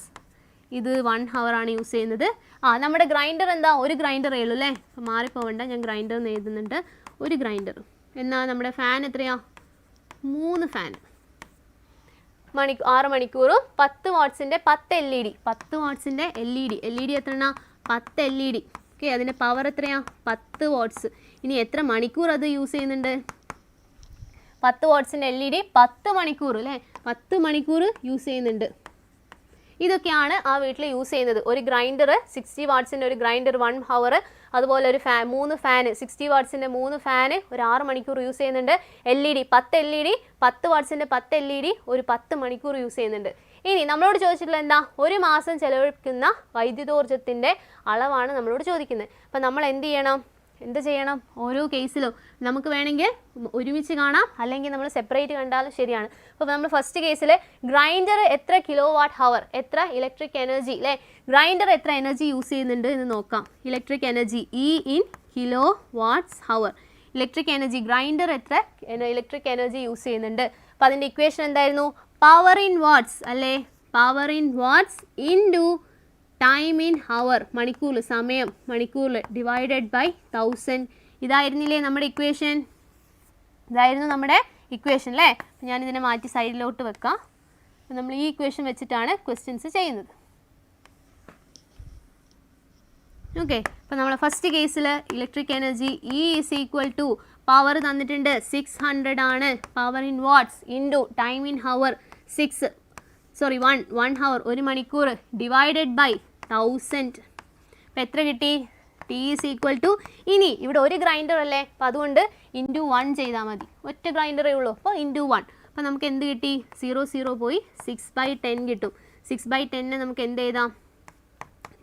ഇത് 1 hour ആണ് യൂസ് ചെയ്യുന്നത്. നമ്മുടെ ഗ്രൈൻഡർ എന്താ ഒരു ഗ്രൈൻഡറേ ഉള്ളൂ അല്ലേ, മാറിപ്പോവണ്ട, ഞാൻ ഗ്രൈൻഡർ എന്ന് എഴുതുന്നുണ്ട്. ഒരു ഗ്രൈൻഡർ എന്നാൽ നമ്മുടെ ഫാൻ എത്രയാ 3 ഫാൻ 6 മണിക്കൂറും 10 വാട്ട്സിൻ്റെ 10 LED 10 വാട്ട്സിൻ്റെ LED എത്ര 10 LED. ഓക്കെ, അതിൻ്റെ പവർ എത്രയാ 10 വാട്ട്സ്. ഇനി എത്ര മണിക്കൂർ അത് യൂസ് ചെയ്യുന്നുണ്ട്? 10 വാട്ട്സിൻ്റെ LED 10 മണിക്കൂർ അല്ലേ, 10 മണിക്കൂർ യൂസ് ചെയ്യുന്നുണ്ട്. ഇതൊക്കെയാണ് ആ വീട്ടിൽ യൂസ് ചെയ്യുന്നത്. ഒരു ഗ്രൈൻഡർ 60 വാട്ട്സിൻ്റെ ഒരു ഗ്രൈൻഡർ 1 hour, അതുപോലെ ഒരു 3 ഫാന് 60 വാട്ട്സിൻ്റെ 3 ഫാന് ഒരു 6 മണിക്കൂർ യൂസ് ചെയ്യുന്നുണ്ട്. LED 10 LED 10 വാട്ട്സിൻ്റെ 10 LED ഒരു 10 മണിക്കൂർ യൂസ് ചെയ്യുന്നുണ്ട്. ഇനി നമ്മളോട് ചോദിച്ചിട്ടുള്ള എന്താ, ഒരു മാസം ചെലവഴിക്കുന്ന വൈദ്യുതോർജ്ജത്തിൻ്റെ അളവാണ് നമ്മളോട് ചോദിക്കുന്നത്. അപ്പം നമ്മൾ എന്ത് ചെയ്യണം ഓരോ കേസിലും നമുക്ക് വേണമെങ്കിൽ ഒരുമിച്ച് കാണാം, അല്ലെങ്കിൽ നമ്മൾ സെപ്പറേറ്റ് കണ്ടാലും ശരിയാണ്. അപ്പോൾ നമ്മൾ ഫസ്റ്റ് കേസിൽ ഗ്രൈൻഡർ എത്ര കിലോ വാട്ട് ഹവർ എത്ര ഇലക്ട്രിക് എനർജി അല്ലേ, ഗ്രൈൻഡർ എത്ര എനർജി യൂസ് ചെയ്യുന്നുണ്ട് എന്ന് നോക്കാം. Electric energy in kilo watts hour, electric energy grinder എത്ര ഇലക്ട്രിക് എനർജി യൂസ് ചെയ്യുന്നുണ്ട്. അപ്പോൾ അതിൻ്റെ ഇക്വേഷൻ എന്തായിരുന്നു? പവർ ഇൻ വാട്ട്സ് അല്ലേ, power in watts into time in hour മണിക്കൂറിൽ സമയം മണിക്കൂറിൽ ഡിവൈഡഡ് ബൈ 1000. ഇതായിരുന്നില്ലേ നമ്മുടെ ഇക്വേഷൻ? ഇതായിരുന്നു നമ്മുടെ ഇക്വേഷൻ അല്ലേ. ഞാനിതിനെ മാറ്റി സൈഡിലോട്ട് വെക്കാം. നമ്മൾ ഈ ഇക്വേഷൻ വെച്ചിട്ടാണ് ക്വസ്റ്റ്യൻസ് ചെയ്യുന്നത്. ഓക്കെ, അപ്പോൾ നമ്മൾ ഫസ്റ്റ് കേസിൽ electric energy is equal to power തന്നിട്ടുണ്ട് 600 ആണ്, power in watts into time in hour 1 hour 1 മണിക്കൂർ ഡിവൈഡഡ് ബൈ 1000. അപ്പോൾ എത്ര കിട്ടി? T ഈസ് ഈക്വൽ ടു, ഇനി ഇവിടെ ഒരു ഗ്രൈൻഡർ അല്ലേ, അപ്പോൾ അതുകൊണ്ട് ഇൻറ്റു 1 ചെയ്താൽ മതി, ഒറ്റ ഗ്രൈൻഡറേ ഉള്ളൂ, അപ്പോൾ ഇൻറ്റു 1. അപ്പോൾ നമുക്ക് എന്ത് കിട്ടി? 0 പോയി 6/10 കിട്ടും. 6/10 നമുക്ക് എന്ത് എഴുതാം?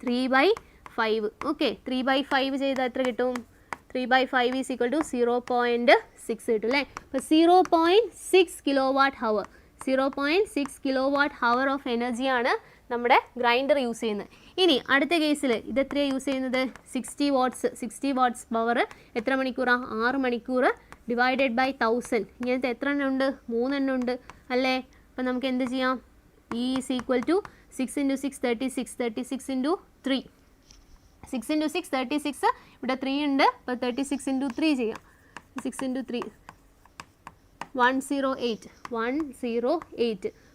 3/5. ഓക്കെ, 3/5 ചെയ്താൽ എത്ര കിട്ടും? 3/5 ഈസ് ഈക്വൽ ടു 0.6 കിട്ടും അല്ലേ. അപ്പോൾ 0.6 kilowatt hour 0.6 kilowatt hour of എനർജിയാണ് നമ്മുടെ ഗ്രൈൻഡർ യൂസ് ചെയ്യുന്നത്. ഇനി അടുത്ത കേസിൽ ഇത് എത്രയാണ് യൂസ് ചെയ്യുന്നത്? 60 വാട്ട്സ് പവർ എത്ര മണിക്കൂറാണ്? 6 മണിക്കൂർ ഡിവൈഡഡ് ബൈ 1000. ഇങ്ങനത്തെ എത്ര എണ്ണം ഉണ്ട്? 3 എണ്ണം ഉണ്ട് അല്ലേ. അപ്പം നമുക്ക് എന്ത് ചെയ്യാം? E ഈസ് ഈക്വൽ ടു 6 × 6 36 36 × 3 6 × 6 36 ഇവിടെ 3 ഉണ്ട്, അപ്പോൾ 36 × 3 ചെയ്യാം. 6 × 3 108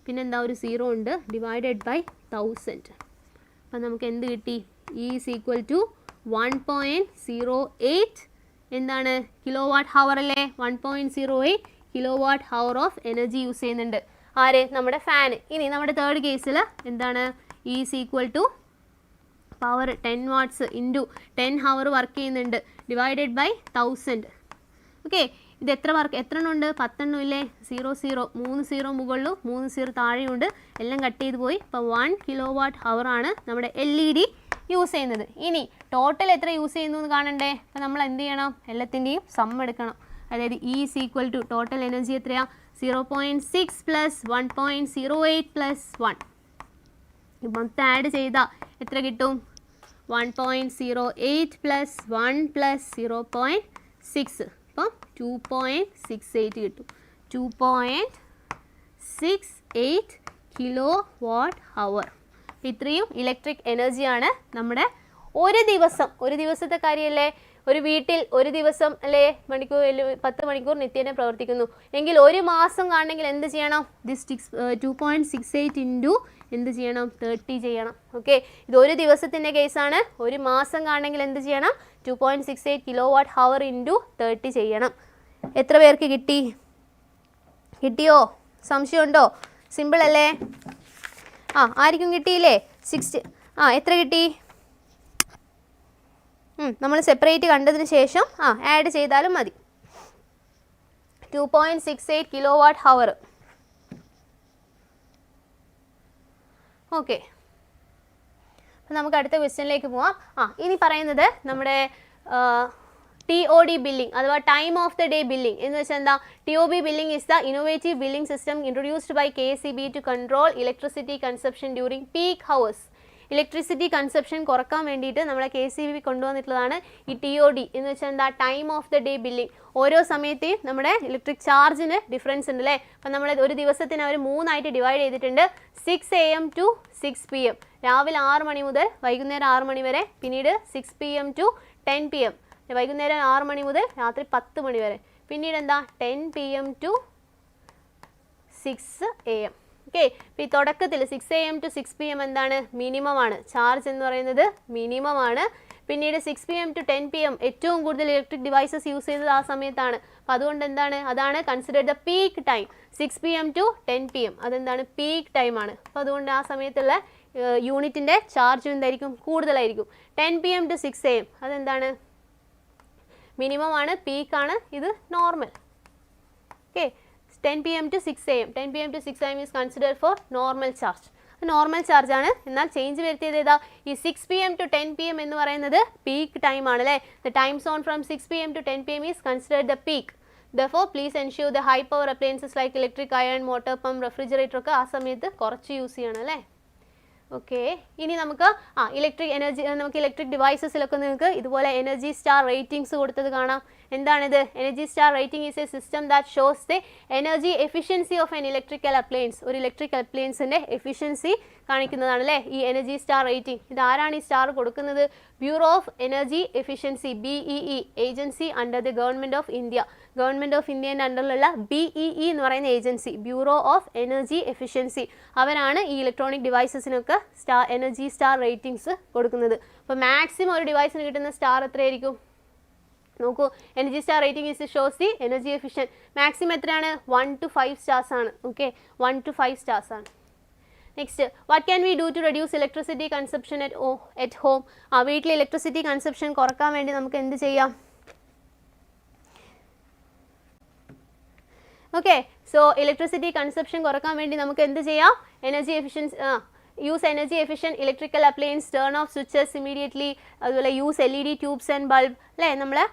പിന്നെന്താ ഒരു 0 ഉണ്ട്, ഡിവൈഡഡ് ബൈ 1000. അപ്പം നമുക്ക് എന്ത് കിട്ടി? E ഈസ് ഈക്വൽ ടു 1.08 എന്താണ് കിലോ വാട്ട് ഹവർ അല്ലേ. 1.08 kWh ഓഫ് എനർജി യൂസ് ചെയ്യുന്നുണ്ട്. ആര്? നമ്മുടെ ഫാൻ. ഇനി നമ്മുടെ തേർഡ് കേസിൽ എന്താണ്? E is equal to power 10 watts into 10 hour work ചെയ്യുന്നുണ്ട് ഡിവൈഡഡ് ബൈ 1000. ഓക്കെ, ഇത് എത്ര ഉണ്ട്? 10 ഇല്ലേ? 0 0 3 0 മുകളിലും 3 0 താഴെയുണ്ട്. എല്ലാം കട്ട് ചെയ്ത് പോയി. ഇപ്പോൾ 1 kWh ആണ് നമ്മുടെ LED യൂസ് ചെയ്യുന്നത്. ഇനി ടോട്ടൽ എത്ര യൂസ് ചെയ്യുന്നു എന്ന് കാണണ്ടേ? അപ്പോൾ നമ്മൾ എന്ത് ചെയ്യണം? എല്ലാത്തിൻ്റെയും സം എടുക്കണം. അതായത് E is equal to total energy എത്രയാണ്? 0.6 പ്ലസ് 1.08 പ്ലസ് 1. മൊത്തം ആഡ് ചെയ്താൽ എത്ര കിട്ടും? 1.08 പ്ലസ് 1 പ്ലസ് 0.6. അപ്പം 2.68 കിട്ടും. 2.68 kWh. ഇത്രയും ഇലക്ട്രിക് എനർജിയാണ് നമ്മുടെ ഒരു ദിവസത്തെ കാര്യമല്ലേ? ഒരു വീട്ടിൽ ഒരു ദിവസം അല്ലേ 10 മണിക്കൂർ നിത്യേന പ്രവർത്തിക്കുന്നു എങ്കിൽ ഒരു മാസം കാണണമെങ്കിൽ എന്ത് ചെയ്യണം? ദിസ് 2.68 ഇൻറ്റു എന്ത് ചെയ്യണം? 30 ചെയ്യണം. ഓക്കെ, ഇത് ഒരു ദിവസത്തിൻ്റെ കേസാണ്. ഒരു മാസം കാണണമെങ്കിൽ എന്ത് ചെയ്യണം? 2.68 kWh ഇൻറ്റു 30 ചെയ്യണം. എത്ര പേർക്ക് കിട്ടിയോ? സംശയമുണ്ടോ? സിമ്പിൾ അല്ലേ? ആർക്കും കിട്ടിയില്ലേ? 60. എത്ര കിട്ടി? നമ്മൾ സെപ്പറേറ്റ് കണ്ടതിന് ശേഷം ആഡ് ചെയ്താലും മതി. 2.68 kWh. ഓക്കെ, അപ്പം നമുക്ക് അടുത്ത ക്വസ്റ്റ്യനിലേക്ക് പോവാം. ഇനി പറയുന്നത് നമ്മുടെ TOD ബില്ലിംഗ് അഥവാ time of the day billing എന്ന് വെച്ചാൽ എന്താ? TOB billing is the innovative billing system introduced by KSEB to control electricity consumption during peak hours. Electricity consumption കുറക്കാൻ വേണ്ടിയിട്ട് നമ്മളെ KSEB കൊണ്ടുവന്നിട്ടുള്ളതാണ് ഈ TOD എന്ന് വെച്ചാൽ എന്താ? Time of the day billing. ഓരോ സമയത്തെയും നമ്മുടെ ഇലക്ട്രിക് ചാർജിന് ഡിഫറൻസ് ഉണ്ട് അല്ലേ? അപ്പം നമ്മൾ ഒരു ദിവസത്തിന് അവർ 3 ഡിവൈഡ് ചെയ്തിട്ടുണ്ട്. 6 AM ടു 6 PM, രാവിലെ 6 മണി മുതൽ വൈകുന്നേരം 6 മണി വരെ. പിന്നീട് 6 PM ടു 10 PM, വൈകുന്നേരം 6 മണി മുതൽ രാത്രി 10 മണി വരെ. പിന്നീട് എന്താ? 10 PM ടു 6 AM. ഓക്കെ, ഇപ്പോൾ ഈ തുടക്കത്തിൽ 6 AM ടു 6 PM എന്താണ്? മിനിമം ആണ്. ചാർജ് എന്ന് പറയുന്നത് മിനിമം ആണ്. പിന്നീട് 6 PM ടു 10 PM ഏറ്റവും കൂടുതൽ ഇലക്ട്രിക് ഡിവൈസസ് യൂസ് ചെയ്യുന്നത് ആ സമയത്താണ്. അപ്പോൾ അതുകൊണ്ട് എന്താണ്? അതാണ് considered the peak time. 6 PM to 10 PM അതെന്താണ്? പീക്ക് ടൈമാണ്. അപ്പോൾ അതുകൊണ്ട് ആ സമയത്തുള്ള യൂണിറ്റിൻ്റെ ചാർജ് എന്തായിരിക്കും? കൂടുതലായിരിക്കും. 10 PM ടു 6 AM അതെന്താണ്? മിനിമം ആണ്, പീക്കാണ്. ഇത് normal. Okay, 10 PM to 6 AM 10 PM to 6 AM is considered for normal charge. Normal charge ആണ്. എന്നാൽ ചേഞ്ച് വരുത്തിയത് ഏതാ? ഈ 6 PM ടു 10 PM എന്ന് പറയുന്നത് പീക്ക് ടൈം ആണ് അല്ലേ? The time zone from 6 PM to 10 PM is considered the peak. Therefore, please ensure the high power appliances like electric iron, motor pump, refrigerator ഒക്കെ ആ സമയത്ത് കുറച്ച് യൂസ് ചെയ്യണം അല്ലേ? ഓക്കെ, ഇനി നമുക്ക് ഇലക്ട്രിക് എനർജി നമുക്ക് ഇലക്ട്രിക് ഡിവൈസസിലൊക്കെ നിങ്ങൾക്ക് ഇതുപോലെ എനർജി സ്റ്റാർ റേറ്റിംഗ്സ് കൊടുത്തത് കാണാം. എന്താണിത്? Energy star rating is A system that shows the energy efficiency of N electrical appliance. ഒരു ഇലക്ട്രിക് അപ്ലയൻസിൻ്റെ എഫിഷ്യൻസി കാണിക്കുന്നതാണ് അല്ലേ ഈ എനർജി സ്റ്റാർ റേറ്റിംഗ്. ഇത് ആരാണ് ഈ സ്റ്റാർ കൊടുക്കുന്നത്? Bureau of energy efficiency, BEE, agency under the government of India. Government of ഇന്ത്യൻ്റെ അണ്ടറിലുള്ള BEE എന്ന് പറയുന്ന agency, bureau of energy efficiency, അവരാണ് ഈ ഇലക്ട്രോണിക് ഡിവൈസസിനൊക്കെ എനർജി സ്റ്റാർ റേറ്റിംഗ്സ് കൊടുക്കുന്നത്. അപ്പോൾ മാക്സിമം ഒരു ഡിവൈസിന് കിട്ടുന്ന സ്റ്റാർ എത്രയായിരിക്കും? നോക്കൂ, energy star rating is shows the energy efficiency. Maximum എത്രയാണ്? 1 to 5 സ്റ്റാർസ് ആണ്. ഓക്കെ, 1 to 5 സ്റ്റാർസ് ആണ്. Next, what can we do to reduce electricity consumption at home? വീട്ടിലെ ഇലക്ട്രിസിറ്റി കൺസപ്ഷൻ കുറക്കാൻ വേണ്ടി നമുക്ക് എന്ത് ചെയ്യാം? ഓക്കെ, സോ ഇലക്ട്രിസിറ്റി കൺസപ്ഷൻ കുറക്കാൻ വേണ്ടി നമുക്ക് എന്ത് ചെയ്യാം? Energy efficiency use energy efficient electrical appliance, turn off switches immediately. അതുപോലെ use LED tubes and bulb അല്ലേ? നമ്മുടെ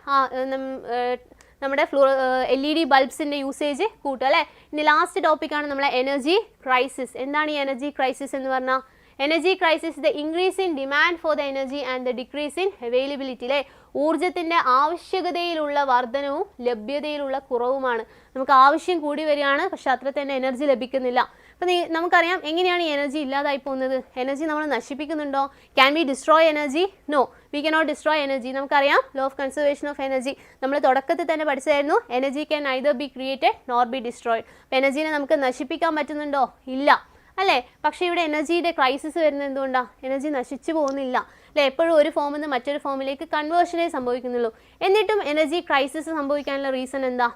LED ബൾബ്സിൻ്റെ യൂസേജ് കൂട്ടുക അല്ലേ? ഇനി ലാസ്റ്റ് ടോപ്പിക്കാണ് നമ്മളെ എനർജി ക്രൈസിസ്. എന്താണ് ഈ എനർജി ക്രൈസിസ് എന്ന് പറഞ്ഞാൽ? Energy crisis the increase in demand for the energy and the decrease in availability അല്ലേ? ഊർജ്ജത്തിൻ്റെ ആവശ്യകതയിലുള്ള വർധനവും ലഭ്യതയിലുള്ള കുറവുമാണ്. നമുക്ക് ആവശ്യം കൂടി വരികയാണ്, പക്ഷെ അത്ര തന്നെ എനർജി ലഭിക്കുന്നില്ല. അപ്പം നമുക്കറിയാം എങ്ങനെയാണ് ഈ എനർജി ഇല്ലാതായി പോകുന്നത്? എനർജി നമ്മൾ നശിപ്പിക്കുന്നുണ്ടോ? Can we destroy energy? No, we cannot destroy energy. നമുക്കറിയാം law of conservation of energy നമ്മൾ തുടക്കത്തിൽ തന്നെ പഠിച്ചതായിരുന്നു. Energy can either be created nor be destroyed. അപ്പം എനർജീനെ നമുക്ക് നശിപ്പിക്കാൻ പറ്റുന്നുണ്ടോ? ഇല്ല അല്ലേ? പക്ഷേ ഇവിടെ എനർജിയുടെ ക്രൈസിസ് വരുന്നത് എന്തുകൊണ്ടാണ്? എനർജി നശിച്ചു പോകുന്നില്ല അല്ലേ? എപ്പോഴും ഒരു ഫോമിൽ നിന്ന് മറ്റൊരു ഫോമിലേക്ക് കൺവേർഷനേ സംഭവിക്കുന്നുള്ളൂ. എന്നിട്ടും എനർജി ക്രൈസിസ് സംഭവിക്കാനുള്ള റീസൺ എന്താ?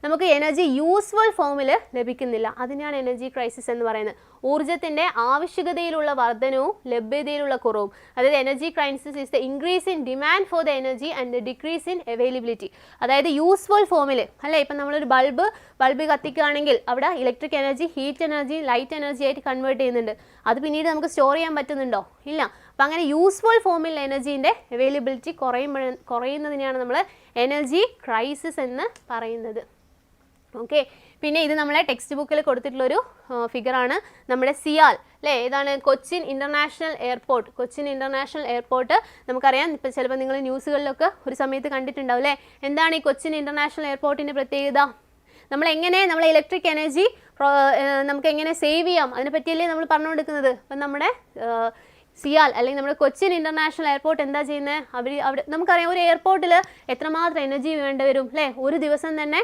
നമുക്ക് എനർജി യൂസ്ഫുൾ ഫോമിൽ ലഭിക്കുന്നില്ല. അതിനാണ് എനർജി ക്രൈസിസ് എന്ന് പറയുന്നത്. ഊർജ്ജത്തിൻ്റെ ആവശ്യകതയിലുള്ള വർധനവും ലഭ്യതയിലുള്ള കുറവും. അതായത് energy crisis is the increase in demand for the energy and the decrease in availability. അതായത് യൂസ്ഫുൾ ഫോമിൽ അല്ലേ, ഇപ്പം നമ്മളൊരു ബൾബ് കത്തിക്കുകയാണെങ്കിൽ അവിടെ electric energy heat energy light energy ആയിട്ട് കൺവേർട്ട് ചെയ്യുന്നുണ്ട്. അത് പിന്നീട് നമുക്ക് സ്റ്റോർ ചെയ്യാൻ പറ്റുന്നുണ്ടോ? ഇല്ല. അപ്പം അങ്ങനെ യൂസ്ഫുൾ ഫോമിൽ എനർജീൻ്റെ അവൈലബിലിറ്റി കുറയുന്നതിനെയാണ് നമ്മൾ എനർജി ക്രൈസിസ് എന്ന് പറയുന്നത്. ഓക്കെ, പിന്നെ ഇത് നമ്മളെ ടെക്സ്റ്റ് ബുക്കിൽ കൊടുത്തിട്ടുള്ളൊരു ഫിഗറാണ്. നമ്മുടെ സിയാൽ അല്ലേ, ഏതാണ്? Cochin international airport. Cochin international airport നമുക്കറിയാം. ഇപ്പോൾ ചിലപ്പോൾ നിങ്ങൾ ന്യൂസുകളിലൊക്കെ ഒരു സമയത്ത് കണ്ടിട്ടുണ്ടാവും അല്ലേ. എന്താണ് ഈ കൊച്ചിൻ ഇൻ്റർനാഷണൽ എയർപോർട്ടിൻ്റെ പ്രത്യേകത? നമ്മളെ ഇലക്ട്രിക് എനർജി നമുക്ക് എങ്ങനെ സേവ് ചെയ്യാം അതിനെ പറ്റിയല്ലേ നമ്മൾ പറഞ്ഞുകൊടുക്കുന്നത്. അപ്പം നമ്മുടെ സിയാൽ അല്ലെങ്കിൽ നമ്മുടെ കൊച്ചിൻ ഇൻ്റർനാഷണൽ എയർപോർട്ട് എന്താ ചെയ്യുന്നത്? അവിടെ നമുക്കറിയാം ഒരു എയർപോർട്ടിൽ എത്രമാത്രം എനർജി വേണ്ടി വരും അല്ലേ. ഒരു ദിവസം തന്നെ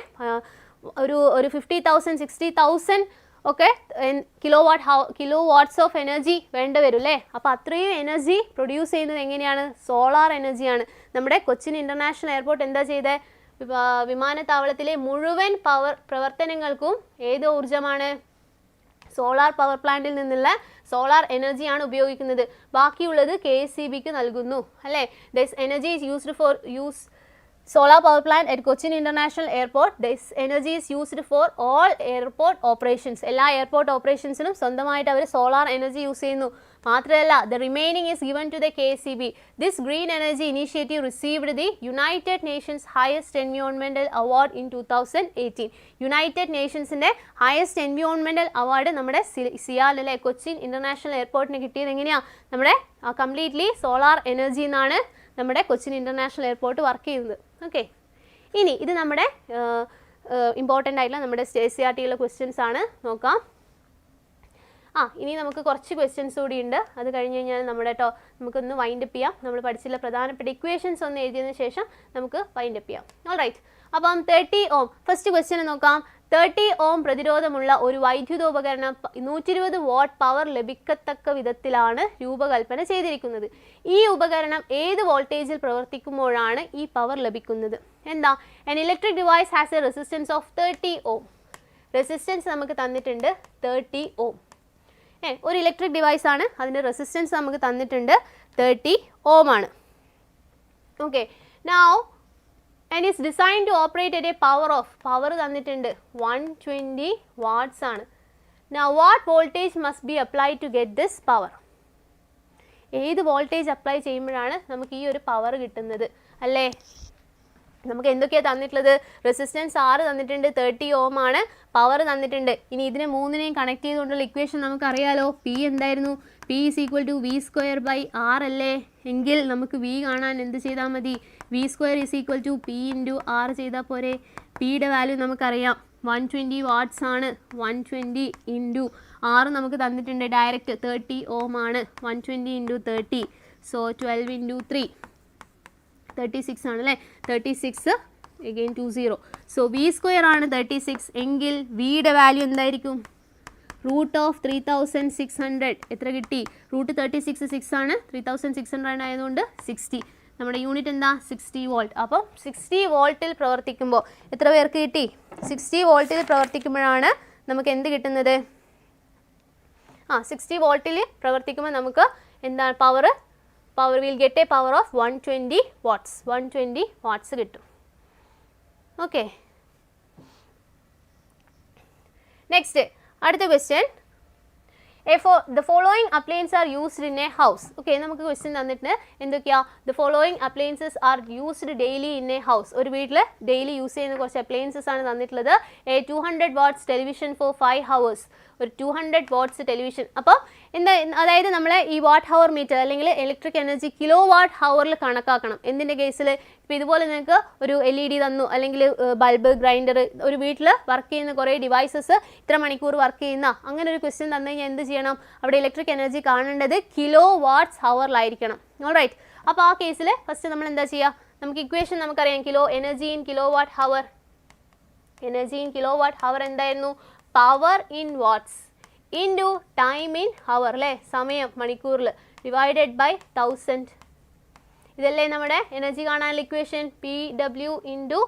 ഒരു 50,000 60,000 ഒക്കെ കിലോ വാട്ട്സ് ഓഫ് എനർജി വേണ്ട വരും അല്ലേ. അപ്പോൾ അത്രയും എനർജി പ്രൊഡ്യൂസ് ചെയ്യുന്നത് എങ്ങനെയാണ്? സോളാർ എനർജിയാണ്. നമ്മുടെ കൊച്ചിൻ ഇൻ്റർനാഷണൽ എയർപോർട്ട് എന്താ ചെയ്തത്? വിമാനത്താവളത്തിലെ മുഴുവൻ പ്രവർത്തനങ്ങൾക്കും ഏത് ഊർജ്ജമാണ്? സോളാർ പവർ പ്ലാന്റിൽ നിന്നുള്ള സോളാർ എനർജിയാണ് ഉപയോഗിക്കുന്നത്. ബാക്കിയുള്ളത് KSEBക്ക് നൽകുന്നു അല്ലേ. This energy is used for solar power plant at Cochin International Airport. This energy is used for all airport operations. എല്ലാ എയർപോർട്ട് ഓപ്പറേഷൻസിനും സ്വന്തമായിട്ട് അവർ സോളാർ എനർജി യൂസ് ചെയ്യുന്നു. മാത്രമല്ല, the remaining is given to the KSEB. This green energy initiative received the United Nations highest environmental award in 2018. United നേഷൻസിൻ്റെ highest environmental award നമ്മുടെ സിയാലിലെ Cochin international എയർപോർട്ടിന് കിട്ടിയത് എങ്ങനെയാണ്? നമ്മുടെ കംപ്ലീറ്റ്ലി സോളാർ എനർജി എന്നാണ് നമ്മുടെ കൊച്ചിൻ ഇൻ്റർനാഷണൽ എയർപോർട്ട് വർക്ക് ചെയ്യുന്നത്. ഓക്കെ, ഇനി ഇത് നമ്മുടെ ഇമ്പോർട്ടൻ്റ് ആയിട്ടുള്ള നമ്മുടെ CRTയിലെ ക്വസ്റ്റ്യൻസ് ആണ്. നോക്കാം. ഇനി നമുക്ക് കുറച്ച് ക്വസ്റ്റ്യൻസ് കൂടി ഉണ്ട്. അത് കഴിഞ്ഞ് കഴിഞ്ഞാൽ നമുക്കൊന്ന് വൈൻഡ് അപ്പ് ചെയ്യാം. നമ്മൾ പഠിച്ചുള്ള പ്രധാനപ്പെട്ട ഇക്വേഷൻസ് ഒന്ന് എഴുതിയതിന് ശേഷം നമുക്ക് വൈൻഡ് അപ്പ് ചെയ്യാം. ഓൾറൈറ്റ്, അപ്പം 30 ഓം ഫസ്റ്റ് ക്വസ്റ്റ്യൻ നോക്കാം. 30 ഓം പ്രതിരോധമുള്ള ഒരു വൈദ്യുതോപകരണം 120 വാട്ട് പവർ ലഭിക്കത്തക്ക വിധത്തിലാണ് രൂപകൽപ്പന ചെയ്തിരിക്കുന്നത്. ഈ ഉപകരണം ഏത് വോൾട്ടേജിൽ പ്രവർത്തിക്കുമ്പോഴാണ് ഈ പവർ ലഭിക്കുന്നത്? എന്താ? an electric device has a resistance of 30 ohm. Resistance നമുക്ക് തന്നിട്ടുണ്ട് 30 ഓം. ഒരു ഇലക്ട്രിക് ഡിവൈസ് ആണ്, അതിൻ്റെ റെസിസ്റ്റൻസ് നമുക്ക് തന്നിട്ടുണ്ട് 30 ഓം ആണ്. Okay, now and is designed to operate at a power തന്നിട്ടുണ്ട് 120 watts ആണ്. Now what voltage must be applied to get this power? ഏത് വോൾട്ടേജ് അപ്ലൈ ചെയ്യുമ്പോഴാണ് നമുക്ക് ഈ ഒരു പവർ കിട്ടുന്നത് അല്ലേ? നമുക്ക് എന്തൊക്കെയാണ് തന്നിട്ടുള്ളത്? റെസിസ്റ്റൻസ് 6 തന്നിട്ടുണ്ട്, 30 ഓം ആണ്, പവർ തന്നിട്ടുണ്ട്. ഇനി ഇതിനെ മൂന്നിനെയും കണക്ട് ചെയ്തുകൊണ്ടുള്ള ഇക്വേഷൻ നമുക്കറിയാലോ. P എന്തായിരുന്നു? P = V²/R അല്ലേ? എങ്കിൽ നമുക്ക് V കാണാൻ എന്ത് ചെയ്താൽ മതി? V² = P × R ചെയ്താൽ പോരെ. പിയുടെ വാല്യൂ നമുക്കറിയാം 120 വാട്ട്സ് ആണ്. 120 × R നമുക്ക് തന്നിട്ടുണ്ട് ഡയറക്റ്റ് 30 ഓം ആണ്. 120 × 30, സോ 12 × 3 36 ആണ് അല്ലേ. 36 again 20, സോ V² ആണ് 36 എങ്കിൽ Vയുടെ വാല്യൂ എന്തായിരിക്കും? √3600. എത്ര കിട്ടി? √36 6 ആണ്, 3600 ആയതുകൊണ്ട് 60. നമ്മുടെ യൂണിറ്റ് എന്താ? 60 വോൾട്ട്. അപ്പം 60 വോൾട്ടിൽ പ്രവർത്തിക്കുമ്പോൾ എത്ര പേർക്ക് കിട്ടി? 60 വോൾട്ടിൽ പ്രവർത്തിക്കുമ്പോഴാണ് നമുക്ക് എന്ത് കിട്ടുന്നത്? 60 വോൾട്ടിൽ പ്രവർത്തിക്കുമ്പോൾ നമുക്ക് എന്താണ് power will get a power of 120 watts. 120 watts കിട്ടും. ഓക്കെ, നെക്സ്റ്റ് അടുത്ത question. The following appliances are used in a house. Okay, നമുക്ക് ക്വസ്റ്റ്യൻ തന്നിട്ടുണ്ട്. എന്തൊക്കെയാ? The following appliances are used daily in a house. ഒരു വീട്ടിൽ ഡെയിലി യൂസ് ചെയ്യുന്ന കുറച്ച് appliances ആണ് തന്നിട്ടുള്ളത്. A 200 watts television for 5 hours. ഒരു 200 വാട്ട്സ് ടെലിവിഷൻ. അപ്പോൾ അതായത് നമ്മൾ ഈ വാട്ട് ഹവർ മീറ്റർ അല്ലെങ്കിൽ ഇലക്ട്രിക് എനർജി kWh കണക്കാക്കണം. എന്തിൻ്റെ കേസിൽ? ഇപ്പോൾ ഇതുപോലെ നിങ്ങൾക്ക് ഒരു LED തന്നു, അല്ലെങ്കിൽ ബൾബ്, ഗ്രൈൻഡർ, ഒരു വീട്ടിൽ വർക്ക് ചെയ്യുന്ന കുറേ ഡിവൈസസ് ഇത്ര മണിക്കൂർ വർക്ക് ചെയ്യുന്ന അങ്ങനെ ഒരു ക്വസ്റ്റ്യൻ തന്നു കഴിഞ്ഞാൽ എന്ത് ചെയ്യണം? അവിടെ ഇലക്ട്രിക് എനർജി കാണേണ്ടത് kWh. ഓൾറൈറ്റ്, അപ്പോൾ ആ കേസിൽ ഫസ്റ്റ് നമ്മൾ എന്താ ചെയ്യുക? നമുക്ക് ഇക്വേഷൻ നമുക്കറിയാം. Energy in kWh. Energy in kWh എന്തായിരുന്നു? Power in watts into time in hour അല്ലേ, സമയം മണിക്കൂറിൽ, ഡിവൈഡഡ് ബൈ 1000. ഇതല്ലേ നമ്മുടെ എനർജി കാണാനുള്ള equation. PW ×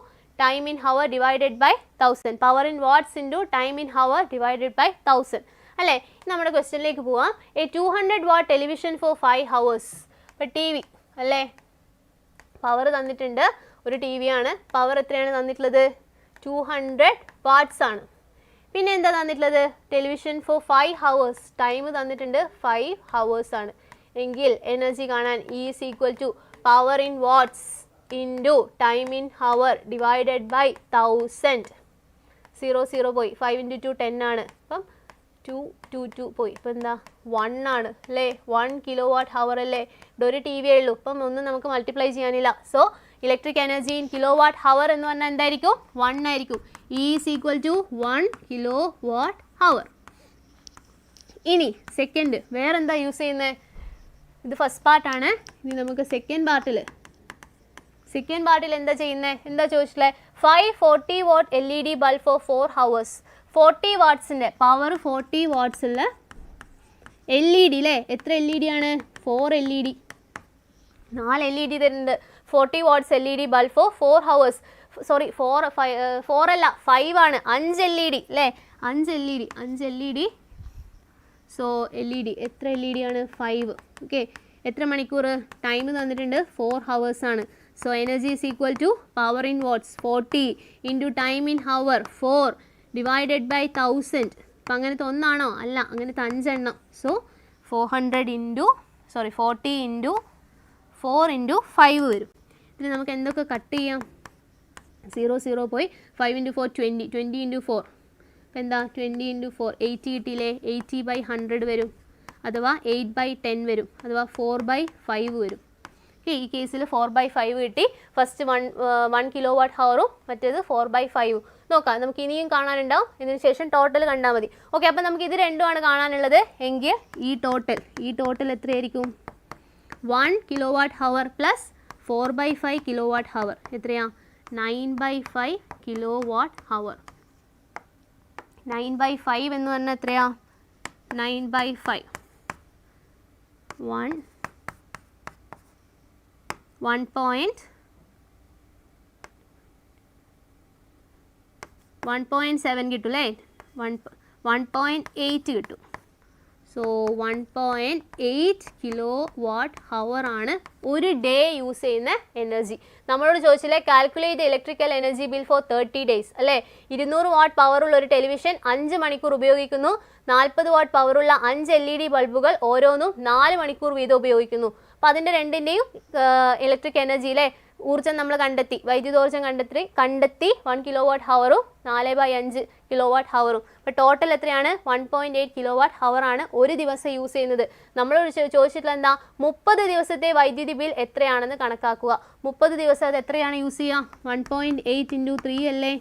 time in hour divided by 1000. Power in watts into time in hour divided by 1000. അല്ലേ? നമ്മുടെ ക്വസ്റ്റ്യനിലേക്ക് പോവാം. A 200 watt television for 5 hours. ഇപ്പോൾ ടി വി അല്ലേ, പവർ തന്നിട്ടുണ്ട്. ഒരു ടി വി ആണ്. പവർ എത്രയാണ് തന്നിട്ടുള്ളത്? 200 വാട്ട്സ് ആണ്. പിന്നെ എന്താ തന്നിട്ടുള്ളത്? Television four 5 hours. ടൈം തന്നിട്ടുണ്ട് 5 hours ആണ്. എങ്കിൽ എനർജി കാണാൻ E is equal to power in watts into time in hour divided by 1000. 0 പോയി. 5 into 2 10 ആണ്. അപ്പം 2 പോയി. ഇപ്പം എന്താ 1 ആണ് അല്ലേ? 1 kWh അല്ലേ? ഇവിടെ ഒരു ടി വി ഉള്ളൂ. ഇപ്പം ഒന്നും നമുക്ക് മൾട്ടിപ്ലൈ ചെയ്യാനില്ല. So electric energy in kWh എന്ന് പറഞ്ഞാൽ എന്തായിരിക്കും? 1 ആയിരിക്കും. E is equal to 1 kWh. ഇനി സെക്കൻഡ് വേറെന്താ യൂസ് ചെയ്യുന്നത്? ഇത് ഫസ്റ്റ് പാർട്ടാണ്. ഇനി നമുക്ക് സെക്കൻഡ് പാർട്ടിൽ എന്താ ചെയ്യുന്നത്? എന്താ ചോദിച്ചിട്ടുള്ളത്? 540 watt LED bulb for 4 hours. 40 വാട്ട്സിൻ്റെ power 40 വാട്ട്സുള്ള LED അല്ലേ? എത്ര LED ആണ്? 4 LED. 4 LED തരുന്നുണ്ട്. 40 watts LED bulb for 4 hours. Sorry 4 അല്ല 5 ആണ്. 5 LED അല്ലേ? 5 LED. സോ LED എത്ര LED ആണ്? 5. ഓക്കെ, എത്ര മണിക്കൂർ? ടൈം തന്നിട്ടുണ്ട് 4 hours ആണ്. So energy is equal to power in watts 40 into time in hour 4 divided by 1000. അപ്പം അങ്ങനത്തെ ഒന്നാണോ? അല്ല, അങ്ങനത്തെ 5 എണ്ണം. സോ 40 ഇൻറ്റു 4 ഇൻറ്റു 5 വരും. ഇതിന് നമുക്ക് എന്തൊക്കെ കട്ട് ചെയ്യാം? 0 പോയി. 5 into 4 20. 20 into 4 അപ്പം എന്താ? 20 into 4 80 കിട്ടിയില്ലേ? 80/100 വരും, അഥവാ 8/10 വരും, അഥവാ 4/5 വരും. ഓക്കെ, ഈ കേസിൽ 4/5 കിട്ടി. ഫസ്റ്റ് 1 kWh മറ്റേത് 4/5. നോക്കാം, നമുക്ക് ഇനിയും കാണാനുണ്ടാവും. ഇതിന് ശേഷം ടോട്ടൽ കണ്ടാൽ മതി. ഓക്കെ, അപ്പം നമുക്ക് ഇത് രണ്ടുമാണ് കാണാനുള്ളത്. എങ്കിൽ ഈ ടോട്ടൽ എത്രയായിരിക്കും? 1 kWh പ്ലസ് 4/5 kWh എത്രയാ? 9/5 kWh. 9/5 എന്ന് പറഞ്ഞാൽ എത്രയാ? 9/5 1.7 കിട്ടും അല്ലേ? 1.8 കിട്ടും. സോ 1.8 kWh ആണ് ഒരു ഡേ യൂസ് ചെയ്യുന്ന എനർജി. നമ്മളോട് ചോദിച്ചില്ലേ calculate electrical energy bill for 30 days അല്ലേ? 200 വാട്ട് പവറുള്ള ഒരു ടെലിവിഷൻ 5 മണിക്കൂർ ഉപയോഗിക്കുന്നു. 40 വാട്ട് പവറുള്ള 5 LED ബൾബുകൾ ഓരോന്നും 4 മണിക്കൂർ വീതം ഉപയോഗിക്കുന്നു. അപ്പം അതിൻ്റെ രണ്ടിൻ്റെയും ഇലക്ട്രിക് എനർജിയിലെ ഊർജ്ജം നമ്മൾ കണ്ടെത്തി, വൈദ്യുതോർജ്ജം കണ്ടെത്തി 1 kWh 4/5 kWh. അപ്പോൾ ടോട്ടൽ എത്രയാണ്? 1.8 kWh ആണ് ഒരു ദിവസം യൂസ് ചെയ്യുന്നത്. നമ്മളോട് ചോദിച്ചിട്ടുള്ള എന്താ? 30 ദിവസത്തെ വൈദ്യുതി ബിൽ എത്രയാണെന്ന് കണക്കാക്കുക. 30 ദിവസം അത് എത്രയാണ് യൂസ് ചെയ്യുക? 1.8 into 3 അല്ലേ?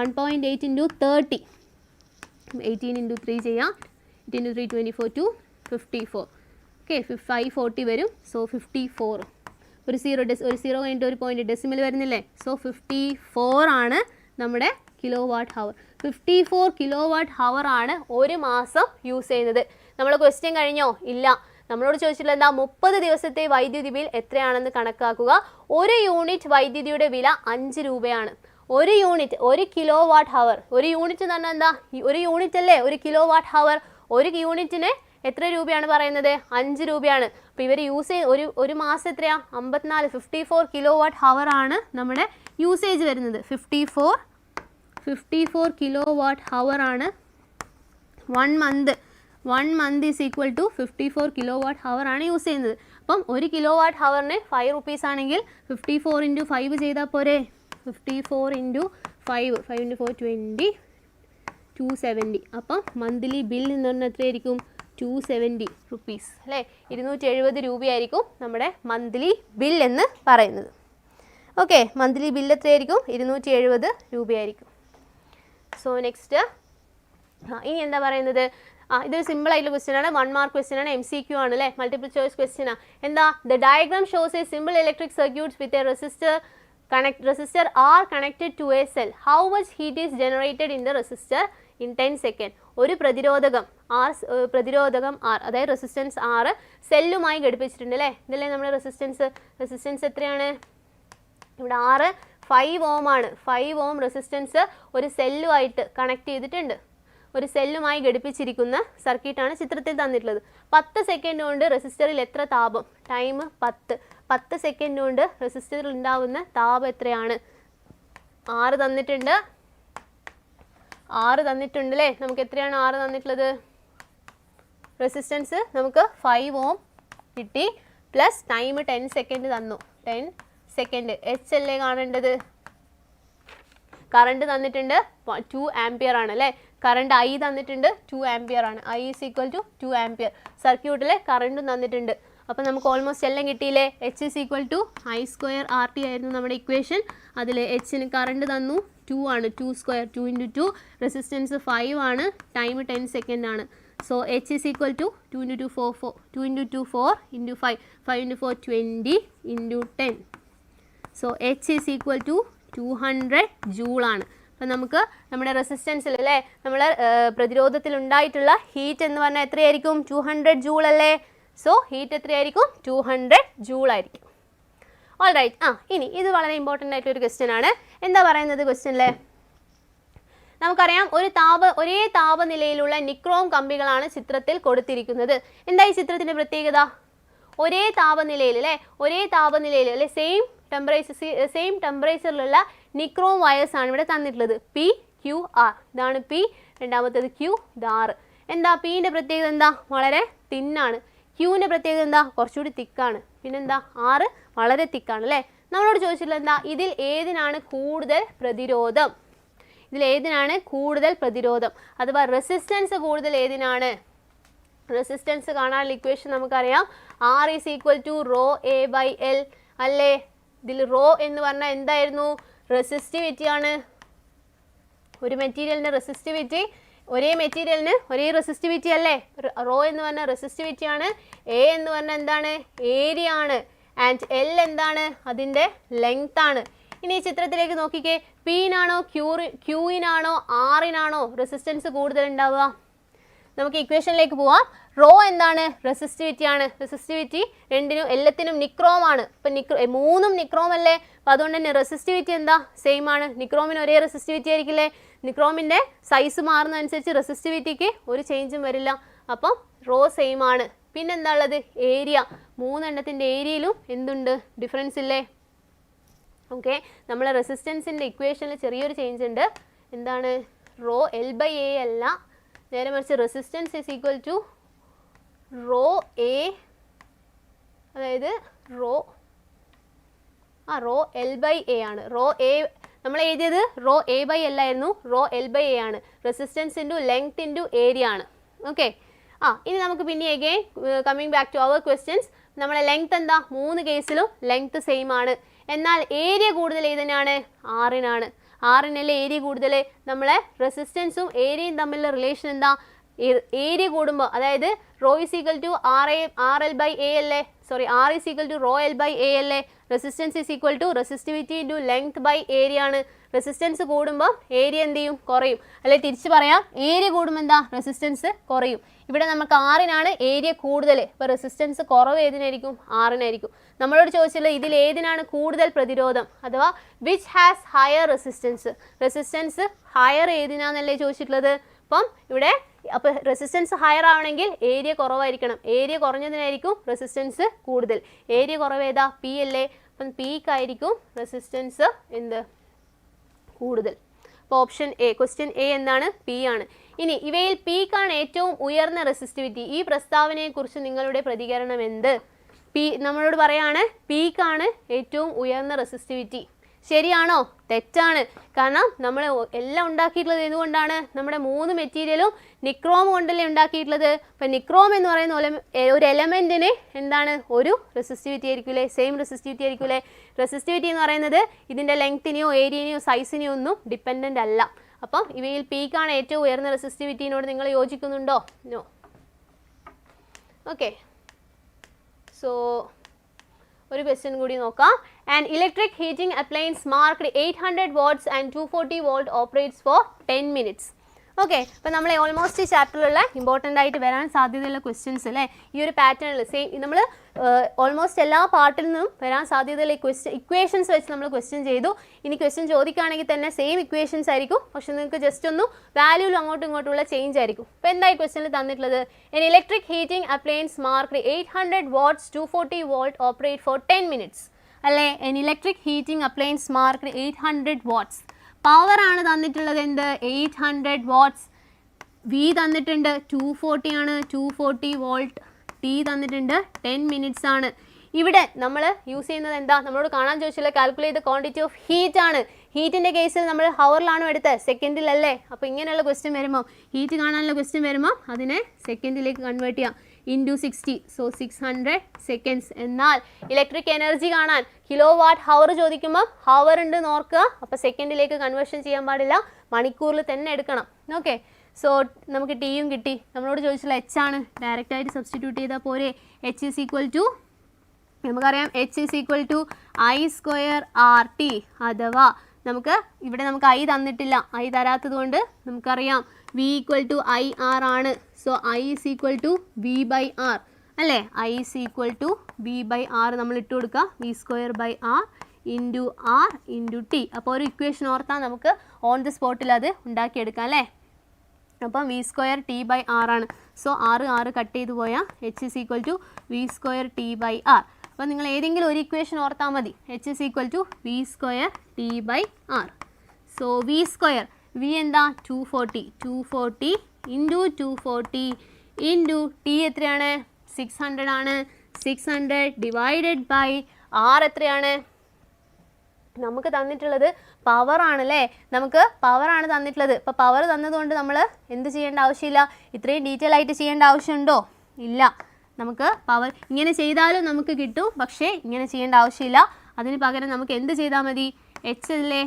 1.8 into 30. 18 into 3 ചെയ്യാം. 8 into 3 24 to 54. ഓക്കെ, 540 വരും. സോ 54. ഒരു സീറോ കഴിഞ്ഞിട്ട് ഒരു പോയിന്റ് ഡെസിമൽ വരുന്നില്ലേ? സോ 54 ആണ് നമ്മുടെ kWh. 54 kWh ആണ് ഒരു മാസം യൂസ് ചെയ്യുന്നത്. നമ്മൾ ക്വസ്റ്റ്യൻ കഴിഞ്ഞോ? ഇല്ല. നമ്മളോട് ചോദിച്ചിട്ടുള്ള എന്താ? 30 ദിവസത്തെ വൈദ്യുതി ബിൽ എത്രയാണെന്ന് കണക്കാക്കുക. ഒരു യൂണിറ്റ് വൈദ്യുതിയുടെ വില 5 രൂപയാണ്. ഒരു യൂണിറ്റ്, 1 kWh. ഒരു യൂണിറ്റ് എന്ന് പറഞ്ഞാൽ എന്താ? ഒരു യൂണിറ്റ് അല്ലേ 1 kWh. ഒരു യൂണിറ്റിന് എത്ര രൂപയാണ് പറയുന്നത്? 5 രൂപയാണ്. അപ്പോൾ ഇവർ യൂസ് ഒരു മാസം എത്രയാ? 54 kWh ആണ് നമ്മുടെ യൂസേജ് വരുന്നത്. 54 kWh ആണ് 1 month is equal to 54 kWh ആണ് യൂസ് ചെയ്യുന്നത്. അപ്പം 1 kWh 5 rupees ആണെങ്കിൽ 54 into 5 ചെയ്താൽ പോരെ? 54 into 5 into 4 20 270. അപ്പം മന്ത്ലി ബിൽ എന്ന് പറഞ്ഞാൽ എത്രയായിരിക്കും? 270 rupees അല്ലേ? 270 രൂപയായിരിക്കും നമ്മുടെ മന്ത്ലി ബിൽ എന്ന് പറയുന്നത്. ഓക്കെ, മന്ത്ലി ബിൽ എത്രയായിരിക്കും? 270 രൂപയായിരിക്കും. സോ നെക്സ്റ്റ് ഇനി എന്താ പറയുന്നത്? ഇതൊരു സിമ്പിൾ ആയിട്ടുള്ള ക്വസ്റ്റ്യൻ ആണ്. 1 mark ക്വസ്റ്റ്യൻ ആണ്. MCQ ആണ് അല്ലേ? മൾട്ടിപ്പിൾ ചോയ്സ് ക്വസ്റ്റ്യൻ ആണ്. എന്താ? The diagram shows A simple electric circuits with a resistor R connected to a cell. How much heat is generated in the resistor in 10 seconds? ഒരു പ്രതിരോധകം R, അതായത് resistance R സെല്ലുമായി ഘടിപ്പിച്ചിട്ടുണ്ട് അല്ലേ? ഇതല്ലേ നമ്മുടെ resistance എത്രയാണ്? ഇവിടെ R 5 ഓം ആണ്. 5 ഓം റെസിസ്റ്റൻസ് ഒരു സെല്ലുമായിട്ട് കണക്ട് ചെയ്തിട്ടുണ്ട്. ഒരു സെല്ലുമായി ഘടിപ്പിച്ചിരിക്കുന്ന സർക്യൂട്ടാണ് ചിത്രത്തിൽ തന്നിട്ടുള്ളത്. 10 സെക്കൻഡ് കൊണ്ട് റെസിസ്റ്ററിൽ എത്ര താപം? ടൈം 10 സെക്കൻഡ് കൊണ്ട് റെസിസ്റ്ററിൽ ഉണ്ടാവുന്ന താപം എത്രയാണ്? 6 തന്നിട്ടുണ്ട്. 6 തന്നിട്ടുണ്ട് അല്ലേ? നമുക്ക് എത്രയാണ് 6 തന്നിട്ടുള്ളത്? റെസിസ്റ്റൻസ് നമുക്ക് 5 ഓം കിട്ടി, പ്ലസ് ടൈം 10 സെക്കൻഡ് തന്നു. 10 സെക്കൻഡ്. എച്ച് അല്ലേ കാണേണ്ടത്? കറണ്ട് തന്നിട്ടുണ്ട് 2 ആംപിയർ ആണ് അല്ലേ? കറണ്ട് ഐ തന്നിട്ടുണ്ട് 2 ആംപിയർ ആണ്. I is equal to 2 ampere. സർക്യൂട്ടിലെ കറണ്ടും തന്നിട്ടുണ്ട്. അപ്പോൾ നമുക്ക് ഓൾമോസ്റ്റ് എല്ലാം കിട്ടിയില്ലേ? H is equal to I square R T ആയിരുന്നു നമ്മുടെ ഇക്വേഷൻ. അതിൽ എച്ചിന് കറണ്ട് തന്നു 2 ആണ്. 2 സ്ക്വയർ 2 ഇൻറ്റു 2. റെസിസ്റ്റൻസ് 5 ആണ്. ടൈം 10 സെക്കൻഡ് ആണ്. So H is equal to 2 into 2 4 2 into 2 4 into 5 5 into 4 20 into 10. So H is equal to 200 joule ആണ്. അപ്പം നമുക്ക് നമ്മുടെ റെസിസ്റ്റൻസിൽ അല്ലേ, നമ്മൾ പ്രതിരോധത്തിൽ ഉണ്ടായിട്ടുള്ള ഹീറ്റ് എന്ന് പറഞ്ഞാൽ എത്രയായിരിക്കും? 200 ജൂൾ അല്ലേ? സോ ഹീറ്റ് എത്രയായിരിക്കും? 200 ജൂൾ ആയിരിക്കും. All right. ഇനി ഇത് വളരെ ഇമ്പോർട്ടൻ്റ് ആയിട്ടൊരു ക്വസ്റ്റ്യൻ ആണ്. എന്താ പറയുന്നത് ക്വസ്റ്റ്യനിൽ? നമുക്കറിയാം ഒരേ താപനിലയിലുള്ള നിക്രോം കമ്പികളാണ് ചിത്രത്തിൽ കൊടുത്തിരിക്കുന്നത്. എന്താ ഈ ചിത്രത്തിൻ്റെ പ്രത്യേകത? ഒരേ താപനിലയിൽ അല്ലേ, ഒരേ താപനിലയിൽ അല്ലെ, സെയിം ടെമ്പറേച്ചറിലുള്ള നിക്രോം വയേഴ്സ് ആണ് ഇവിടെ തന്നിട്ടുള്ളത്. P Q R. ഇതാണ് പി, രണ്ടാമത്തേത് ക്യു, ഇത് ആർ. എന്താ പിൻ്റെ പ്രത്യേകത? എന്താ? വളരെ തിന്നാണ്. ക്യൂവിൻ്റെ പ്രത്യേകത എന്താ? കുറച്ചുകൂടി തിക്കാണ്. പിന്നെന്താ? ആറ് വളരെ തിക്കാണ് അല്ലേ? നമ്മളോട് ചോദിച്ചിട്ടുള്ളത് എന്താ? ഇതിൽ ഏതിനാണ് കൂടുതൽ പ്രതിരോധം? അഥവാ റെസിസ്റ്റൻസ് കൂടുതൽ ഏതിനാണ്? റെസിസ്റ്റൻസ് കാണാനുള്ള ഇക്വേഷൻ നമുക്കറിയാം. R is equal to rho A by L അല്ലേ? ഇതിൽ റോ എന്ന് പറഞ്ഞാൽ എന്തായിരുന്നു? റെസിസ്റ്റിവിറ്റി ആണ്. ഒരു മെറ്റീരിയലിൻ്റെ റെസിസ്റ്റിവിറ്റി, ഒരേ മെറ്റീരിയലിന് ഒരേ റെസിസ്റ്റിവിറ്റി അല്ലേ? റോ എന്ന് പറഞ്ഞാൽ റെസിസ്റ്റിവിറ്റി ആണ്. എ എന്ന് പറഞ്ഞാൽ എന്താണ്? ഏരിയ ആണ്. ആൻഡ് എൽ എന്താണ്? അതിൻ്റെ ലെങ്ത് ആണ്. ഇനി ഈ ചിത്രത്തിലേക്ക് നോക്കിക്കേ. പിനാണോ ക്യൂയിനാണോ ആറിനാണോ റെസിസ്റ്റൻസ് കൂടുതൽ ഉണ്ടാവുക? നമുക്ക് ഇക്വേഷനിലേക്ക് പോവാം. റോ എന്താണ്? റെസിസ്റ്റിവിറ്റി ആണ്. റെസിസ്റ്റിവിറ്റി എല്ലാത്തിനും നിക്രോം ആണ്. ഇപ്പം മൂന്നും നിക്രോം അല്ലേ? അപ്പോൾ അതുകൊണ്ട് തന്നെ റെസിസ്റ്റിവിറ്റി എന്താ? സെയിം ആണ്. നിക്രോമിന് ഒരേ റെസിസ്റ്റിവിറ്റി ആയിരിക്കില്ലേ? നിക്രോമിൻ്റെ സൈസ് മാറുന്നതനുസരിച്ച് റെസിസ്റ്റിവിറ്റിക്ക് ഒരു ചേഞ്ചും വരില്ല. അപ്പം റോ സെയിം ആണ്. പിന്നെന്താ ഉള്ളത്? ഏരിയ. മൂന്നെണ്ണത്തിൻ്റെ ഏരിയയിലും എന്തുണ്ട്? ഡിഫറൻസ് ഇല്ലേ? ഓക്കെ, നമ്മളെ റെസിസ്റ്റൻസിൻ്റെ ഇക്വേഷനിൽ ചെറിയൊരു ചേഞ്ച് ഉണ്ട്. എന്താണ്? റോ എൽ ബൈ എ അല്ല, നേരെ മറിച്ച് resistance is equal to rho A, അതായത് റോ എൽ ബൈ എ ആണ്. റോ എ നമ്മൾ എഴുതിയത് റോ എ ബൈ എൽ ആയിരുന്നു. റോ എൽ ബൈ എ ആണ്. Resistance into length into area ആണ്. ഓക്കെ, ഇനി നമുക്ക് പിന്നെ again coming back to our questions. നമ്മളെ ലെങ്ത് എന്താ? മൂന്ന് കേസിലും ലെങ്ത് സെയിം ആണ്. എന്നാൽ ഏരിയ കൂടുതൽ ഏതിനാണ്? ആറിനാണ്. ആറിനല്ലേ ഏരിയ കൂടുതൽ? നമ്മളെ റെസിസ്റ്റൻസും ഏരിയയും തമ്മിലുള്ള റിലേഷൻ എന്താ? ഏരിയ കൂടുമ്പോൾ, അതായത് rho is equal to R L by A അല്ലേ? Sorry, R is equal to rho L by A അല്ലേ? Resistance is equal to resistivity into length by area ആണ്. റെസിസ്റ്റൻസ് കൂടുമ്പോൾ ഏരിയ എന്ത് ചെയ്യും? കുറയും. അല്ലെ തിരിച്ച് പറയാം, ഏരിയ കൂടുമ്പോൾ എന്താ? റെസിസ്റ്റൻസ് കുറയും. ഇവിടെ നമുക്ക് ആറിനാണ് ഏരിയ കൂടുതൽ. ഇപ്പോൾ റെസിസ്റ്റൻസ് കുറവ് ഏതിനായിരിക്കും? ആറിനായിരിക്കും. നമ്മളോട് ചോദിച്ചുള്ളത് ഇതിൽ ഏതിനാണ് കൂടുതൽ പ്രതിരോധം, അഥവാ which has higher resistance. Resistance higher ഏതിനാന്നല്ലേ ചോദിച്ചിട്ടുള്ളത്. അപ്പം ഇവിടെ അപ്പോൾ റെസിസ്റ്റൻസ് ഹയർ ആവണമെങ്കിൽ ഏരിയ കുറവായിരിക്കണം. ഏരിയ കുറഞ്ഞതിനായിരിക്കും റെസിസ്റ്റൻസ് കൂടുതൽ. ഏരിയ കുറവ് ഏതാ? പി അല്ലേ? അപ്പം പിക്കായിരിക്കും റെസിസ്റ്റൻസ് എന്ത്? കൂടുതൽ. അപ്പോൾ ഓപ്ഷൻ എ, ക്വസ്റ്റ്യൻ എ എന്താണ്? പി ആണ്. ഇനി ഇവയിൽ പീക്കാണ് ഏറ്റവും ഉയർന്ന റെസിസ്റ്റിവിറ്റി. ഈ പ്രസ്താവനയെക്കുറിച്ച് നിങ്ങളുടെ പ്രതികരണം എന്ത്? നമ്മളോട് പറയാണ് പീക്കാണ് ഏറ്റവും ഉയർന്ന റെസിസ്റ്റിവിറ്റി. ശരിയാണോ? തെറ്റാണ്. കാരണം നമ്മൾ എല്ലാം ഉണ്ടാക്കിയിട്ടുള്ളത് എന്തുകൊണ്ടാണ്? നമ്മുടെ മൂന്ന് മെറ്റീരിയലും നിക്രോം കൊണ്ടല്ലേ ഉണ്ടാക്കിയിട്ടുള്ളത്. അപ്പം നിക്രോം എന്ന് പറയുന്ന ഒരു എലമെൻറ്റിന് എന്താണ്? ഒരു റെസിസ്റ്റിവിറ്റി ആയിരിക്കില്ലേ? സെയിം റെസിസ്റ്റിവിറ്റി ആയിരിക്കില്ലേ? റെസിസ്റ്റിവിറ്റി എന്ന് പറയുന്നത് ഇതിൻ്റെ ലെങ്ത്തിനെയോ ഏരിയനെയോ സൈസിനെയോ ഒന്നും ഡിപ്പെൻഡൻ്റ് അല്ല. അപ്പം ഇവയിൽ പീക്കാണ് ഏറ്റവും ഉയർന്ന റെസിസ്റ്റിവിറ്റിയോട് നിങ്ങൾ യോജിക്കുന്നുണ്ടോ? നോ. ഓക്കെ, സോ ഒരു ക്വസ്റ്റ്യൻ കൂടി നോക്കാം. An electric heating appliance marked 800 watts and 240 volt operates for 10 minutes. Okay, അപ്പോൾ നമ്മൾ ഓൾമോസ്റ്റ് ഈ ചാപ്റ്ററിലുള്ള ഇമ്പോർട്ടൻ്റ് ആയിട്ട് വരാൻ സാധ്യതയുള്ള ക്വസ്റ്റ്യൻസ് അല്ലേ ഈ ഒരു പാറ്റേണിൽ സെയിം നമ്മൾ ഓൾമോസ്റ്റ് എല്ലാ പാർട്ടിൽ നിന്നും വരാൻ സാധ്യതയുള്ള ഇക്വേഷൻസ് വെച്ച് നമ്മൾ ക്വസ്റ്റ്യൻ ചെയ്തു. ഇനി ക്വസ്റ്റ്യൻ ചോദിക്കുകയാണെങ്കിൽ തന്നെ സെയിം ഇക്വേഷൻസ് ആയിരിക്കും, പക്ഷെ നിങ്ങൾക്ക് ജസ്റ്റ് ഒന്ന് വാല്യൂവിൽ അങ്ങോട്ടും ഇങ്ങോട്ടുള്ള ചേഞ്ച് ആയിരിക്കും. അപ്പോൾ എന്തായി ക്വസ്റ്റ്യനിൽ തന്നിട്ടുള്ളത്? an electric heating appliance marked 800 watts 240 volt operate for 10 minutes അല്ലേ? an electric heating appliance marked 800 watts. Power ആണ് തന്നിട്ടുള്ളത് എന്ത്? 800 വാട്ട്സ്. വി തന്നിട്ടുണ്ട് 240 ആണ്, 240 വോൾട്ട്. ടി തന്നിട്ടുണ്ട് 10 മിനിറ്റ്സ് ആണ്. ഇവിടെ നമ്മൾ യൂസ് ചെയ്യുന്നത് എന്താ? നമ്മളോട് കാണാൻ ചോദിച്ചില്ല calculate the quantity of heat ആണ്. ഹീറ്റിൻ്റെ കേസിൽ നമ്മൾ ഹവറിലാണോ എടുത്തത്? സെക്കൻഡിലല്ലേ? അപ്പോൾ ഇങ്ങനെയുള്ള ക്വസ്റ്റ്യൻ വരുമ്പോൾ ഹീറ്റ് കാണാനുള്ള ക്വസ്റ്റ്യൻ വരുമ്പോൾ അതിനെ സെക്കൻഡിലേക്ക് കൺവേർട്ട് ചെയ്യാം. Into 60, so 600 seconds. എന്നാൽ ഇലക്ട്രിക് എനർജി കാണാൻ കിലോ വാട്ട് ഹവർ ചോദിക്കുമ്പോൾ ഹവർ ഉണ്ട് നോക്കുക, അപ്പോൾ സെക്കൻഡിലേക്ക് കൺവേർഷൻ ചെയ്യാൻ പാടില്ല, മണിക്കൂറിൽ തന്നെ എടുക്കണം. ഓക്കെ, സോ നമുക്ക് ടിയും കിട്ടി. നമ്മളോട് ചോദിച്ചില്ല എച്ച് ആണ്, ഡയറക്റ്റായിട്ട് സബ്സ്റ്റിറ്റ്യൂട്ട് ചെയ്താൽ പോരെ. എച്ച് ഈസ് ഈക്വൽ ടു നമുക്കറിയാം H is equal to I square R T. അഥവാ നമുക്ക് ഇവിടെ നമുക്ക് ഐ തന്നിട്ടില്ല, ഐ തരാത്തത് കൊണ്ട് നമുക്കറിയാം V equal to I R ആണ്. So I is equal to V by R അല്ലേ? I is equal to V by R നമ്മൾ ഇട്ട് കൊടുക്കുക, V square by R into R into T. അപ്പോൾ ഒരു ഇക്വേഷൻ ഓർത്താൽ നമുക്ക് ഓൺ ദി സ്പോട്ടിൽ അത് ഉണ്ടാക്കിയെടുക്കാം അല്ലേ? അപ്പം V square T by R ആണ്. സോ ആറ് കട്ട് ചെയ്ത് പോയാൽ H is equal to V square T by R. അപ്പോൾ നിങ്ങൾ ഏതെങ്കിലും ഒരു ഇക്വേഷൻ ഓർത്താൽ മതി. H is equal to V square T by R. So V square, V എന്താ? 240 ഇൻറ്റു 240 ഇൻറ്റു ടി എത്രയാണ്? 600 ആണ്. 600 ഡിവൈഡഡ് ബൈ ആർ എത്രയാണ്? നമുക്ക് തന്നിട്ടുള്ളത് പവർ ആണല്ലേ, നമുക്ക് പവറാണ് തന്നിട്ടുള്ളത്. അപ്പോൾ പവർ തന്നതുകൊണ്ട് നമ്മൾ എന്ത് ചെയ്യേണ്ട ആവശ്യമില്ല, ഇത്രയും ഡീറ്റെയിൽ ആയിട്ട് ചെയ്യേണ്ട ആവശ്യമുണ്ടോ? ഇല്ല. നമുക്ക് പവർ ഇങ്ങനെ ചെയ്താലും നമുക്ക് കിട്ടും, പക്ഷേ ഇങ്ങനെ ചെയ്യേണ്ട ആവശ്യമില്ല. അതിന് പകരം നമുക്ക് എന്ത് ചെയ്താൽ മതി? എച്ച് അല്ലേ?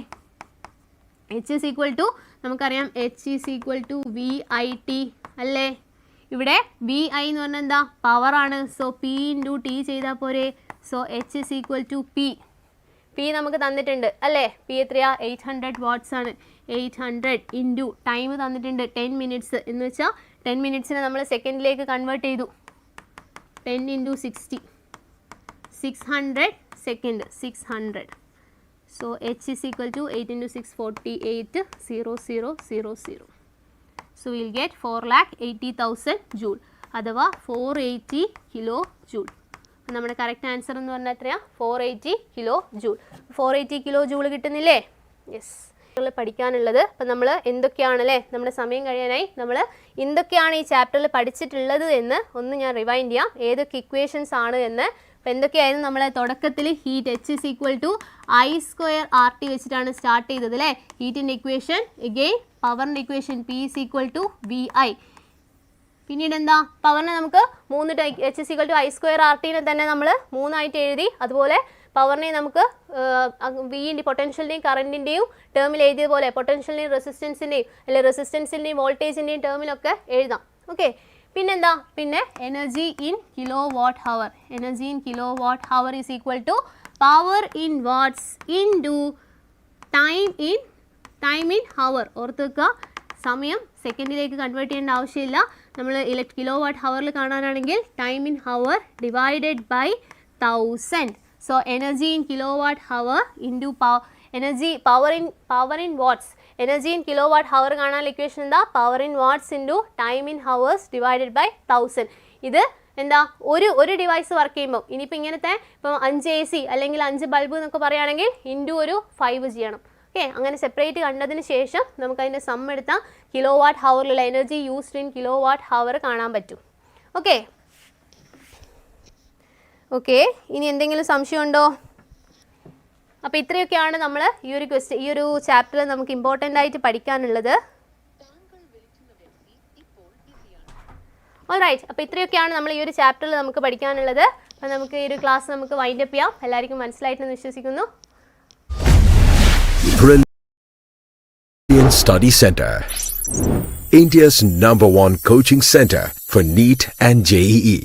എച്ച് ഈസ് ഈക്വൽ ടു നമുക്കറിയാം H is equal to V I T അല്ലേ? ഇവിടെ വി ഐ എന്ന് പറഞ്ഞാൽ എന്താ? പവറാണ്. സോ പി ഇൻറ്റു ടി ചെയ്താൽ പോരെ. So H is equal to P. P നമുക്ക് തന്നിട്ടുണ്ട് അല്ലേ? പി എത്രയാ? 800 വാട്ട്സ് ആണ്. 800 ഇൻറ്റു ടൈം തന്നിട്ടുണ്ട് 10 മിനിറ്റ്സ് എന്ന് വെച്ചാൽ 10 മിനിറ്റ്സിനെ നമ്മൾ സെക്കൻഡിലേക്ക് കൺവേർട്ട് ചെയ്തു. 10 into 60, 600 second, 600. So H is equal to 8 into 6 48 0000. So will get 4,80,000 joule അഥവാ 480 കിലോ ജൂൾ. നമ്മുടെ കറക്റ്റ് ആൻസർ എന്ന് പറഞ്ഞാൽ എത്രയാണ്? 480 കിലോ ജൂൾ. 480 കിലോ ജൂൾ കിട്ടുന്നില്ലേ? യെസ്. പഠിക്കാനുള്ളത് അപ്പം നമ്മൾ എന്തൊക്കെയാണല്ലേ, നമ്മുടെ സമയം കഴിയാനായി നമ്മൾ എന്തൊക്കെയാണ് ഈ ചാപ്റ്ററിൽ പഠിച്ചിട്ടുള്ളത് എന്ന് ഒന്ന് ഞാൻ റിവൈൻഡ് ചെയ്യാം. ഏതൊക്കെ ഇക്വേഷൻസ് ആണ് എന്ന്. അപ്പോൾ എന്തൊക്കെയായിരുന്നു നമ്മൾ തുടക്കത്തിൽ? Heat H is equal to I square R T വെച്ചിട്ടാണ് സ്റ്റാർട്ട് ചെയ്തത് അല്ലേ? ഹീറ്റിൻ്റെ ഇക്വേഷൻ. എഗെയിൻ പവറിൻ്റെ equation P is equal to V I. പിന്നീട് എന്താ? പവറിനെ നമുക്ക് H is equal to I square R ടീനെ തന്നെ നമ്മൾ 3 ആയിട്ട് എഴുതി. അതുപോലെ പവറിനെ നമുക്ക് വിൻ്റെ പൊട്ടൻഷ്യലിൻ്റെയും കറൻറ്റിൻ്റെയും ടേമിൽ എഴുതിയതുപോലെ പൊട്ടൻഷ്യലിൻ്റെയും റെസിസ്റ്റൻസിൻ്റെയും അല്ലെങ്കിൽ റെസിസ്റ്റൻസിൻ്റെയും വോൾട്ടേജിൻ്റെയും ടേമിലൊക്കെ എഴുതാം. ഓക്കെ, പിന്നെന്താ? പിന്നെ energy in kilo watt hour. Energy in kilo watt hour is equal to power in watts into time in hour. ഓർത്ത് വെക്കുക, സമയം സെക്കൻഡിലേക്ക് കൺവേർട്ട് ചെയ്യേണ്ട ആവശ്യമില്ല. നമ്മൾ കിലോ വാട്ട് ഹവറിൽ കാണാനാണെങ്കിൽ time in hour divided by 1000. So energy in kilo watt hour into power in watts. Energy in kilo watt hour കാണാൻ ഇക്വേഷൻ എന്താ? Power in watts into time in hours divided by 1000. ഇത് എന്താ? ഒരു device work ചെയ്യുമ്പോൾ ഇനിയിപ്പോൾ ഇങ്ങനത്തെ ഇപ്പം 5 AC അല്ലെങ്കിൽ 5 ബൾബ് എന്നൊക്കെ പറയുകയാണെങ്കിൽ ഇൻറ്റു ഒരു 5 ചെയ്യണം. ഓക്കെ, അങ്ങനെ സെപ്പറേറ്റ് കണ്ടതിന് ശേഷം നമുക്കതിൻ്റെ സം എടുത്താൽ കിലോ വാട്ട് ഹവറിലുള്ള energy used in kilo watt hour കാണാൻ പറ്റും. ഓക്കെ, ഇനി എന്തെങ്കിലും സംശയമുണ്ടോ? അപ്പോൾ ഇത്രയൊക്കെയാണ് നമ്മൾ ഈ ഒരു ചാപ്റ്ററിൽ നമുക്ക് ഇമ്പോർട്ടൻ്റ് ആയിട്ട് പഠിക്കാനുള്ളത്. ഓൾറൈറ്റ്, അപ്പോൾ ഇത്രയൊക്കെയാണ് നമ്മൾ ഈ ഒരു ചാപ്റ്ററിൽ നമുക്ക് പഠിക്കാനുള്ളത്. അപ്പോൾ നമുക്ക് ഈ ഒരു ക്ലാസ് നമുക്ക് വൈൻഡ് അപ്പ് ചെയ്യാം. എല്ലാവർക്കും മനസ്സിലായിട്ടെന്ന് വിശ്വസിക്കുന്നു. Brilliant Study Center, India's #1 coaching center for NEET and JEE.